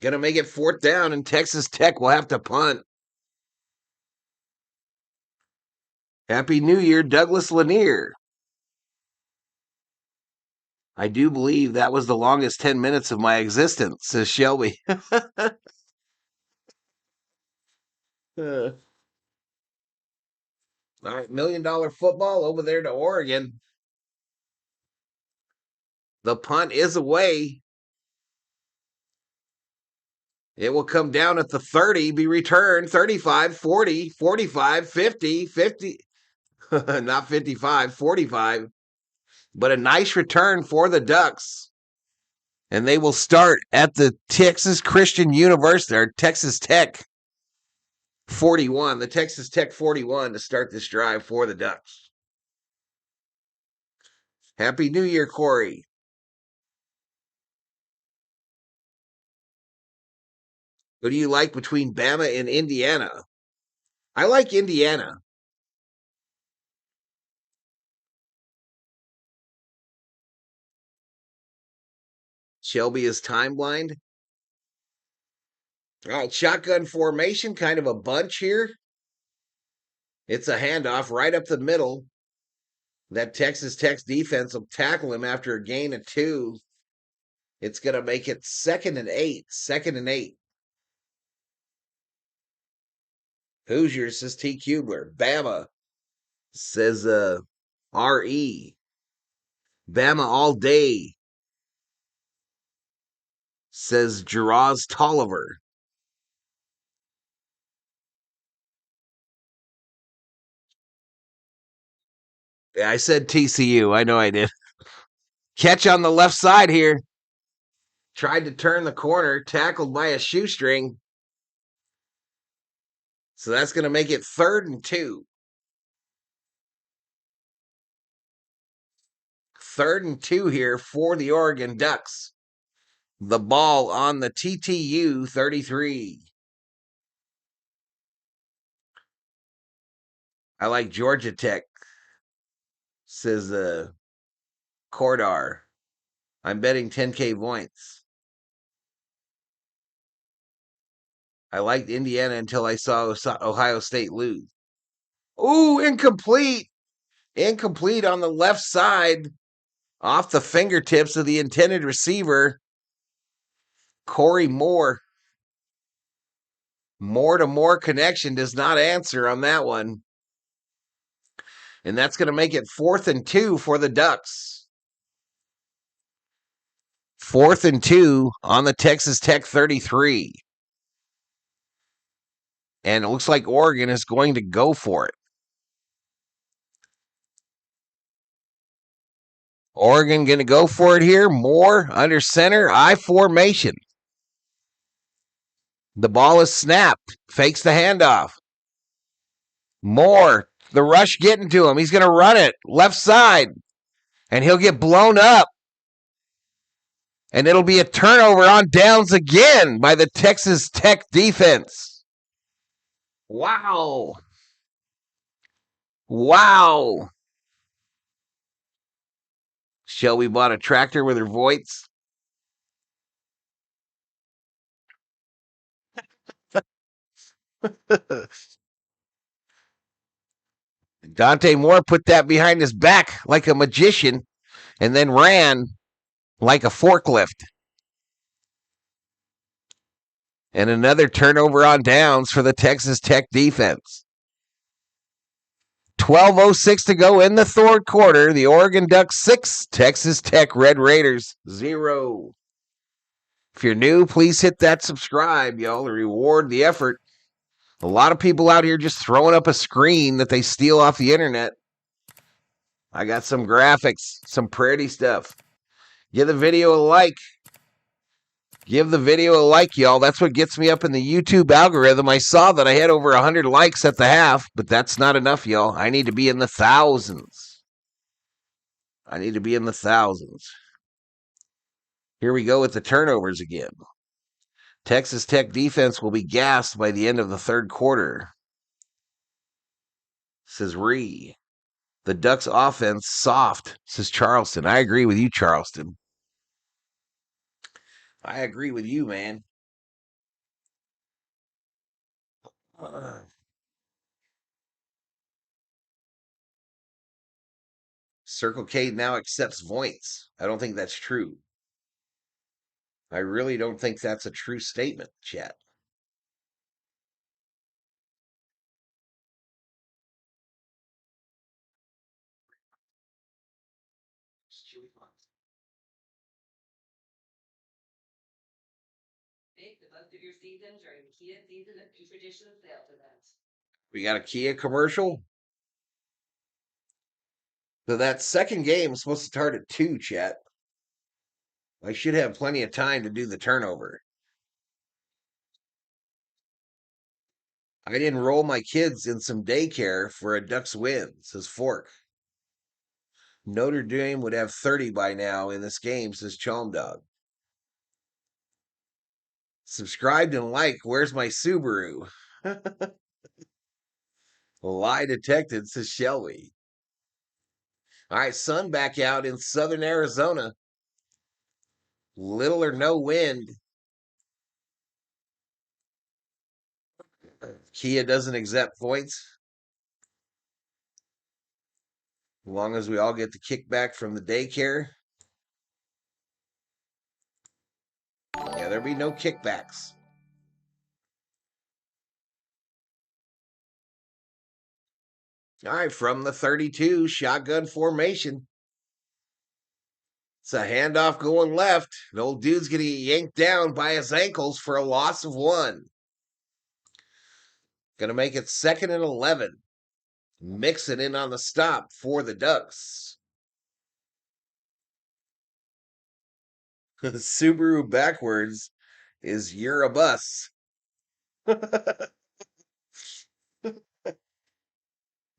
S3: Going to make it 4th down, and Texas Tech will have to punt. Happy New Year, Douglas Lanier. I do believe that was the longest 10 minutes of my existence, says Shelby. All right, $1 million football over there to Oregon. The punt is away. It will come down at the 30, be returned 35, 40, 45, 50, 50. Not 55, 45. But a nice return for the Ducks. And they will start at the Texas Christian University, or Texas Tech 41. The Texas Tech 41 to start this drive for the Ducks. Happy New Year, Corey. Who do you like between Bama and Indiana? I like Indiana. Shelby is time blind. All right, shotgun formation, kind of a bunch here. It's a handoff right up the middle. That Texas Tech defense will tackle him after a gain of 2. It's going to make it 2nd and 8. 2nd and 8. Hoosiers, says T. Kubler. Bama, says R.E. Bama all day, says Jaraz Tolliver. I said TCU. I know I did. Catch on the left side here. Tried to turn the corner, tackled by a shoestring. So that's going to make it 3rd and 2. 3rd and 2 here for the Oregon Ducks. The ball on the TTU 33. I like Georgia Tech, says Cordar. I'm betting 10K points. I liked Indiana until I saw Ohio State lose. Ooh, incomplete. Incomplete on the left side, off the fingertips of the intended receiver, Corey Moore. More connection does not answer on that one. And that's going to make it 4th and 2 for the Ducks. 4th and 2 on the Texas Tech 33. And it looks like Oregon is going to go for it. Oregon going to go for it here. Moore under center, I formation. The ball is snapped. Fakes the handoff. Moore, the rush getting to him. He's going to run it left side. And he'll get blown up. And it'll be a turnover on downs again by the Texas Tech defense. Wow. Wow. Shelby bought a tractor with her voice. Dante Moore put that behind his back like a magician and then ran like a forklift. And another turnover on downs for the Texas Tech defense. 12:06 to go in the 3rd quarter. The Oregon Ducks 6, Texas Tech Red Raiders 0. If you're new, please hit that subscribe, y'all, to reward the effort. A lot of people out here just throwing up a screen that they steal off the internet. I got some graphics, some pretty stuff. Give the video a like. Give the video a like, y'all. That's what gets me up in the YouTube algorithm. I saw that I had over 100 likes at the half, but that's not enough, y'all. I need to be in the thousands. Here we go with the turnovers again. Texas Tech defense will be gassed by the end of the 3rd quarter, says Ree. The Ducks offense soft, says Charleston. I agree with you, Charleston. I agree with you, man. Circle K now accepts points. I don't think that's true. I really don't think that's a true statement, chat.
S6: Make the most of your season during the Kia Season of New Tradition sales event.
S3: We got a Kia commercial. So that second game is supposed to start at 2, chat. I should have plenty of time to do the turnover. I'd enroll my kids in some daycare for a Ducks win, says Fork. Notre Dame would have 30 by now in this game, says Chomdog. Subscribed and like, where's my Subaru? Lie detected, says Shelby. All right, sun back out in southern Arizona. Little or no wind. Kia doesn't accept points. As long as we all get the kickback from the daycare. Yeah, there'll be no kickbacks. All right, from the 32, shotgun formation. It's a handoff going left. The old dude's going to get yanked down by his ankles for a loss of 1. Going to make it 2nd and 11. Mixing in on the stop for the Ducks. The Subaru backwards is you're a bus.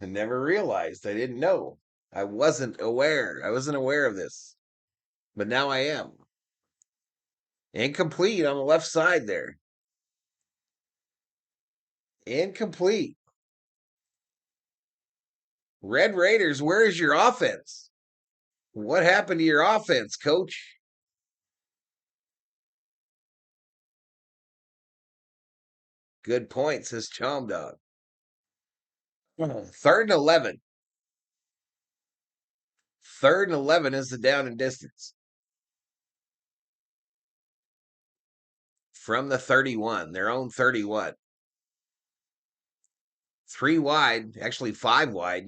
S3: I never realized. I didn't know. I wasn't aware. I wasn't aware of this. But now I am. Incomplete on the left side there. Incomplete. Red Raiders, where is your offense? What happened to your offense, coach? Good point, says Chomdog. 3rd and 11. 3rd and 11 is the down and distance. From the 31, their own 31. 3 wide, actually 5 wide.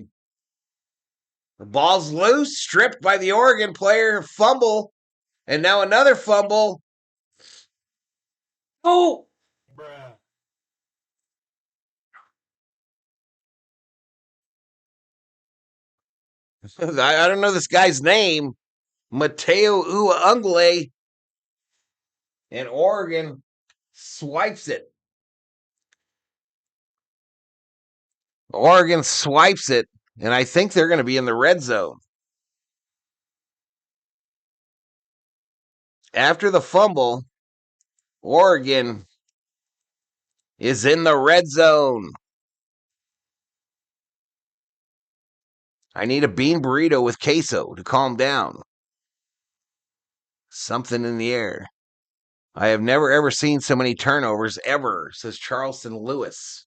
S3: The ball's loose, stripped by the Oregon player, fumble, and now another fumble. Oh!
S7: Bruh.
S3: I don't know this guy's name. Mateo Uungle. And Oregon swipes it. Oregon swipes it, and I think they're going to be in the red zone. After the fumble, Oregon is in the red zone. I need a bean burrito with queso to calm down. Something in the air. I have never ever seen so many turnovers ever, says Charleston Lewis.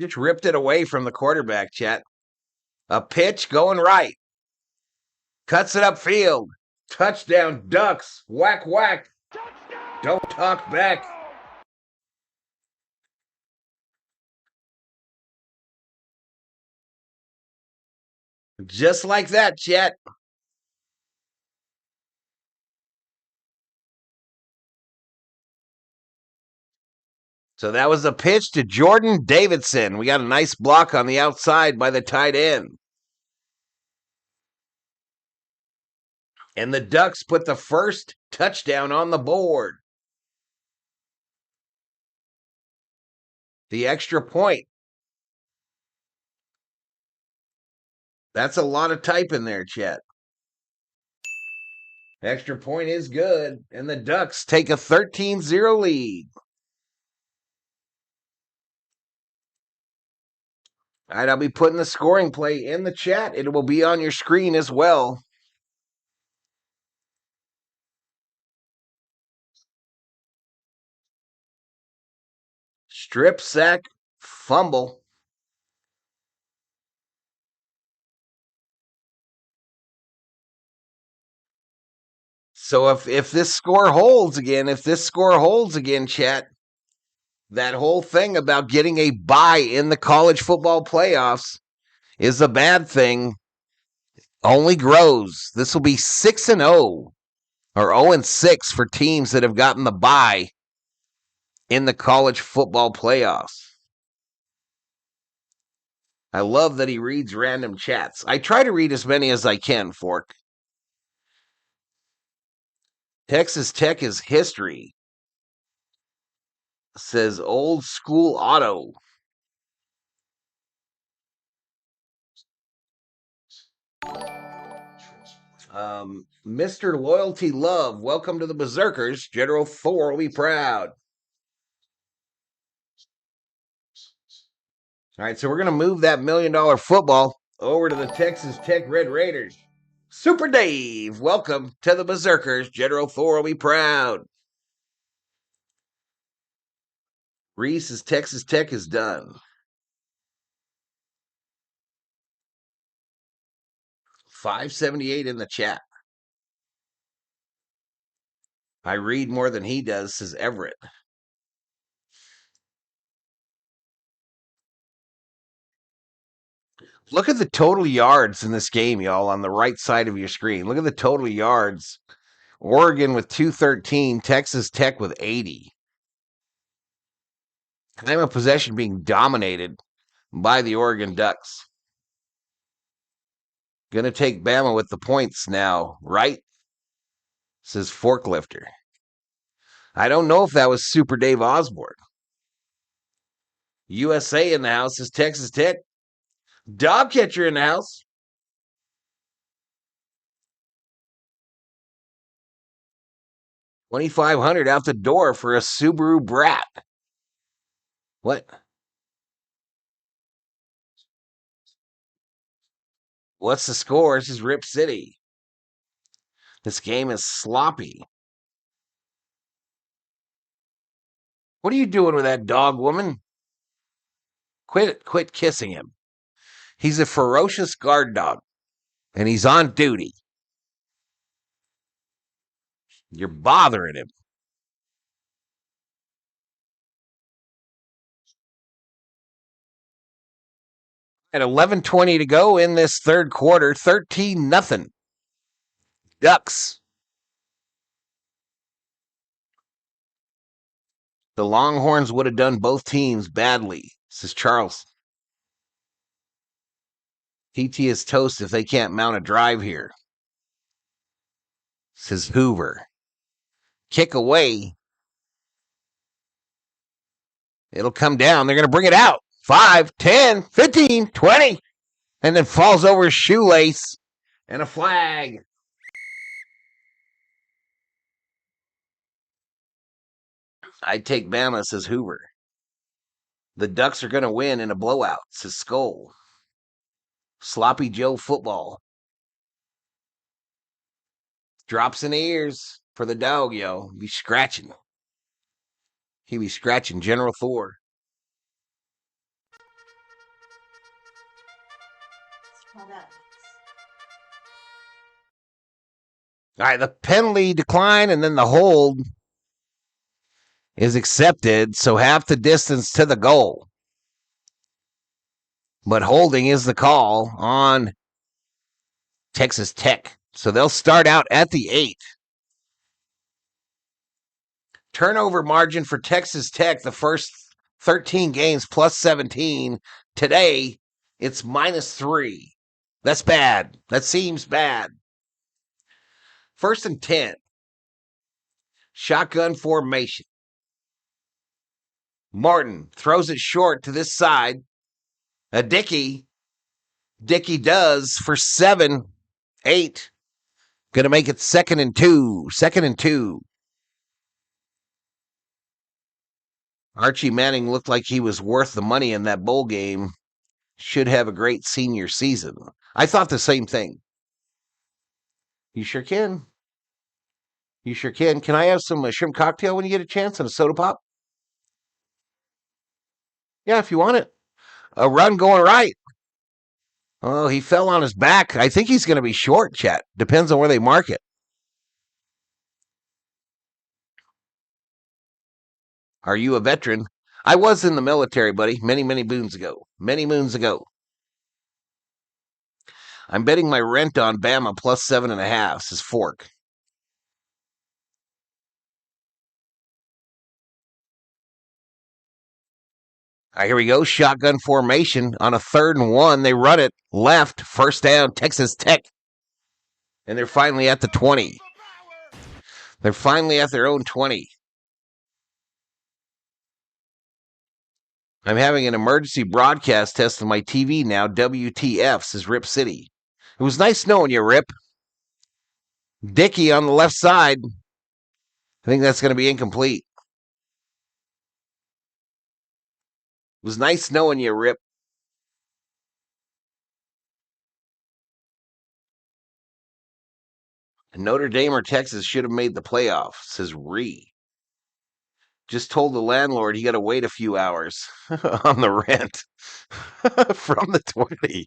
S3: Just ripped it away from the quarterback, chat. A pitch going right. Cuts it upfield. Touchdown, Ducks. Whack, whack. Don't talk back. Just like that, chat. So that was a pitch to Jordan Davidson. We got a nice block on the outside by the tight end. And the Ducks put the first touchdown on the board. The extra point. That's a lot of type in there, chat. Extra point is good. And the Ducks take a 13-0 lead. All right, I'll be putting the scoring play in the chat. It will be on your screen as well. Strip sack, fumble. So if this score holds again, chat, that whole thing about getting a bye in the college football playoffs is a bad thing. Only grows. This will be 6-0 or 0-6 for teams that have gotten the bye in the college football playoffs. I love that he reads random chats. I try to read as many as I can, Fork. Texas Tech is history, says Old School Auto. Mr. Loyalty Love, welcome to the Berserkers. General Thor will be proud. All right, so we're going to move that $1 million football over to the Texas Tech Red Raiders. Super Dave, welcome to the Berserkers. General Thor will be proud. Reese's Texas Tech is done. 578 in the chat. I read more than he does, says Everett. Look at the total yards in this game, y'all, on the right side of your screen. Look at the total yards. Oregon with 213, Texas Tech with 80. Time of possession being dominated by the Oregon Ducks. Gonna take Bama with the points now, right? Says Forklifter. I don't know if that was Super Dave Osborne. USA in the house is Texas Tech. Dog catcher in the house. $2,500 out the door for a Subaru Brat. What? What's the score? This is Rip City. This game is sloppy. What are you doing with that dog, woman? Quit kissing him. He's a ferocious guard dog, and he's on duty. You're bothering him. At 11:20 to go in this third quarter, 13-0. Ducks. The Longhorns would have done both teams badly, says Charles. TT is toast if they can't mount a drive here, says Hoover. Kick away. It'll come down. They're going to bring it out. 5, 10, 15, 20. And then falls over his shoelace. And a flag. I'd take Bama, says Hoover. The Ducks are going to win in a blowout, says Skull. Sloppy Joe football. Drops in the ears for the dog, yo. Be scratching. He be scratching General Thor. All right, the penalty decline and then the hold is accepted, so half the distance to the goal. But holding is the call on Texas Tech. So they'll start out at the 8. Turnover margin for Texas Tech, the first 13 games plus 17. Today, it's -3. That's bad. That seems bad. 1st and 10. Shotgun formation. Martin throws it short to this side. A Dickey. Dickey does for 7, 8. Going to make it 2nd and 2. 2nd and 2. Archie Manning looked like he was worth the money in that bowl game. Should have a great senior season. I thought the same thing. You sure can. You sure can. Can I have some shrimp cocktail when you get a chance and a soda pop? Yeah, if you want it. A run going right. Oh, he fell on his back. I think he's going to be short, chat. Depends on where they mark it. Are you a veteran? I was in the military, buddy, many, many moons ago. Many moons ago. I'm betting my rent on Bama plus 7.5, says Fork. All right, here we go. Shotgun formation on a 3rd and 1. They run it left. First down, Texas Tech. And they're finally at the 20. They're finally at their own 20. I'm having an emergency broadcast test on my TV now. WTF, says Rip City. It was nice knowing you, Rip. Dickey on the left side. I think that's going to be incomplete. It was nice knowing you, Rip. Notre Dame or Texas should have made the playoff, says Ree. Just told the landlord he got to wait a few hours on the rent from the 20.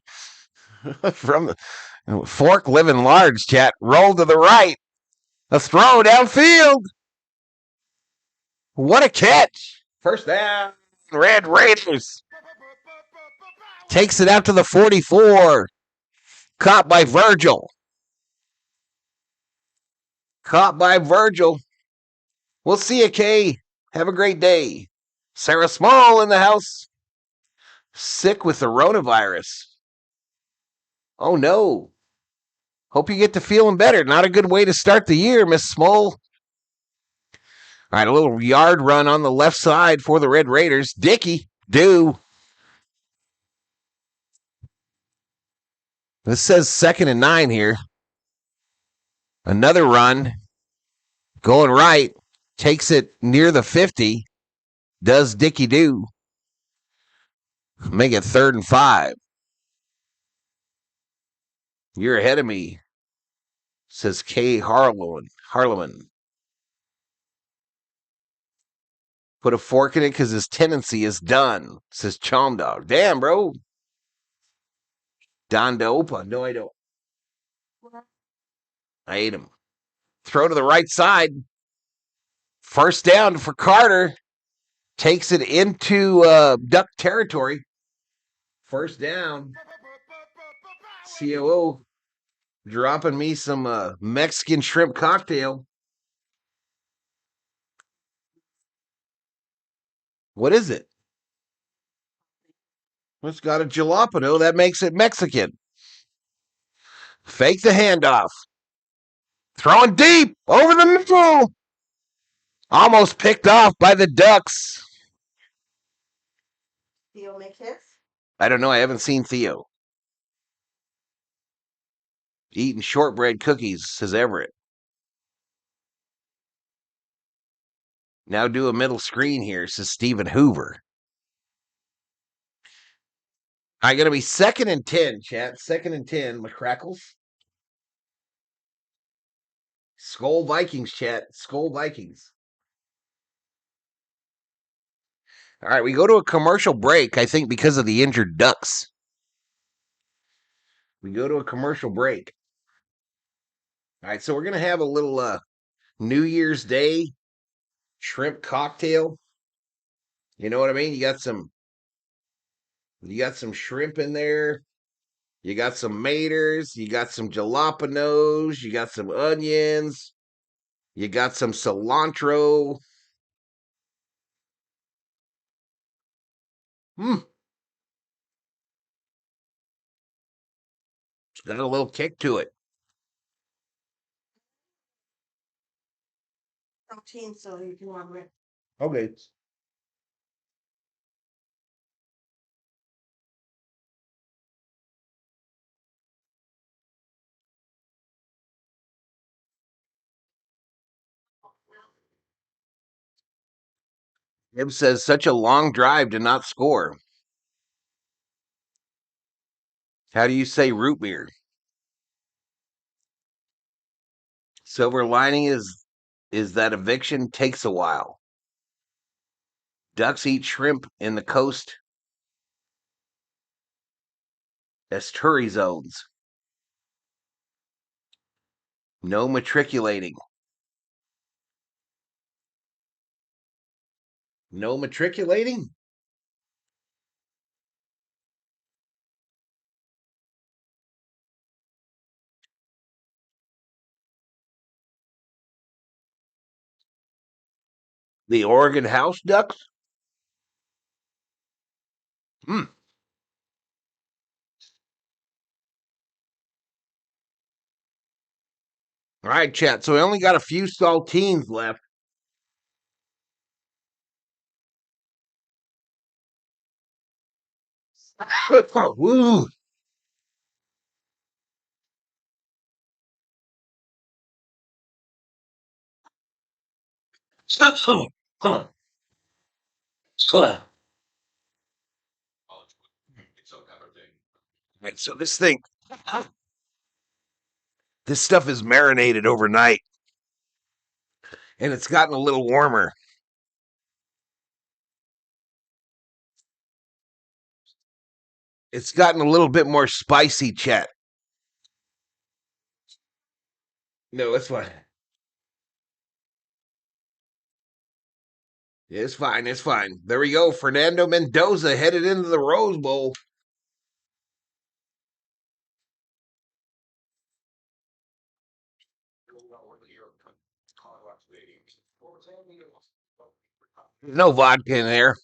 S3: From the Fork living large, chat. Roll to the right. A throw downfield. What a catch. First down. Red Raiders. Takes it out to the 44. Caught by Virgil. Caught by Virgil. We'll see you, Kay. Have a great day. Sarah Small in the house. Sick with the coronavirus. Oh, no. Hope you get to feeling better. Not a good way to start the year, Miss Small. All right, a little yard run on the left side for the Red Raiders. Dickey, do. This says 2nd and 9 here. Another run. Going right. Takes it near the 50. Does Dickey do. Make it 3rd and 5. You're ahead of me, says Kay Harleman. Put a fork in it because his tendency is done, says Chom Dog. Damn, bro. Don Dopa. No, I don't. I ate him. Throw to the right side. First down for Carter. Takes it into Duck territory. First down. COO dropping me some Mexican shrimp cocktail. What is it? It's got a jalapeno. That makes it Mexican. Fake the handoff. Throwing deep over the middle. Almost picked off by the Ducks.
S7: Theo make his?
S3: I don't know. I haven't seen Theo. Eating shortbread cookies, says Everett. Now do a middle screen here, says Stephen Hoover. I got to be 2nd and 10, chat. 2nd and 10, McCrackles. Skull Vikings, chat. Skull Vikings. All right, we go to a commercial break, I think, because of the injured Ducks. We go to a commercial break. All right, so we're going to have a little New Year's Day shrimp cocktail. You know what I mean? You got some shrimp in there. You got some maters. You got some jalapenos. You got some onions. You got some cilantro. It's got a little kick to it.
S7: Protein, so you can warm it.
S3: Okay. Ib says such a long drive to not score. How do you say root beer? Silver lining is that eviction takes a while. Ducks eat shrimp in the coast Esturi zones. No matriculating. No matriculating? The Oregon House Ducks? Hmm. All right, chat. So we only got a few saltines left. Woo. Right, so this stuff is marinated overnight, and it's gotten a little warmer. It's gotten a little bit more spicy, chat. No, it's fine. It's fine. It's fine. There we go. Fernando Mendoza headed into the Rose Bowl. No vodka in there.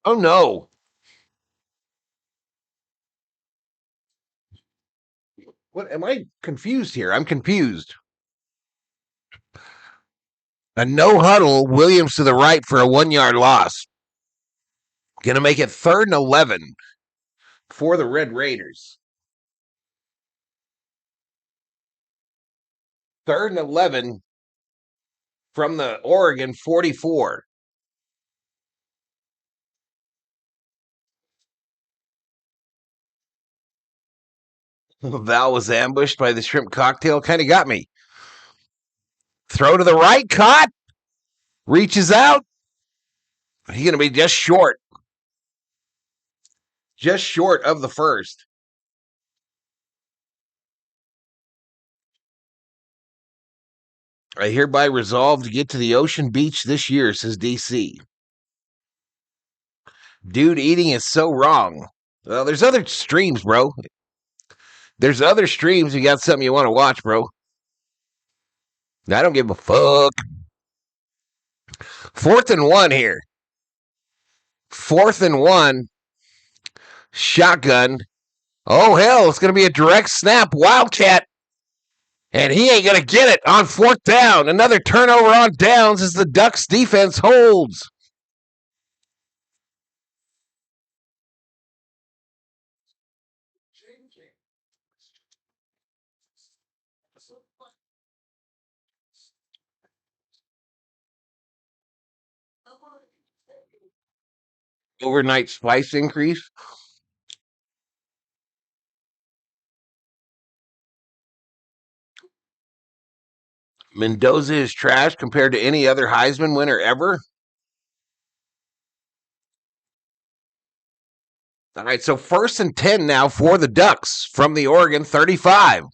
S3: Oh, no. What am I confused here? I'm confused. A no huddle, Williams to the right for a 1-yard loss. Going to make it 3rd and 11 for the Red Raiders. 3rd and 11 from the Oregon 44. Val was ambushed by the shrimp cocktail. Kind of got me. Throw to the right, caught. Reaches out. He's going to be just short. Just short of the first. I hereby resolve to get to the ocean beach this year, says DC. Dude, eating is so wrong. Well, there's other streams, bro. There's other streams. You got something you want to watch, bro. I don't give a fuck. 4th and 1 here. 4th and 1. Shotgun. Oh, hell, it's going to be a direct snap. Wildcat. And he ain't going to get it on 4th down. Another turnover on downs as the Ducks defense holds. Overnight spice increase. Mendoza is trash compared to any other Heisman winner ever. All right, so 1st and 10 now for the Ducks from the Oregon 35.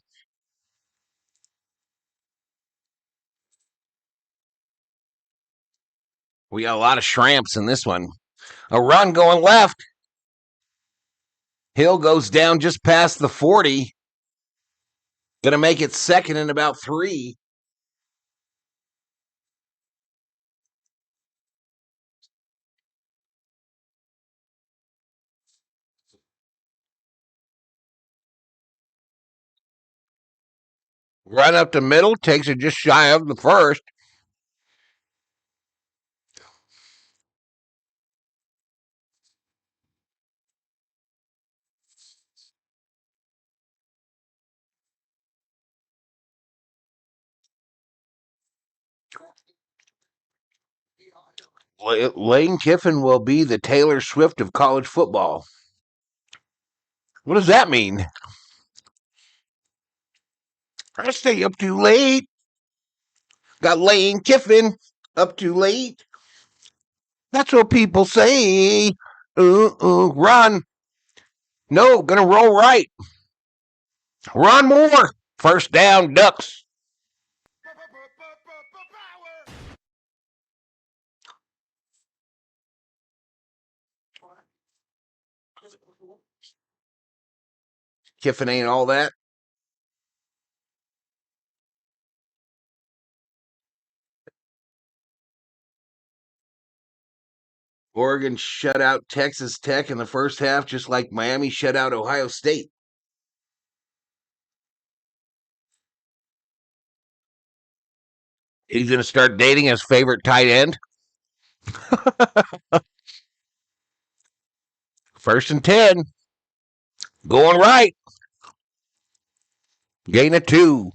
S3: We got a lot of shrimps in this one. A run going left. Hill goes down just past the 40. Going to make it 2nd and about 3. Run up the middle, takes it just shy of the first. Lane Kiffin will be the Taylor Swift of college football. What does that mean? I stay up too late. Got Lane Kiffin up too late. That's what people say. Run. No, gonna roll right. Run more. First down, Ducks. Kiffin ain't all that. Oregon shut out Texas Tech in the first half, just like Miami shut out Ohio State. He's going to start dating his favorite tight end. First and 10. Going right. Gain of 2.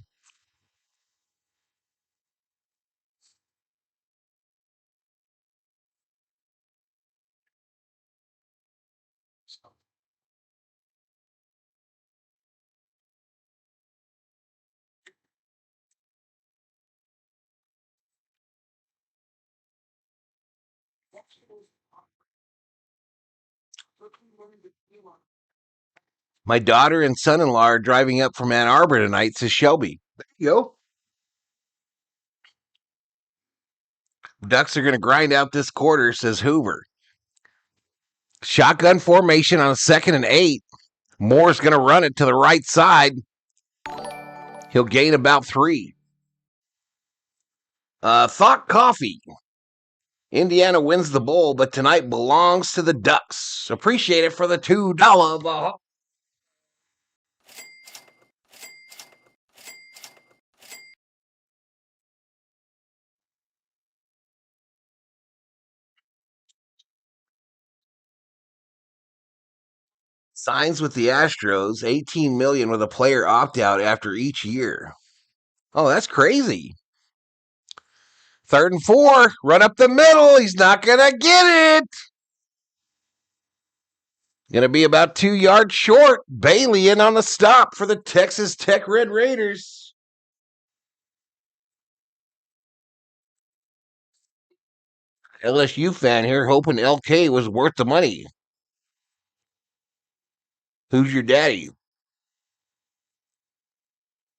S3: My daughter and son-in-law are driving up from Ann Arbor tonight, says Shelby. There you go. Ducks are going to grind out this quarter, says Hoover. Shotgun formation on 2nd and 8. Moore's going to run it to the right side. He'll gain about 3. Thought Coffee. Indiana wins the bowl, but tonight belongs to the Ducks. Appreciate it for the $2. Signs with the Astros, $18 million with a player opt-out after each year. Oh, that's crazy. 3rd and 4. Run up the middle. He's not going to get it. Going to be about 2 yards short. Bailey in on the stop for the Texas Tech Red Raiders. LSU fan here hoping LK was worth the money. Who's your daddy?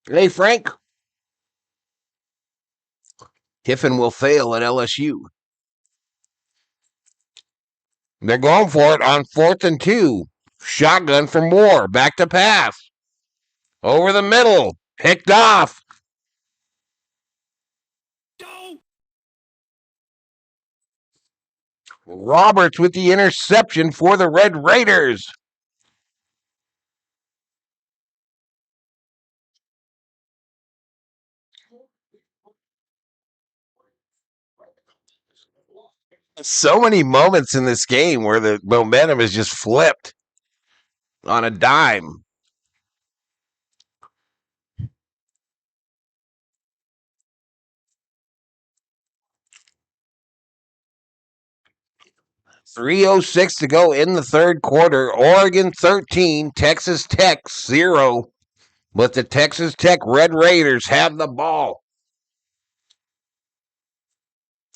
S3: Hey, Frank. Kiffin will fail at LSU. They're going for it on 4th and 2. Shotgun for Moore. Back to pass. Over the middle. Picked off. Roberts with the interception for the Red Raiders. So many moments in this game where the momentum is just flipped on a dime. .306 to go in the 3rd quarter. Oregon 13, Texas Tech 0. But the Texas Tech Red Raiders have the ball.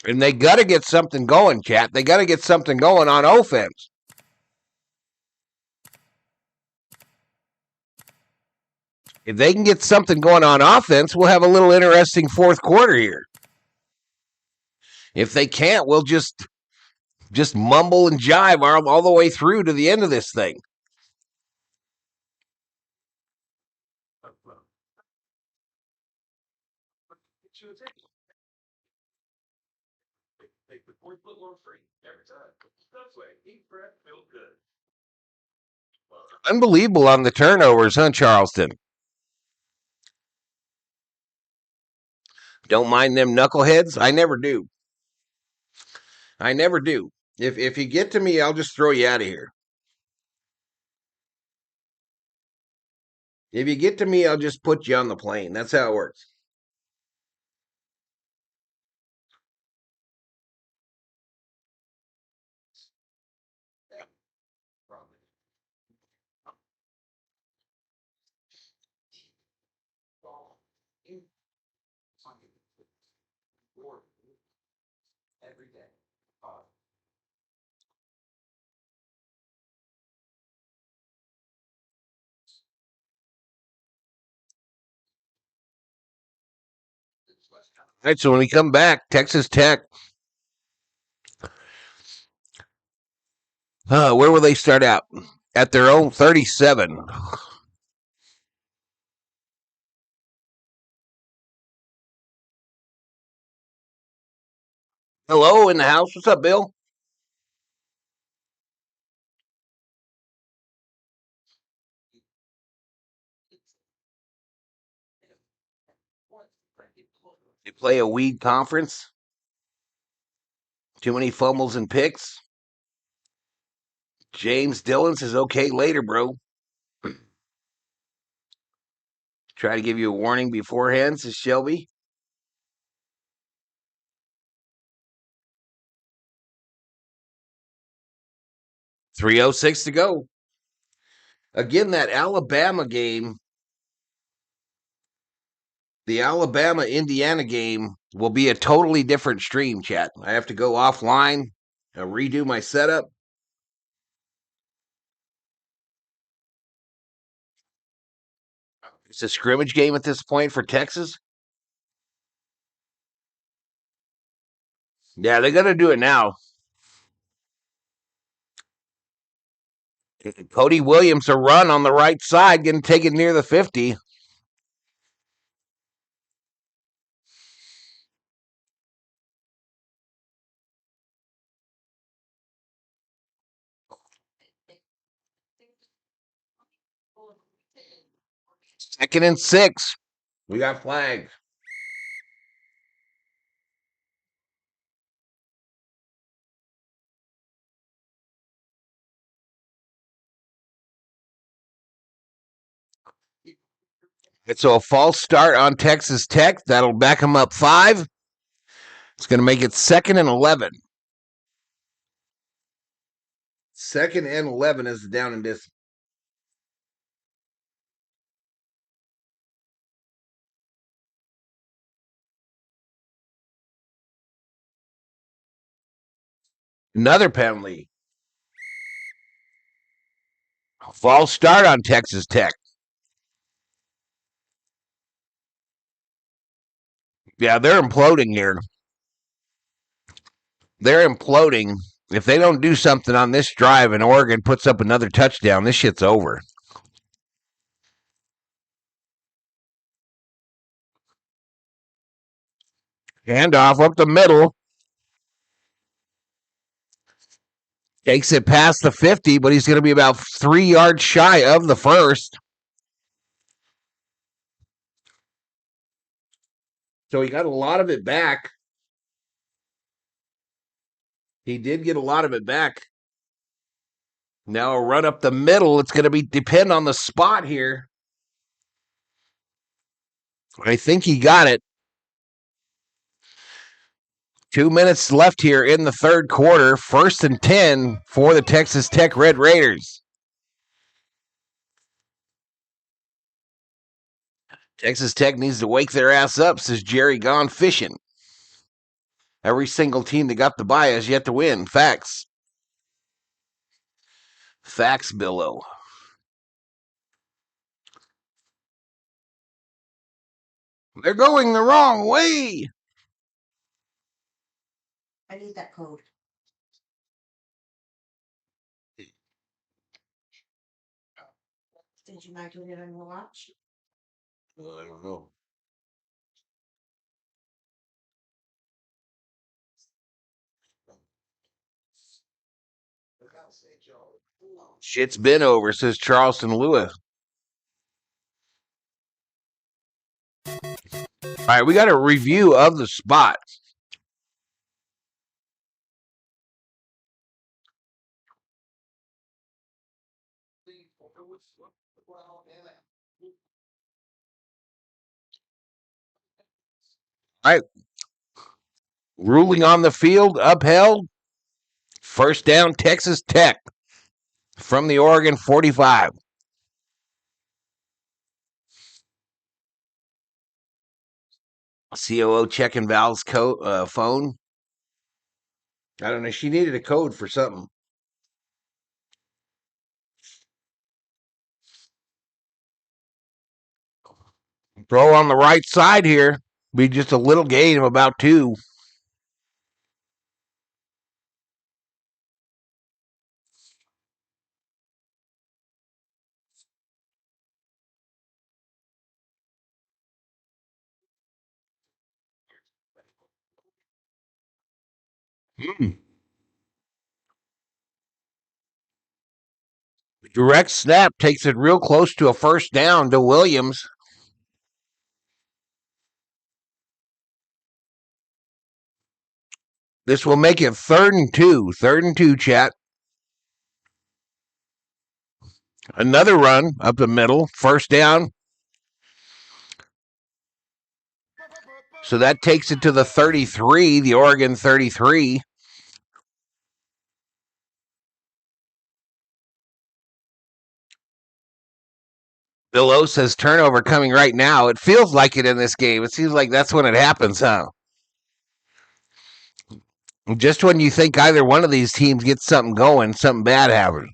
S3: And they got to get something going, chat. They got to get something going on offense. If they can get something going on offense, we'll have a little interesting 4th quarter here. If they can't, we'll just mumble and jive all the way through to the end of this thing.
S1: Take the point little free every time. That's way. Deep breath, feel good.
S3: Unbelievable on the turnovers, huh, Charleston? Don't mind them knuckleheads? I never do. I never do. If you get to me, I'll just throw you out of here. If you get to me, I'll just put you on the plane. That's how it works.
S5: Every day.
S3: All right, so when we come back, Texas Tech. Where will they start out? At their own 37. Hello in the house. What's up, Bill? They play a weed conference. Too many fumbles and picks. James Dillon says, okay, later, bro. Try to give you a warning beforehand, says Shelby. .306 to go. Again, that Alabama game, the Alabama-Indiana game will be a totally different stream, chat. I have to go offline, redo my setup. It's a scrimmage game at this point for Texas. Yeah, they're going to do it now. Cody Williams, a run on the right side, going to take it near the 50. Second and 6. We got flags. It's a false start on Texas Tech. That'll back them up 5. It's going to make it 2nd and 11. 2nd and 11 is the down and distance. Another penalty. False start on Texas Tech. Yeah, they're imploding here. They're imploding. If they don't do something on this drive and Oregon puts up another touchdown, this shit's over. Handoff up the middle. Takes it past the 50, but he's going to be about 3 yards shy of the first. So he got a lot of it back. He did get a lot of it back. Now a run up the middle. It's going to depend on the spot here. I think he got it. 2 minutes left here in the third quarter. 1st and 10 for the Texas Tech Red Raiders. Texas Tech needs to wake their ass up, says Jerry Gone Fishing. Every single team that got the bye has yet to win. Facts. Facts, Billo. They're going the wrong way.
S7: I need that code. Did you not get it on your watch?
S3: I don't know. Shit's been over, says Charleston Lewis. All right, we got a review of the spot. All right. Ruling on the field, upheld. First down, Texas Tech from the Oregon 45. COO checking Val's phone. I don't know. She needed a code for something. Throw on the right side here. Be just a little gain of about 2. Direct snap takes it real close to a first down to Williams. This will make it 3rd and 2. 3rd and 2, chat. Another run up the middle. First down. So that takes it to the 33, the Oregon 33. Bill O says turnover coming right now. It feels like it in this game. It seems like that's when it happens, huh? Just when you think either one of these teams gets something going, something bad happens.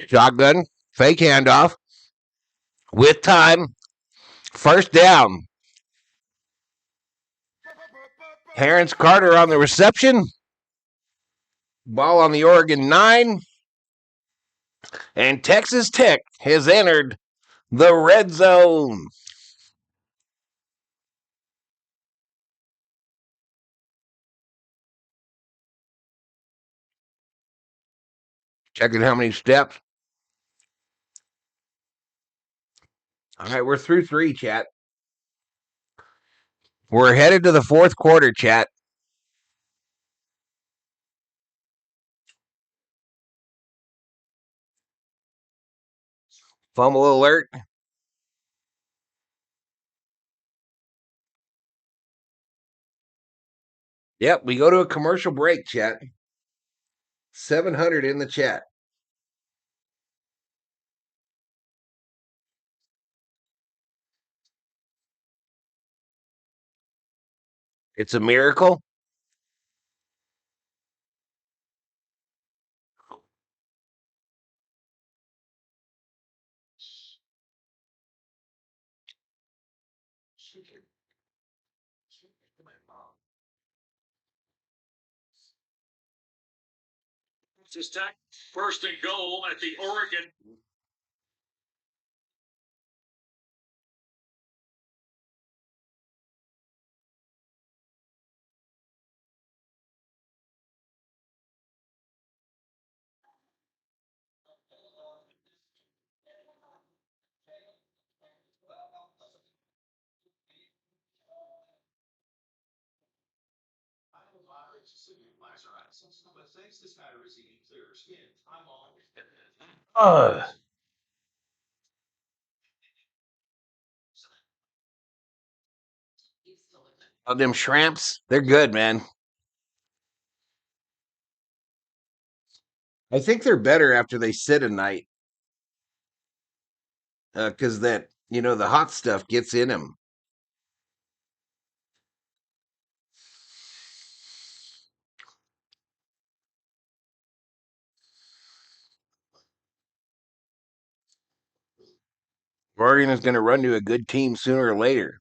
S3: Shotgun, fake handoff, with time, first down. Terrence Carter on the reception. Ball on the Oregon 9. And Texas Tech has entered the red zone. Checking how many steps. All right, we're through 3, chat. We're headed to the 4th quarter, chat. Fumble alert. Yep, we go to a commercial break, chat. 700 in the chat. It's a miracle.
S1: Texas Tech, 1st and goal at the Oregon.
S3: Oh, them shrimps, they're good, man. I think they're better after they sit a night. Because that, the hot stuff gets in them. Oregon is going to run to a good team sooner or later.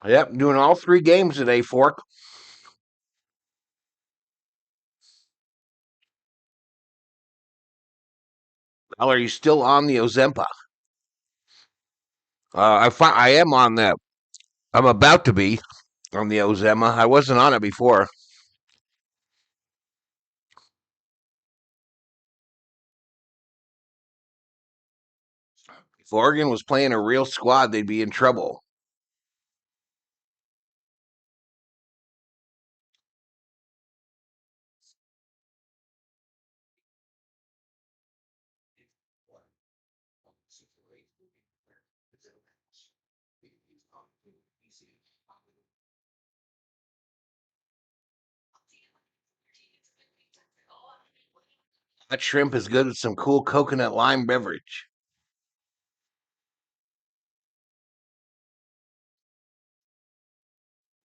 S3: Yep, doing all 3 games today, Fork. Well, are you still on the Ozempa? I am on that. I'm about to be on the Ozemma. I wasn't on it before. If Oregon was playing a real squad, they'd be in trouble. That shrimp is good with some cool coconut lime beverage.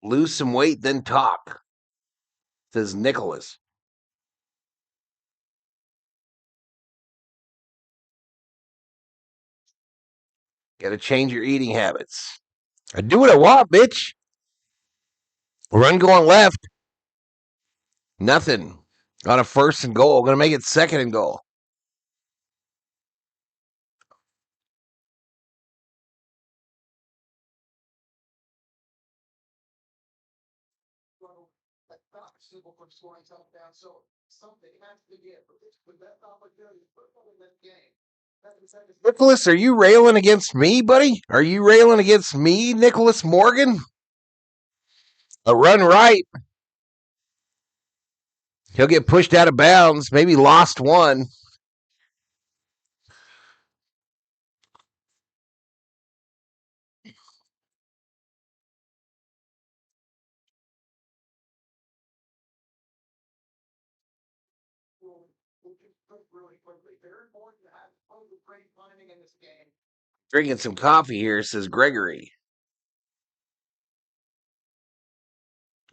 S3: Lose some weight, then talk, says Nicholas. Got to change your eating habits. I do what I want, bitch. Run going left. Nothing. On a first and goal. Going to make it second and goal.
S4: Simple from scoring touchdown, so something has to give. With that opportunity, football in that game.
S3: Nicholas, are you railing against me, buddy? Are you railing against me, Nicholas Morgan? A run right. He'll get pushed out of bounds. Maybe lost one.
S4: Really quickly. Very important to have great timing in this game.
S3: Drinking some coffee here, says Gregory.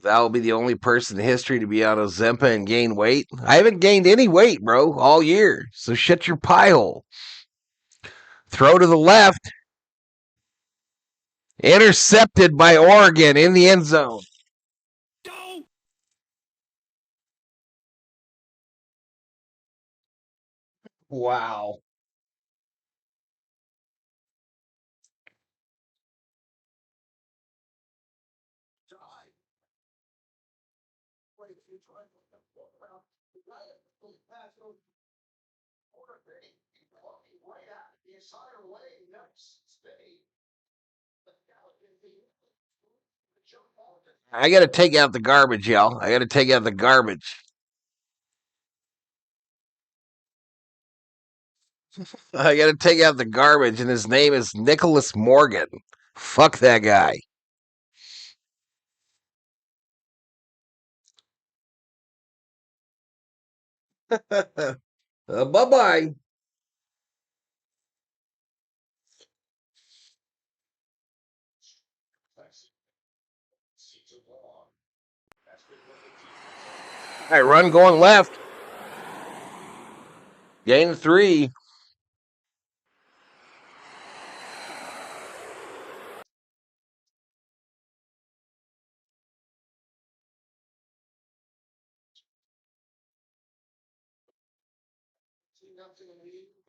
S3: Val will be the only person in history to be on Ozempa and gain weight. I haven't gained any weight, bro, all year. So shut your pie hole. Throw to the left. Intercepted by Oregon in the end zone. Wow. I got to take out the garbage, y'all. I got to take out the garbage. I got to take out the garbage, and his name is Nicholas Morgan. Fuck that guy. Bye-bye. All right, run going left. Gain of 3.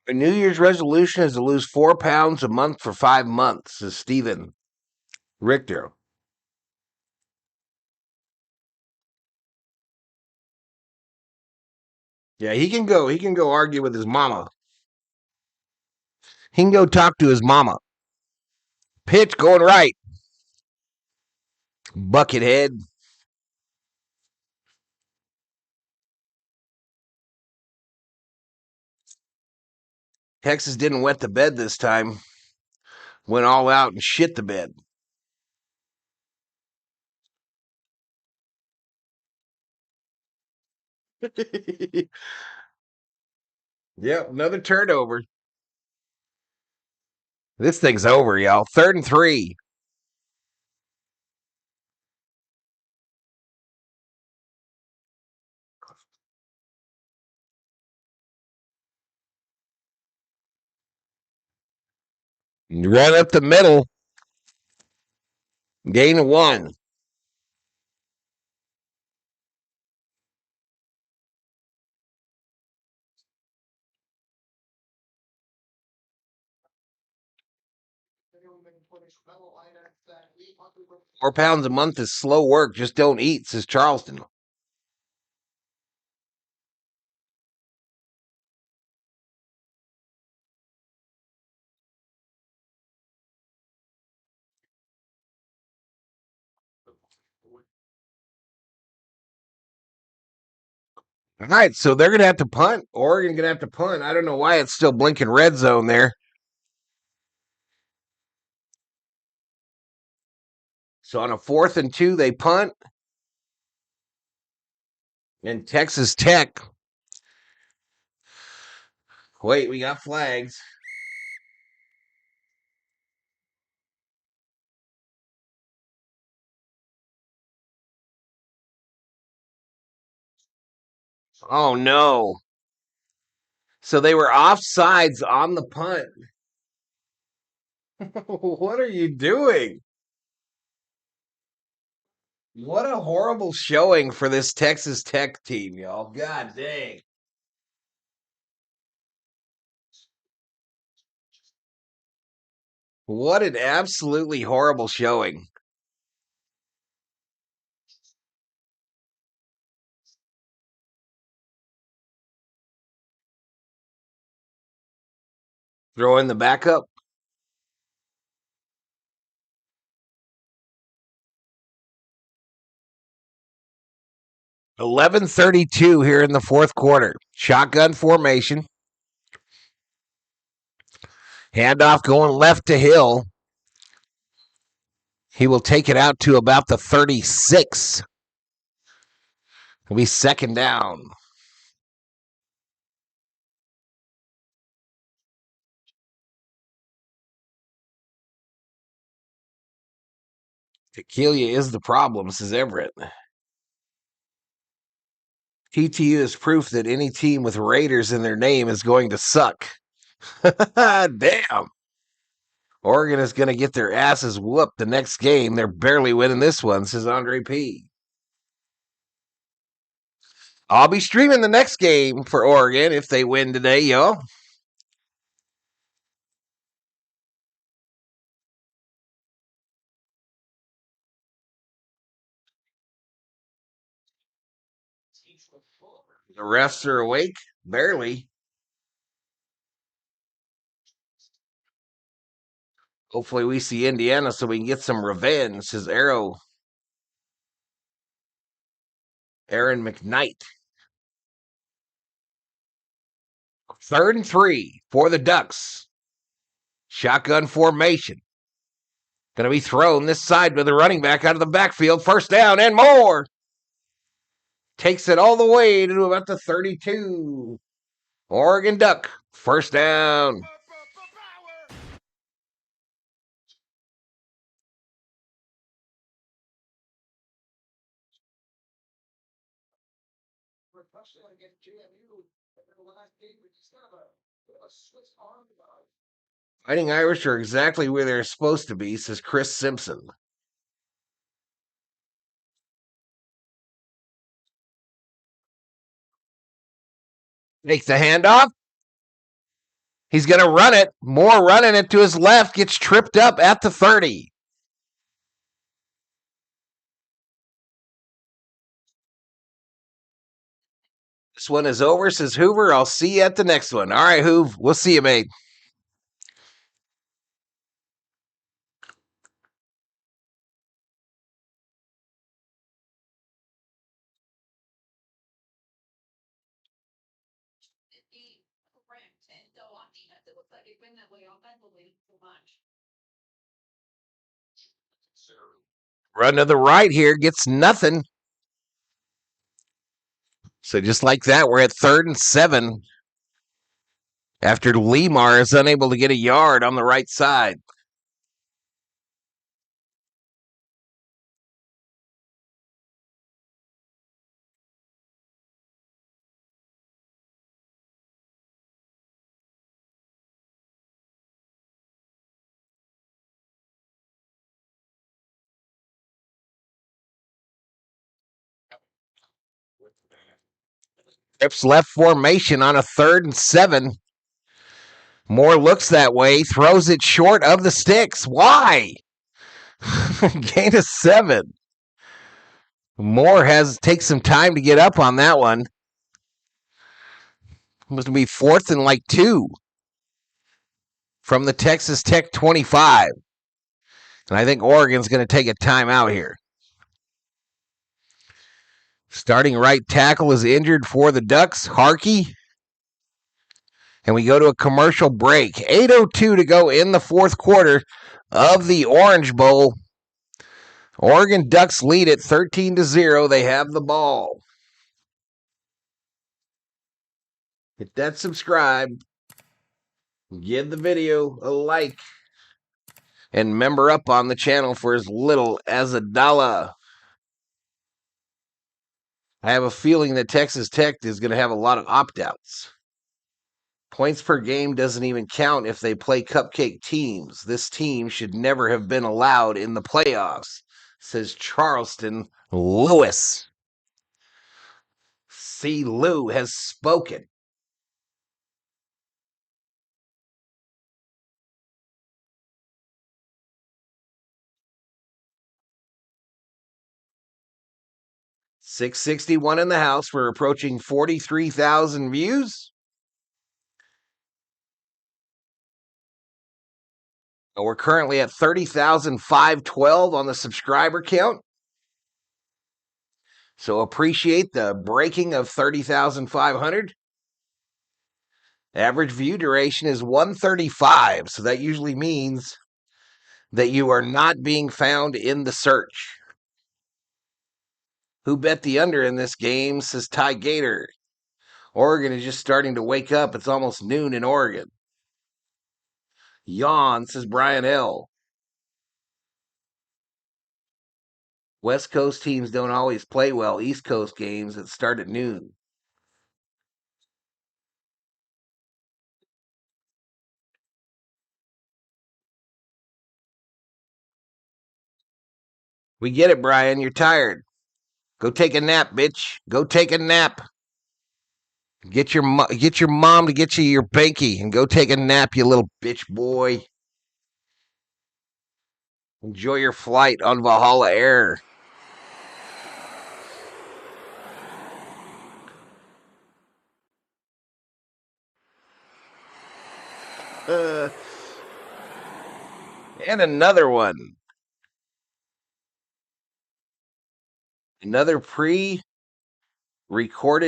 S3: A New Year's resolution is to lose 4 pounds a month for 5 months, says Steven Richter. Yeah, he can go. He can go argue with his mama. He can go talk to his mama. Pitch going right. Buckethead. Texas didn't wet the bed this time. Went all out and shit the bed. Yep, another turnover. This thing's over, y'all. 3rd and 3. Run up the middle. Gain of 1. £4 a month is slow work. Just don't eat, says Charleston. All right, so they're going to have to punt. Oregon going to have to punt. I don't know why it's still blinking red zone there. So on a 4th and 2, they punt. And Texas Tech. Wait, we got flags. Oh, no. So they were offsides on the punt. What are you doing? What a horrible showing for this Texas Tech team, y'all. God dang. What an absolutely horrible showing. Throw in the backup. $11:32 here in the fourth quarter. Shotgun formation. Handoff going left to Hill. He will take it out to about the 36. It'll be second down. Tequila is the problem, says Everett. TTU is proof that any team with Raiders in their name is going to suck. Damn. Oregon is going to get their asses whooped the next game. They're barely winning this one, says Andre P. I'll be streaming the next game for Oregon if they win today, y'all. The refs are awake? Barely. Hopefully we see Indiana so we can get some revenge, says Aaron McKnight. 3rd and 3 for the Ducks. Shotgun formation. Going to be thrown this side with the running back out of the backfield. First down and more. Takes it all the way to about the 32. Oregon Duck. First down. Fighting Irish are exactly where they're supposed to be, says Chris Simpson. Take the handoff. He's going to run it. Moore running it to his left. Gets tripped up at the 30. This one is over, says Hoover. I'll see you at the next one. All right, Hoove. We'll see you, mate. Run to the right here. Gets nothing. So just like that, we're at 3rd and 7. After Lemar is unable to get a yard on the right side. Trips left formation on a 3rd and 7. Moore looks that way, throws it short of the sticks. Why? Gain of 7. Moore takes some time to get up on that one. Must be 4th and like 2 from the Texas Tech 25. And I think Oregon's going to take a timeout here. Starting right tackle is injured for the Ducks, Harkey. And we go to a commercial break. 8:02 to go in the fourth quarter of the Orange Bowl. Oregon Ducks lead it 13-0. They have the ball. Hit that subscribe. Give the video a like. And member up on the channel for as little as $1. I have a feeling that Texas Tech is going to have a lot of opt-outs. Points per game doesn't even count if they play cupcake teams. This team should never have been allowed in the playoffs, says Charleston Lewis. C. Lou has spoken. $661 in the house. We're approaching 43,000 views. We're currently at 30,512 on the subscriber count. So appreciate the breaking of 30,500. Average view duration is 135. So that usually means that you are not being found in the search. Who bet the under in this game, says Ty Gator. Oregon is just starting to wake up. It's almost noon in Oregon. Yawn, says Brian L. West Coast teams don't always play well. East Coast games that start at noon. We get it, Brian. You're tired. Go take a nap, bitch. Go take a nap. Get your mom to get you your banky and go take a nap, you little bitch boy. Enjoy your flight on Valhalla Air. And another one. Another pre-recorded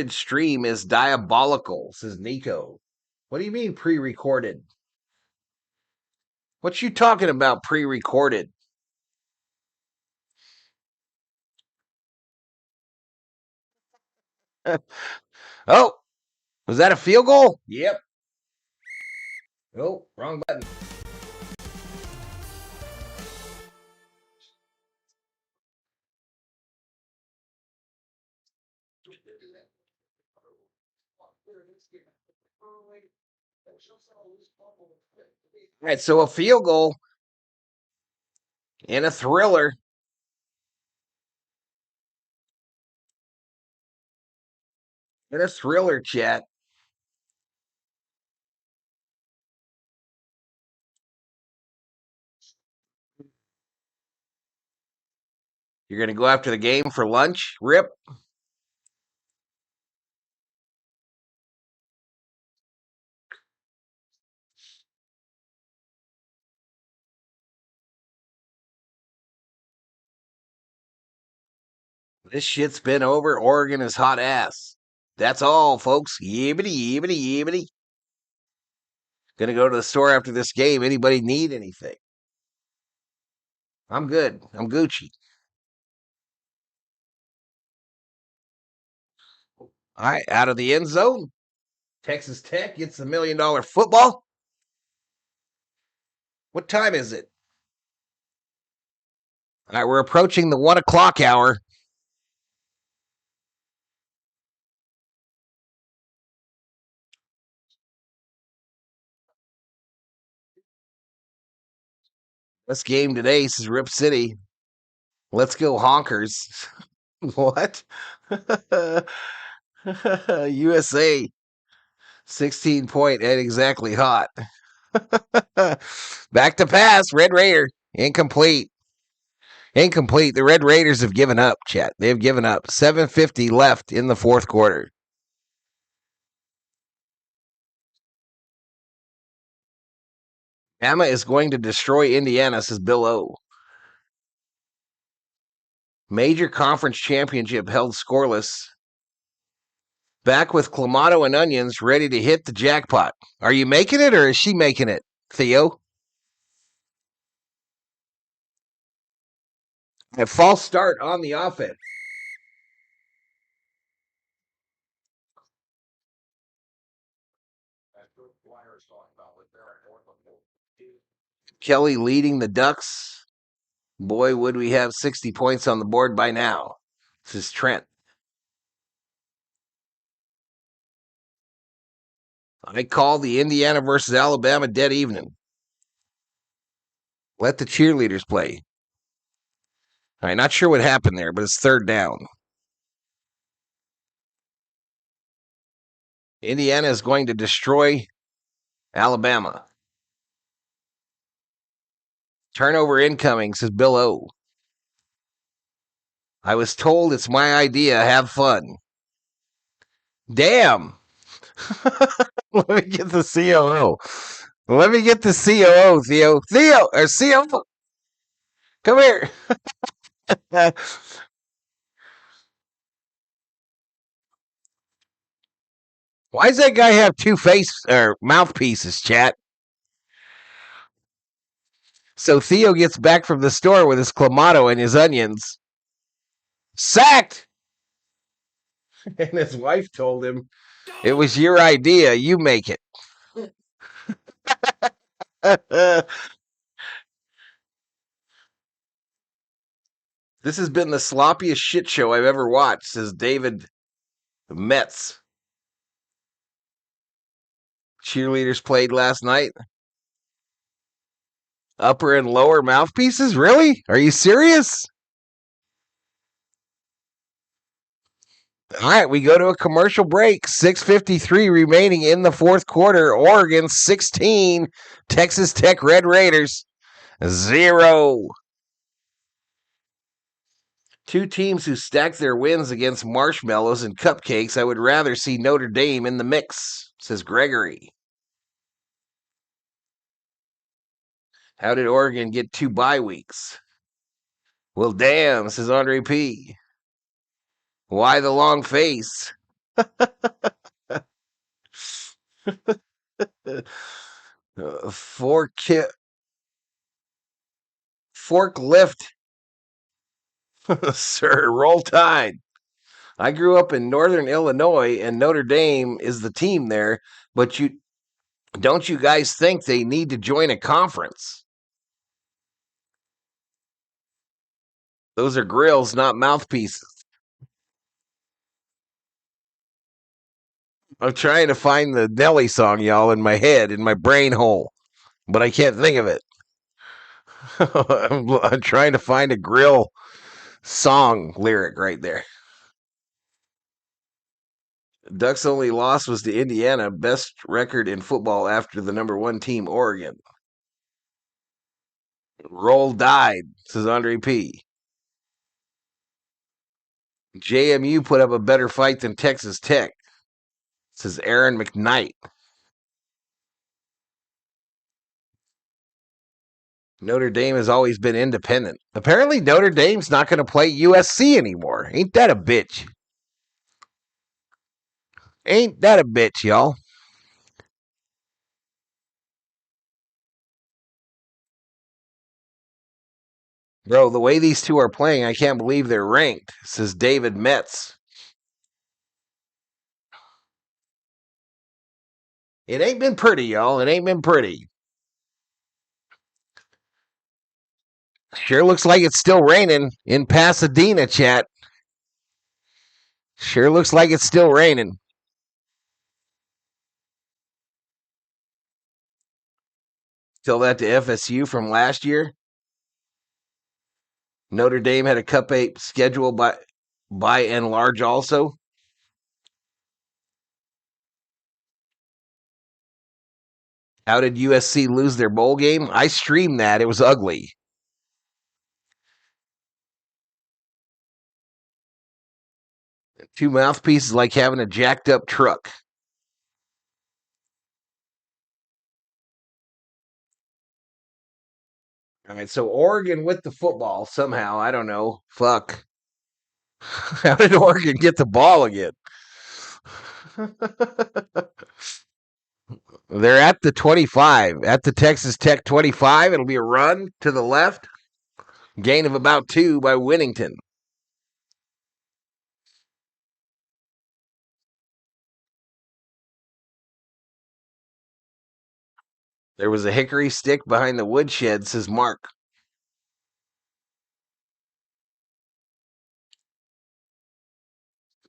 S3: stream is diabolical, says Nico. What do you mean pre-recorded? What you talking about pre-recorded? Oh, was that a field goal? Yep. Oh, wrong button. All right, so a field goal and a thriller. And a thriller, chat. You're going to go after the game for lunch, Rip? This shit's been over. Oregon is hot ass. That's all, folks. Yibbity, yibbity, yibbity. Gonna go to the store after this game. Anybody need anything? I'm good. I'm Gucci. All right, out of the end zone. Texas Tech gets the $1 million football. What time is it? All right, we're approaching the 1 o'clock hour. This game today says Rip City. Let's go Honkers. What? USA. 16-point and exactly hot. Back to pass. Red Raider. Incomplete. The Red Raiders have given up, chat. They've given up. 7:50 left in the fourth quarter. Bama is going to destroy Indiana, says Bill O. Major conference championship held scoreless. Back with Clamato and Onions ready to hit the jackpot. Are you making it or is she making it, Theo? A false start on the offense. Kelly leading the Ducks. Boy, would we have 60 points on the board by now. This is Trent. I call the Indiana versus Alabama dead evening. Let the cheerleaders play. All right, not sure what happened there, but it's third down. Indiana is going to destroy Alabama. Turnover incoming, says Bill O. I was told it's my idea. Have fun. Damn. Let me get the COO. Let me get the COO, Theo. Theo, or COO. Come here. Why does that guy have two face or mouthpieces, chat? So Theo gets back from the store with his clamato and his onions. Sacked! And his wife told him, it was your idea. You make it. This has been the sloppiest shit show I've ever watched, says David Metz. Cheerleaders played last night. Upper and lower mouthpieces? Really? Are you serious? All right, we go to a commercial break. 6:53 remaining in the fourth quarter. Oregon 16, Texas Tech Red Raiders 0. Two teams who stack their wins against marshmallows and cupcakes. I would rather see Notre Dame in the mix, says Gregory. How did Oregon get 2 bye weeks? Well, damn, says Andre P. Why the long face? Forklift. Sir, roll tide. I grew up in northern Illinois, and Notre Dame is the team there, but don't you guys think they need to join a conference? Those are grills, not mouthpieces. I'm trying to find the Nelly song, y'all, in my head, in my brain hole, but I can't think of it. I'm trying to find a grill song lyric right there. Ducks' only loss was to Indiana, best record in football after the number 1 team, Oregon. Roll died, says Andre P. JMU put up a better fight than Texas Tech, says Aaron McKnight. Notre Dame has always been independent. Apparently, Notre Dame's not going to play USC anymore. Ain't that a bitch? Ain't that a bitch, y'all? Bro, the way these two are playing, I can't believe they're ranked, says David Metz. It ain't been pretty, y'all. It ain't been pretty. Sure looks like it's still raining in Pasadena, chat. Sure looks like it's still raining. Tell that to FSU from last year. Notre Dame had a Cup 8 schedule by and large also. How did USC lose their bowl game? I streamed that. It was ugly. Two mouthpieces like having a jacked up truck. All right, so Oregon with the football somehow. I don't know. Fuck. How did Oregon get the ball again? They're at the 25. At the Texas Tech 25. It'll be a run to the left. Gain of about 2 by Winnington. There was a hickory stick behind the woodshed, says Mark.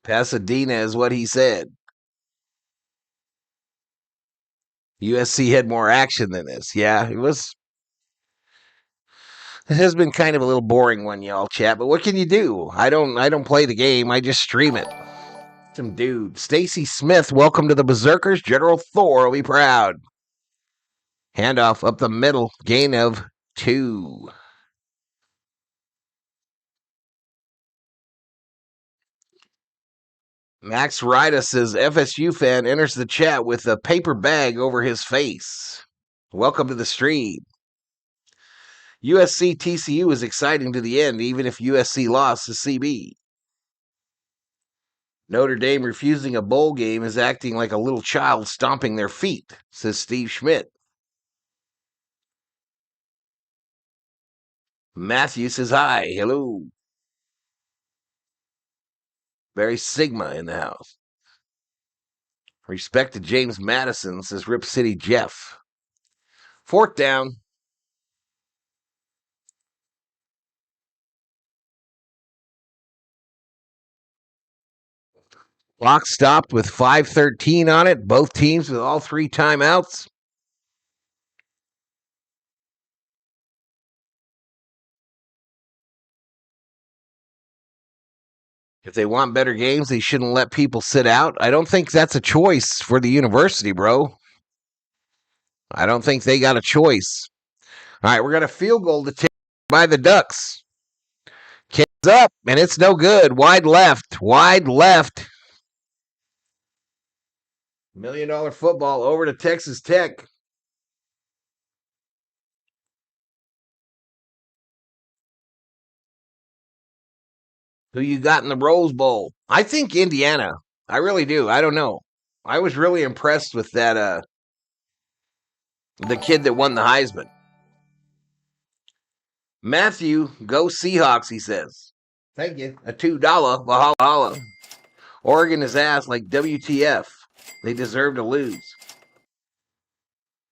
S3: Pasadena is what he said. USC had more action than this. Yeah, it was. It has been kind of a little boring one, y'all chat. But what can you do? I don't play the game. I just stream it. Some dude, Stacy Smith. Welcome to the Berserkers. General Thor will be proud. Handoff up the middle. Gain of 2. Max Rida says FSU fan enters the chat with a paper bag over his face. Welcome to the stream. USC TCU is exciting to the end, even if USC lost to CB. Notre Dame refusing a bowl game is acting like a little child stomping their feet, says Steve Schmidt. Matthew says hi. Hello. Barry Sigma in the house. Respect to James Madison, says Rip City Jeff. 4th down. Clock stopped with 5:13 on it. Both teams with all 3 timeouts. If they want better games, they shouldn't let people sit out. I don't think that's a choice for the university, bro. I don't think they got a choice. All right, we're going to field goal to take by the Ducks. Kids up, and it's no good. Wide left. Wide left. $1 million football over to Texas Tech. Who you got in the Rose Bowl? I think Indiana. I really do. I don't know. I was really impressed with that the kid that won the Heisman. Matthew, go Seahawks, he says. Thank you. A $2 Valhalla. Oregon is ass like WTF. They deserve to lose.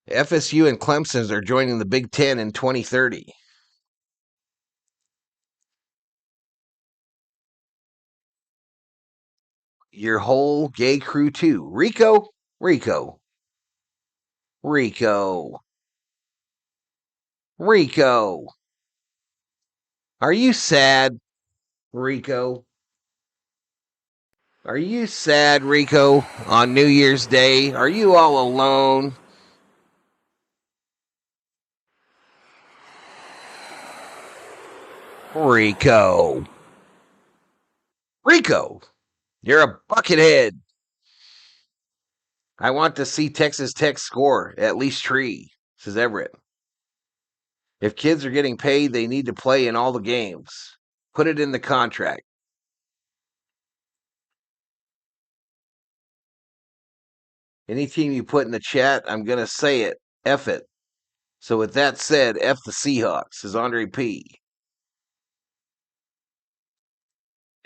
S3: FSU and Clemson are joining the Big Ten in 2030. Your whole gay crew too. Rico. Are you sad, Rico? Are you sad, Rico, on New Year's Day? Are you all alone? Rico, you're a buckethead. I want to see Texas Tech score, at least 3, says Everett. If kids are getting paid, they need to play in all the games. Put it in the contract. Any team you put in the chat, I'm going to say it. F it. So with that said, F the Seahawks, says Andre P.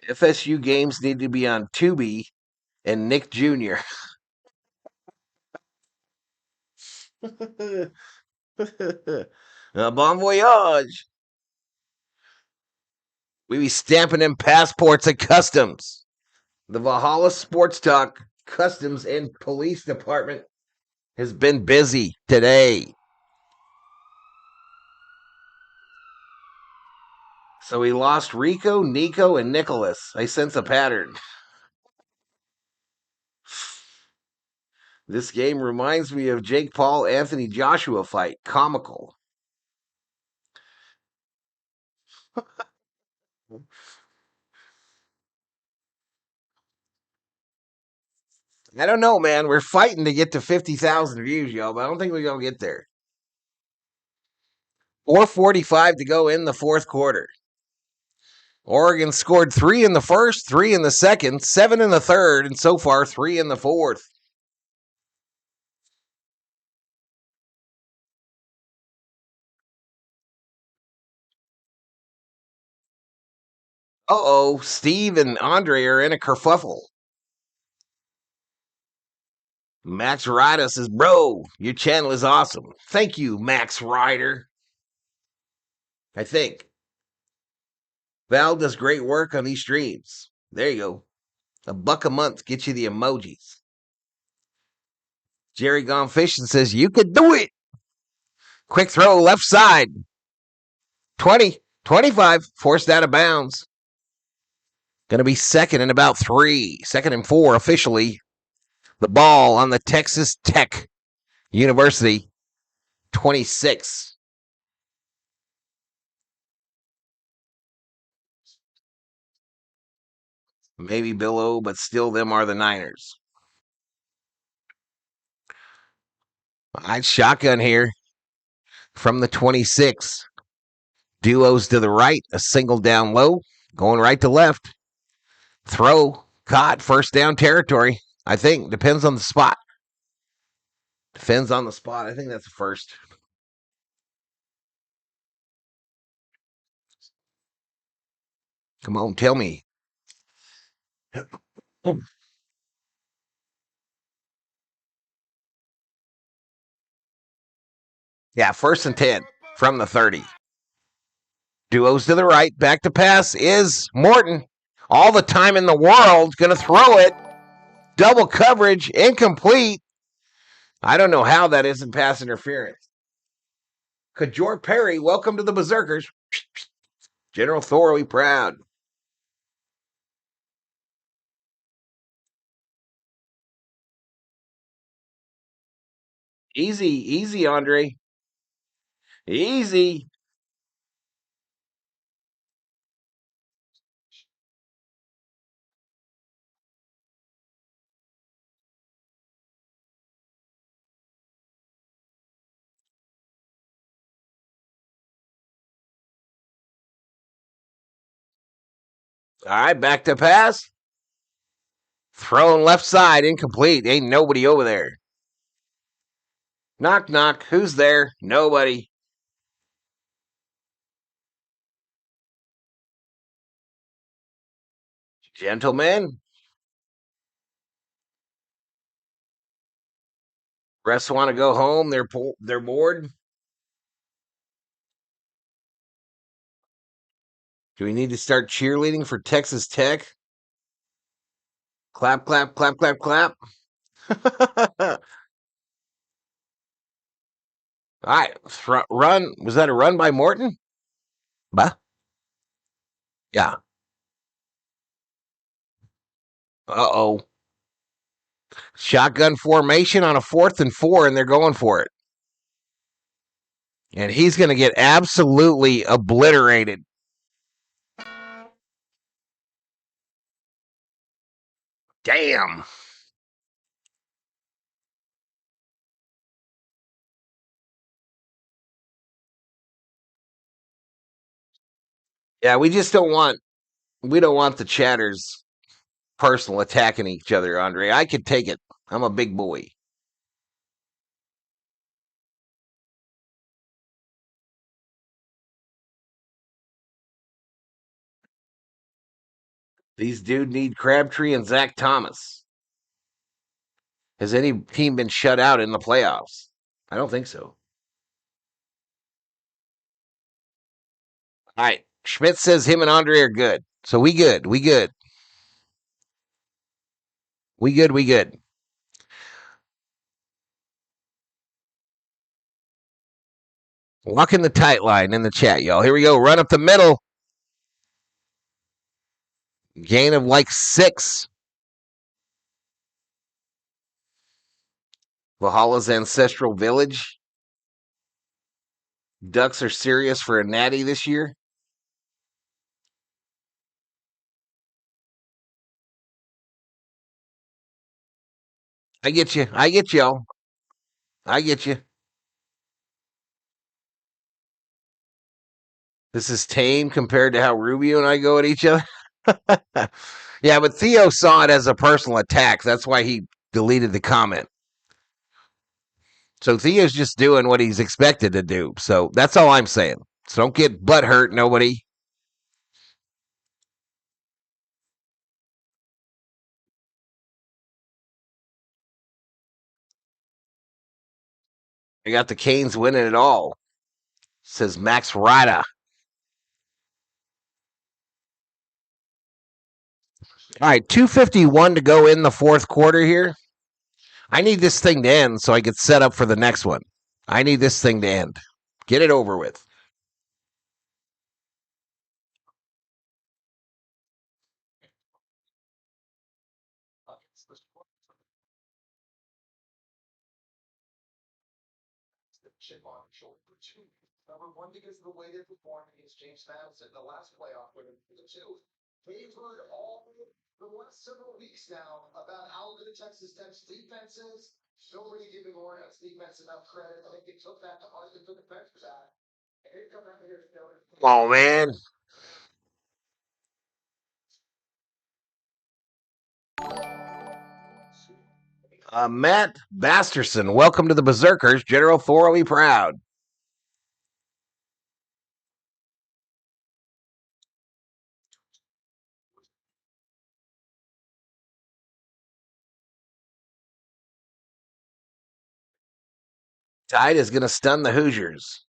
S3: FSU games need to be on Tubi and Nick Jr. Bon voyage. We be stamping them passports at customs. The Valhalla Sports Talk Customs and Police Department has been busy today. So we lost Rico, Nico, and Nicholas. I sense a pattern. This game reminds me of Jake Paul, Anthony Joshua fight. Comical. I don't know, man. We're fighting to get to 50,000 views, y'all, but I don't think we're going to get there. 4:45 to go in the 4th quarter. Oregon scored 3 in the first, 3 in the second, 7 in the third, and so far 3 in the 4th. Uh-oh, Steve and Andre are in a kerfuffle. Max Ryder says, bro, your channel is awesome. Thank you, Max Ryder. I think. Val does great work on these streams. There you go. $1 a month gets you the emojis. Jerry Gone Fishing says, you could do it. Quick throw left side. 20, 25, forced out of bounds. Going to be second and about 3. Second and 4 officially. The ball on the Texas Tech University 26. Maybe below, but still them are the Niners. All right, shotgun here from the 26. Duos to the right, a single down low, going right to left. Throw, caught, first down territory. I think, depends on the spot. Depends on the spot. I think that's the first. Come on, tell me. Yeah, first and 10 from the 30. Duos to the right. Back to pass is Morton. All the time in the world. Going to throw it. Double coverage. Incomplete. I don't know how that isn't pass interference. Kajor Perry, welcome to the Berserkers. General thoroughly proud. Easy, Andre. Easy. All right, back to pass. Thrown left side, incomplete. Ain't nobody over there. Knock, knock. Who's there? Nobody. Gentlemen. Rest want to go home. They're bored. Do we need to start cheerleading for Texas Tech? Clap, clap, clap, clap, clap. All right, run. Was that a run by Morton? Bah. Yeah. Uh-oh. Shotgun formation on a 4th and 4, and they're going for it. And he's going to get absolutely obliterated. Damn. Yeah, we don't want the chatters personal attacking each other, Andre. I could take it. I'm a big boy. These dudes need Crabtree and Zach Thomas. Has any team been shut out in the playoffs? I don't think so. All right. Schmidt says him and Andre are good. So we good. We good. We good. We good. Walking the tight line in the chat, y'all. Here we go. Run up the middle. Gain of like 6. Valhalla's ancestral village. Ducks are serious for a natty this year. I get you. I get y'all. I get you. This is tame compared to how Rubio and I go at each other. Yeah, but Theo saw it as a personal attack. That's why he deleted the comment. So Theo's just doing what he's expected to do. So that's all I'm saying. So don't get butt hurt, nobody. I got the Canes winning it all, says Max Rada. All right, 2:51 to go in the 4th quarter here. I need this thing to end so I get set up for the next one. I need this thing to end. Get it over with.
S4: Chip on his shoulder. Number one, because of the way they performed against James Madison, the last playoff winner for the two. We've heard all the last several weeks now about how good Texas Tech's defense is. Nobody giving Oregon's defense enough credit. I think they took that to heart. They took offense for that. And here come out here.
S3: Oh, man. Matt Basterson, welcome to the Berserkers. General thoroughly proud. Tide is going to stun the Hoosiers.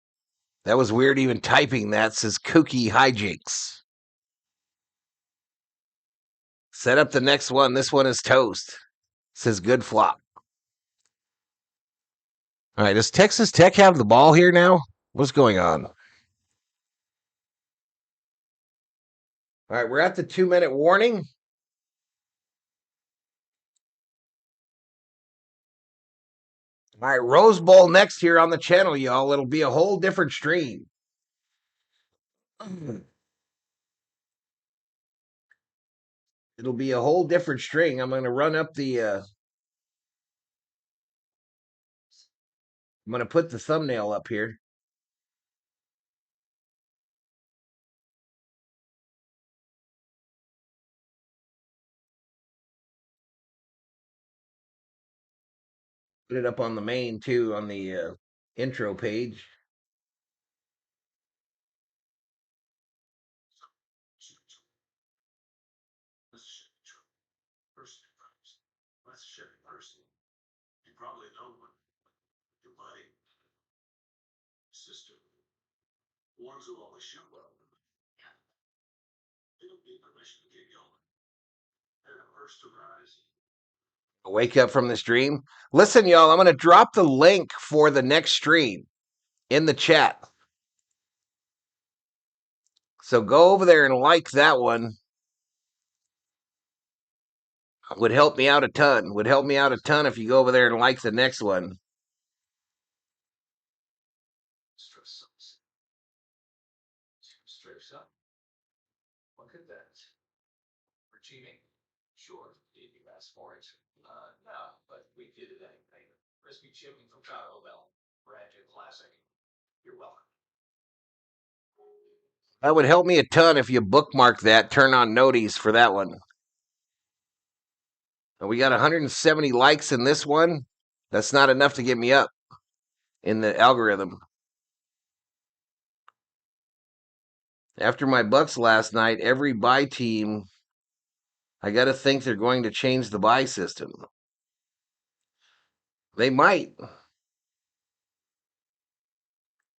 S3: That was weird even typing that, says Kooky Hijinks. Set up the next one. This one is toast. Says good flop. All right, does Texas Tech have the ball here now? What's going on? All right, we're at the 2-minute warning. All right, Rose Bowl next here on the channel, y'all. It'll be a whole different stream. It'll be a whole different string. I'm going to run up the... I'm going to put the thumbnail up here. Put it up on the main, too, on the intro page.
S1: Let's ship person. You probably know one. Your buddy. Sister. Ones who always shoot well. They don't need permission to get going. And a first to rise.
S3: Wake up from the stream. Listen, y'all, I'm going to drop the link for the next stream in the chat. So go over there and like that one. Would help me out a ton. Would help me out a ton if you go over there and like the next one.
S5: Strips up. Look at that. For cheating? Sure. Did you ask for it? No, but we did it anyway. Crispy chicken from Taco Bell. Brand new classic. You're welcome.
S3: That would help me a ton if you bookmark that, turn on noties for that one. And we got 170 likes in this one. That's not enough to get me up in the algorithm. After my Bucks last night, every buy team, I got to think they're going to change the buy system. They might.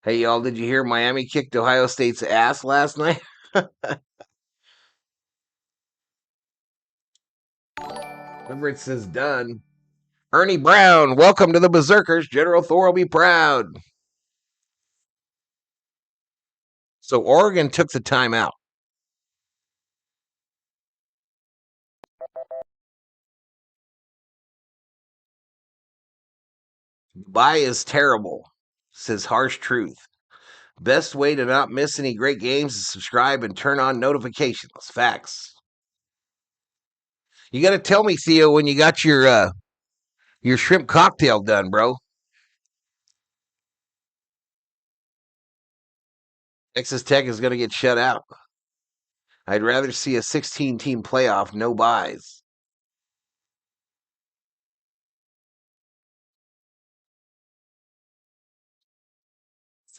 S3: Hey, y'all, did you hear Miami kicked Ohio State's ass last night? Remember, it says done. Ernie Brown, welcome to the Berserkers. General Thor will be proud. So Oregon took the timeout. Buy is terrible, says Harsh Truth. Best way to not miss any great games is subscribe and turn on notifications. Facts. You got to tell me, Theo, when you got your shrimp cocktail done, bro. Texas Tech is going to get shut out. I'd rather see a 16-team playoff, no buys.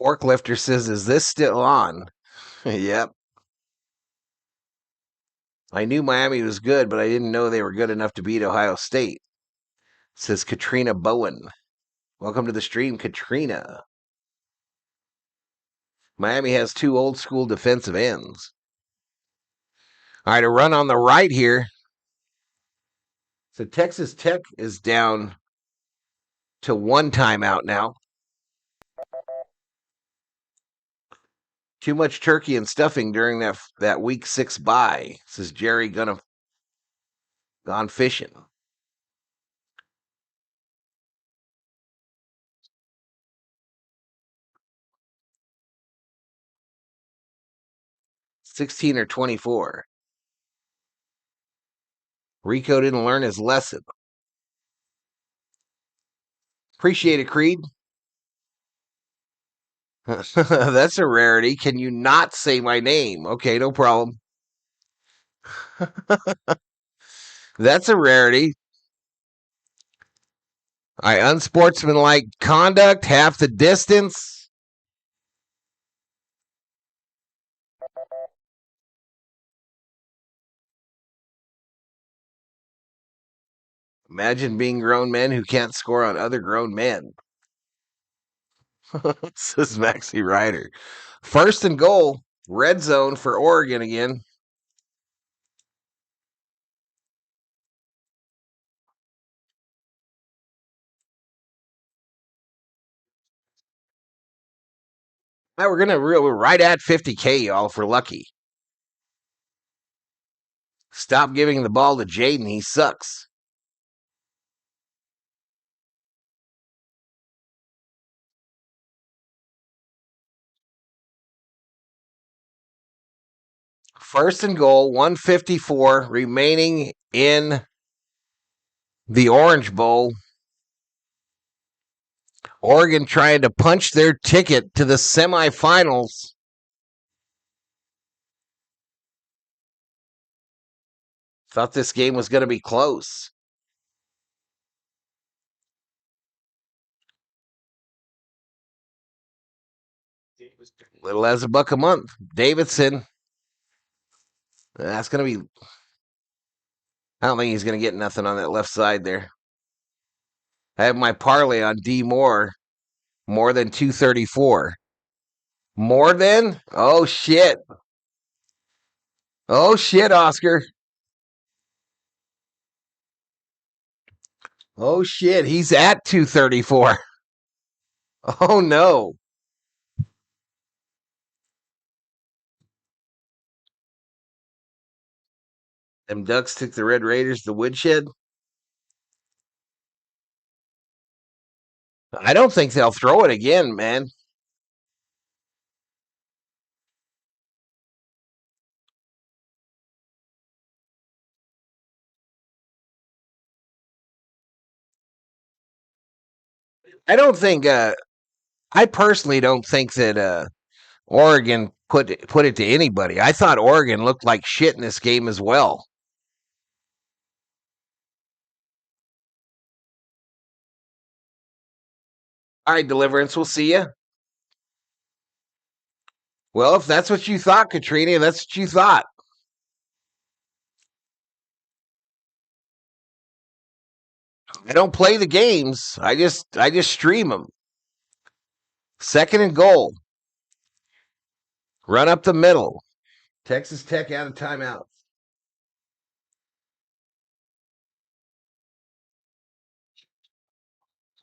S3: Forklifter says, is this still on? Yep. I knew Miami was good, but I didn't know they were good enough to beat Ohio State. Says Katrina Bowen. Welcome to the stream, Katrina. Miami has 2 old school defensive ends. All right, a run on the right here. So Texas Tech is down to 1 timeout now. Too much turkey and stuffing during that week 6 bye, says Jerry gone fishing. $16 or $24. Rico didn't learn his lesson. Appreciate it, Creed. That's a rarity. Can you not say my name? Okay, no problem. That's a rarity. Unsportsmanlike conduct, half the distance. Imagine being grown men who can't score on other grown men. Says Maxie Ryder. 1st and goal. Red zone for Oregon again. Now we're right at 50K, y'all, if we're lucky. Stop giving the ball to Jaden. He sucks. First and goal, 154 remaining in the Orange Bowl. Oregon trying to punch their ticket to the semifinals. Thought this game was going to be close. Little as $1 a month. Davidson. That's going to be... I don't think he's going to get nothing on that left side there. I have my parlay on D Moore. More than 234. More than? Oh, shit. Oh, shit, Oscar. Oh, shit. He's at 234. Oh, no. Them Ducks took the Red Raiders to woodshed. I don't think they'll throw it again, man. I don't think. I personally don't think that Oregon put it to anybody. I thought Oregon looked like shit in this game as well. All right, Deliverance. We'll see you. Well, if that's what you thought, Katrina, that's what you thought. I don't play the games. I just stream them. 2nd and goal. Run up the middle. Texas Tech out of timeout.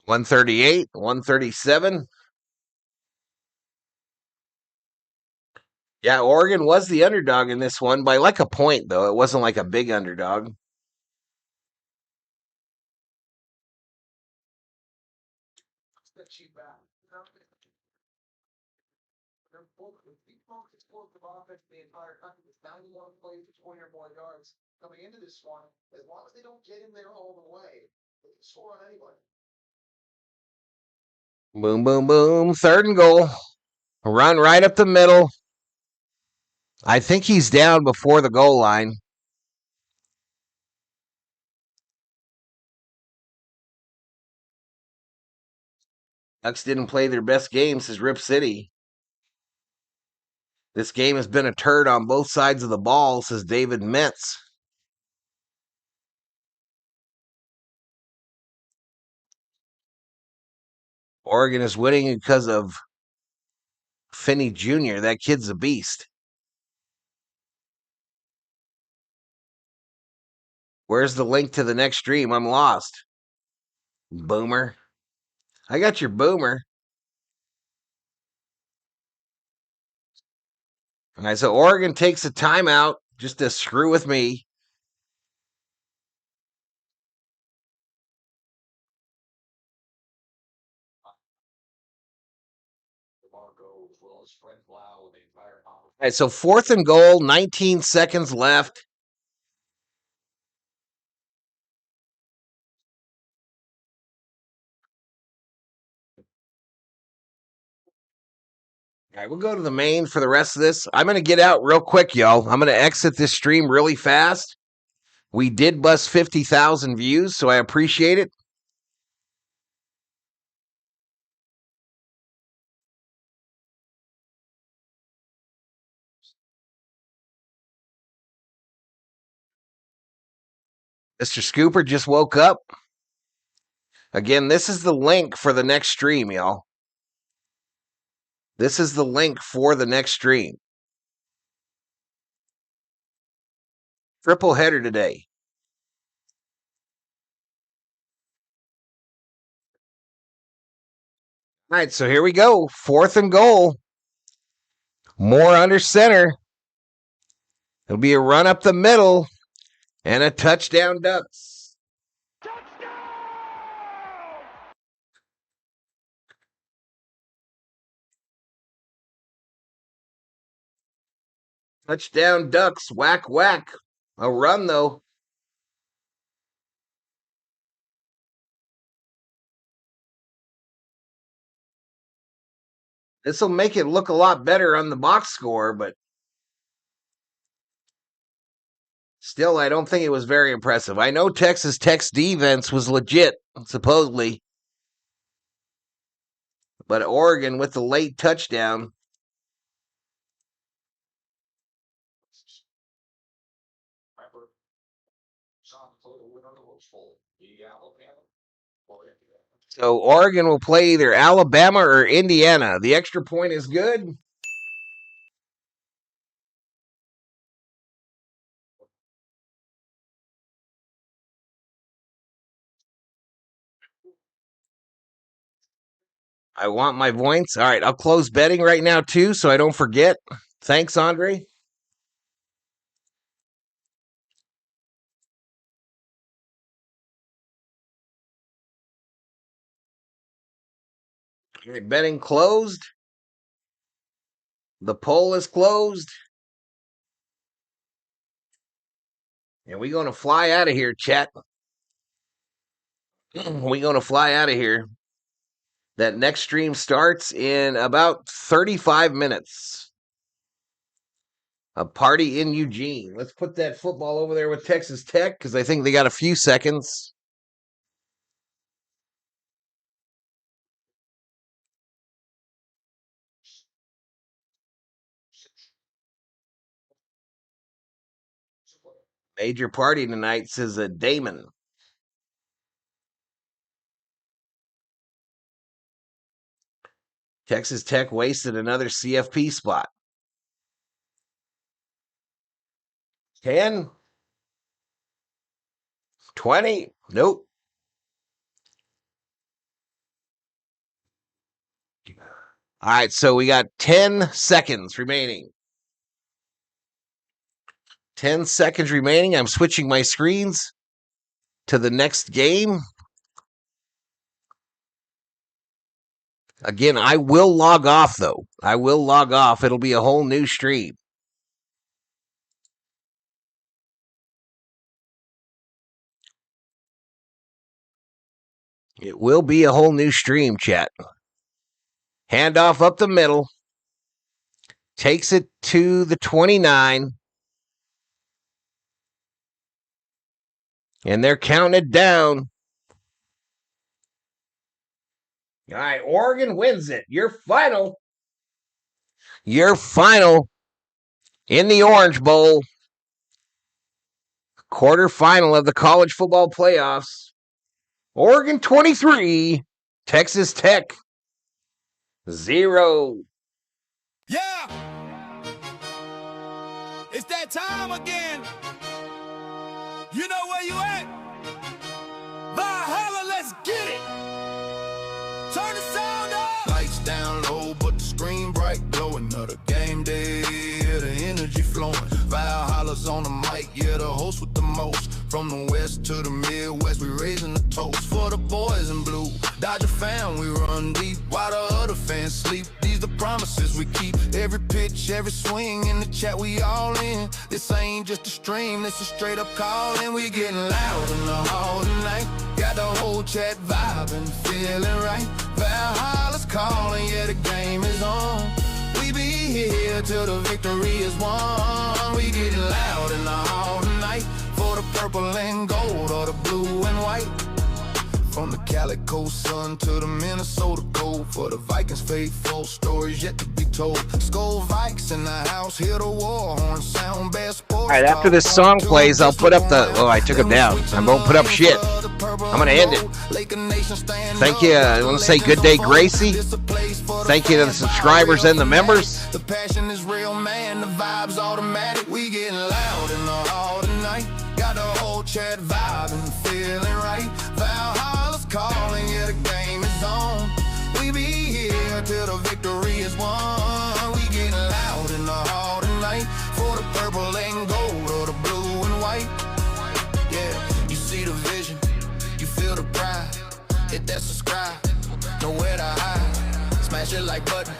S3: $138, $137. Yeah, Oregon was the underdog in this one by like a point, though. It wasn't like a big underdog.
S4: The entire country with 91 plays for 20 or more yards coming into this one. As long as they don't get in there all the way, they can score on anybody.
S3: Boom, boom, boom. 3rd and goal. Run right up the middle. I think he's down before the goal line. Ducks didn't play their best game since Rip City. This game has been a turd on both sides of the ball, says David Metz. Oregon is winning because of Finney Jr. That kid's a beast. Where's the link to the next stream? I'm lost. Boomer. I got your boomer. All right, so Oregon takes a timeout just to screw with me. All right, so 4th and goal, 19 seconds left. All right, we'll go to the main for the rest of this. I'm going to get out real quick, y'all. I'm going to exit this stream really fast. We did bust 50,000 views, so I appreciate it. Mr. Scooper just woke up. Again, this is the link for the next stream, y'all. This is the link for the next stream. Triple header today. All right, so here we go. 4th and goal. More under center. It'll be a run up the middle and a touchdown Ducks. Touchdown Ducks. Whack, whack. A run, though. This will make it look a lot better on the box score, but still, I don't think it was very impressive. I know Texas Tech's defense was legit, supposedly. But Oregon with the late touchdown. So Oregon will play either Alabama or Indiana. The extra point is good. I want my points. All right, I'll close betting right now, too, so I don't forget. Thanks, Andre. All right, betting closed. The poll is closed. And we're going to fly out of here, chat. We're going to fly out of here. That next stream starts in about 35 minutes. A party in Eugene. Let's put that football over there with Texas Tech because I think they got a few seconds. Major party tonight, says a Damon. Texas Tech wasted another CFP spot. 10, 20, nope. All right, so we got 10 seconds remaining. 10 seconds remaining. I'm switching my screens to the next game. Again, I will log off, though. I will log off. It'll be a whole new stream. It will be a whole new stream, chat. Handoff up the middle. Takes it to the 29. And they're counted down. All right, Oregon wins it. Your final in the Orange Bowl. Quarterfinal of the college football playoffs. Oregon 23, Texas Tech 0.
S2: Yeah! It's that time again. You know where you at? Valhalla, let's get it! Turn on the mic, yeah, the host with the most. From the west to the Midwest, we raising the toast for the boys in blue. Dodger fan, we run deep while the other fans sleep. These the promises we keep. Every pitch, every swing in the chat, we all in. This ain't just a stream, this is straight up calling. We getting loud in the hall tonight. Got the whole chat vibing, feeling right. Valhalla's calling, yeah, the game is on. We be here till the victory is won. We getting loud in the hall tonight for the purple and gold or the blue and white. From the Calico sun to the Minnesota cold, for the Vikings faithful, stories yet to be told. Skull Vikes in the house, hear the war horn sound, best sports.
S3: All right, after this song plays, I'll put up the. Oh, I took him down. I won't put up shit. I'm gonna end it. Thank you. I want to say good day, Gracie. Thank you to the subscribers and the members.
S2: The passion is real, man. The vibes automatic. We getting loud in the hall tonight. Got the whole chat vibing, feeling right. Valhalla's calling, yeah, the game is on. We be here till the victory is won. We getting loud in the hall tonight for the purple and gold or the blue and white. Yeah, you see the vision, you feel the pride. Hit that subscribe, nowhere to hide. Smash it like button,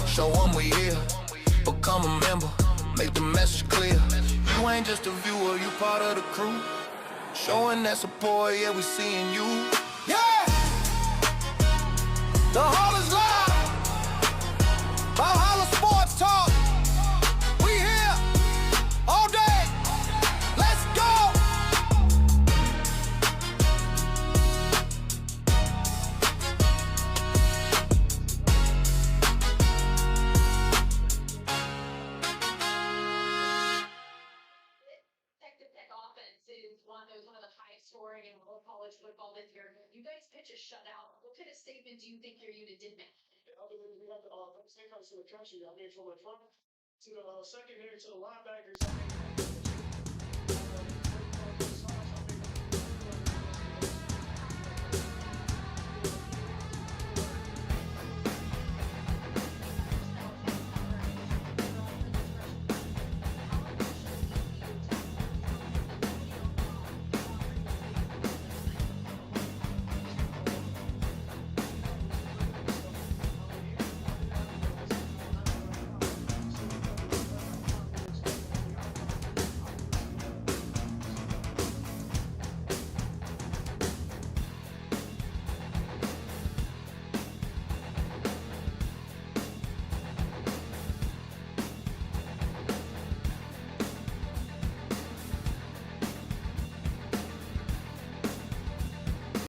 S2: show them we here. Become a member, make the message clear. You ain't just a viewer, you part of the crew. Showing that support, yeah, we seeing you. Yeah! The hall is live. Valhalla Sports Talk. We here all day. Let's go!
S6: Tech offense is one of the highest scoring in all college football this year. You guys pitch a shutout. What kind of statement do you think your unit did make?
S4: We have the steakhouse in the country. I mean, from the front to the secondary to the linebackers.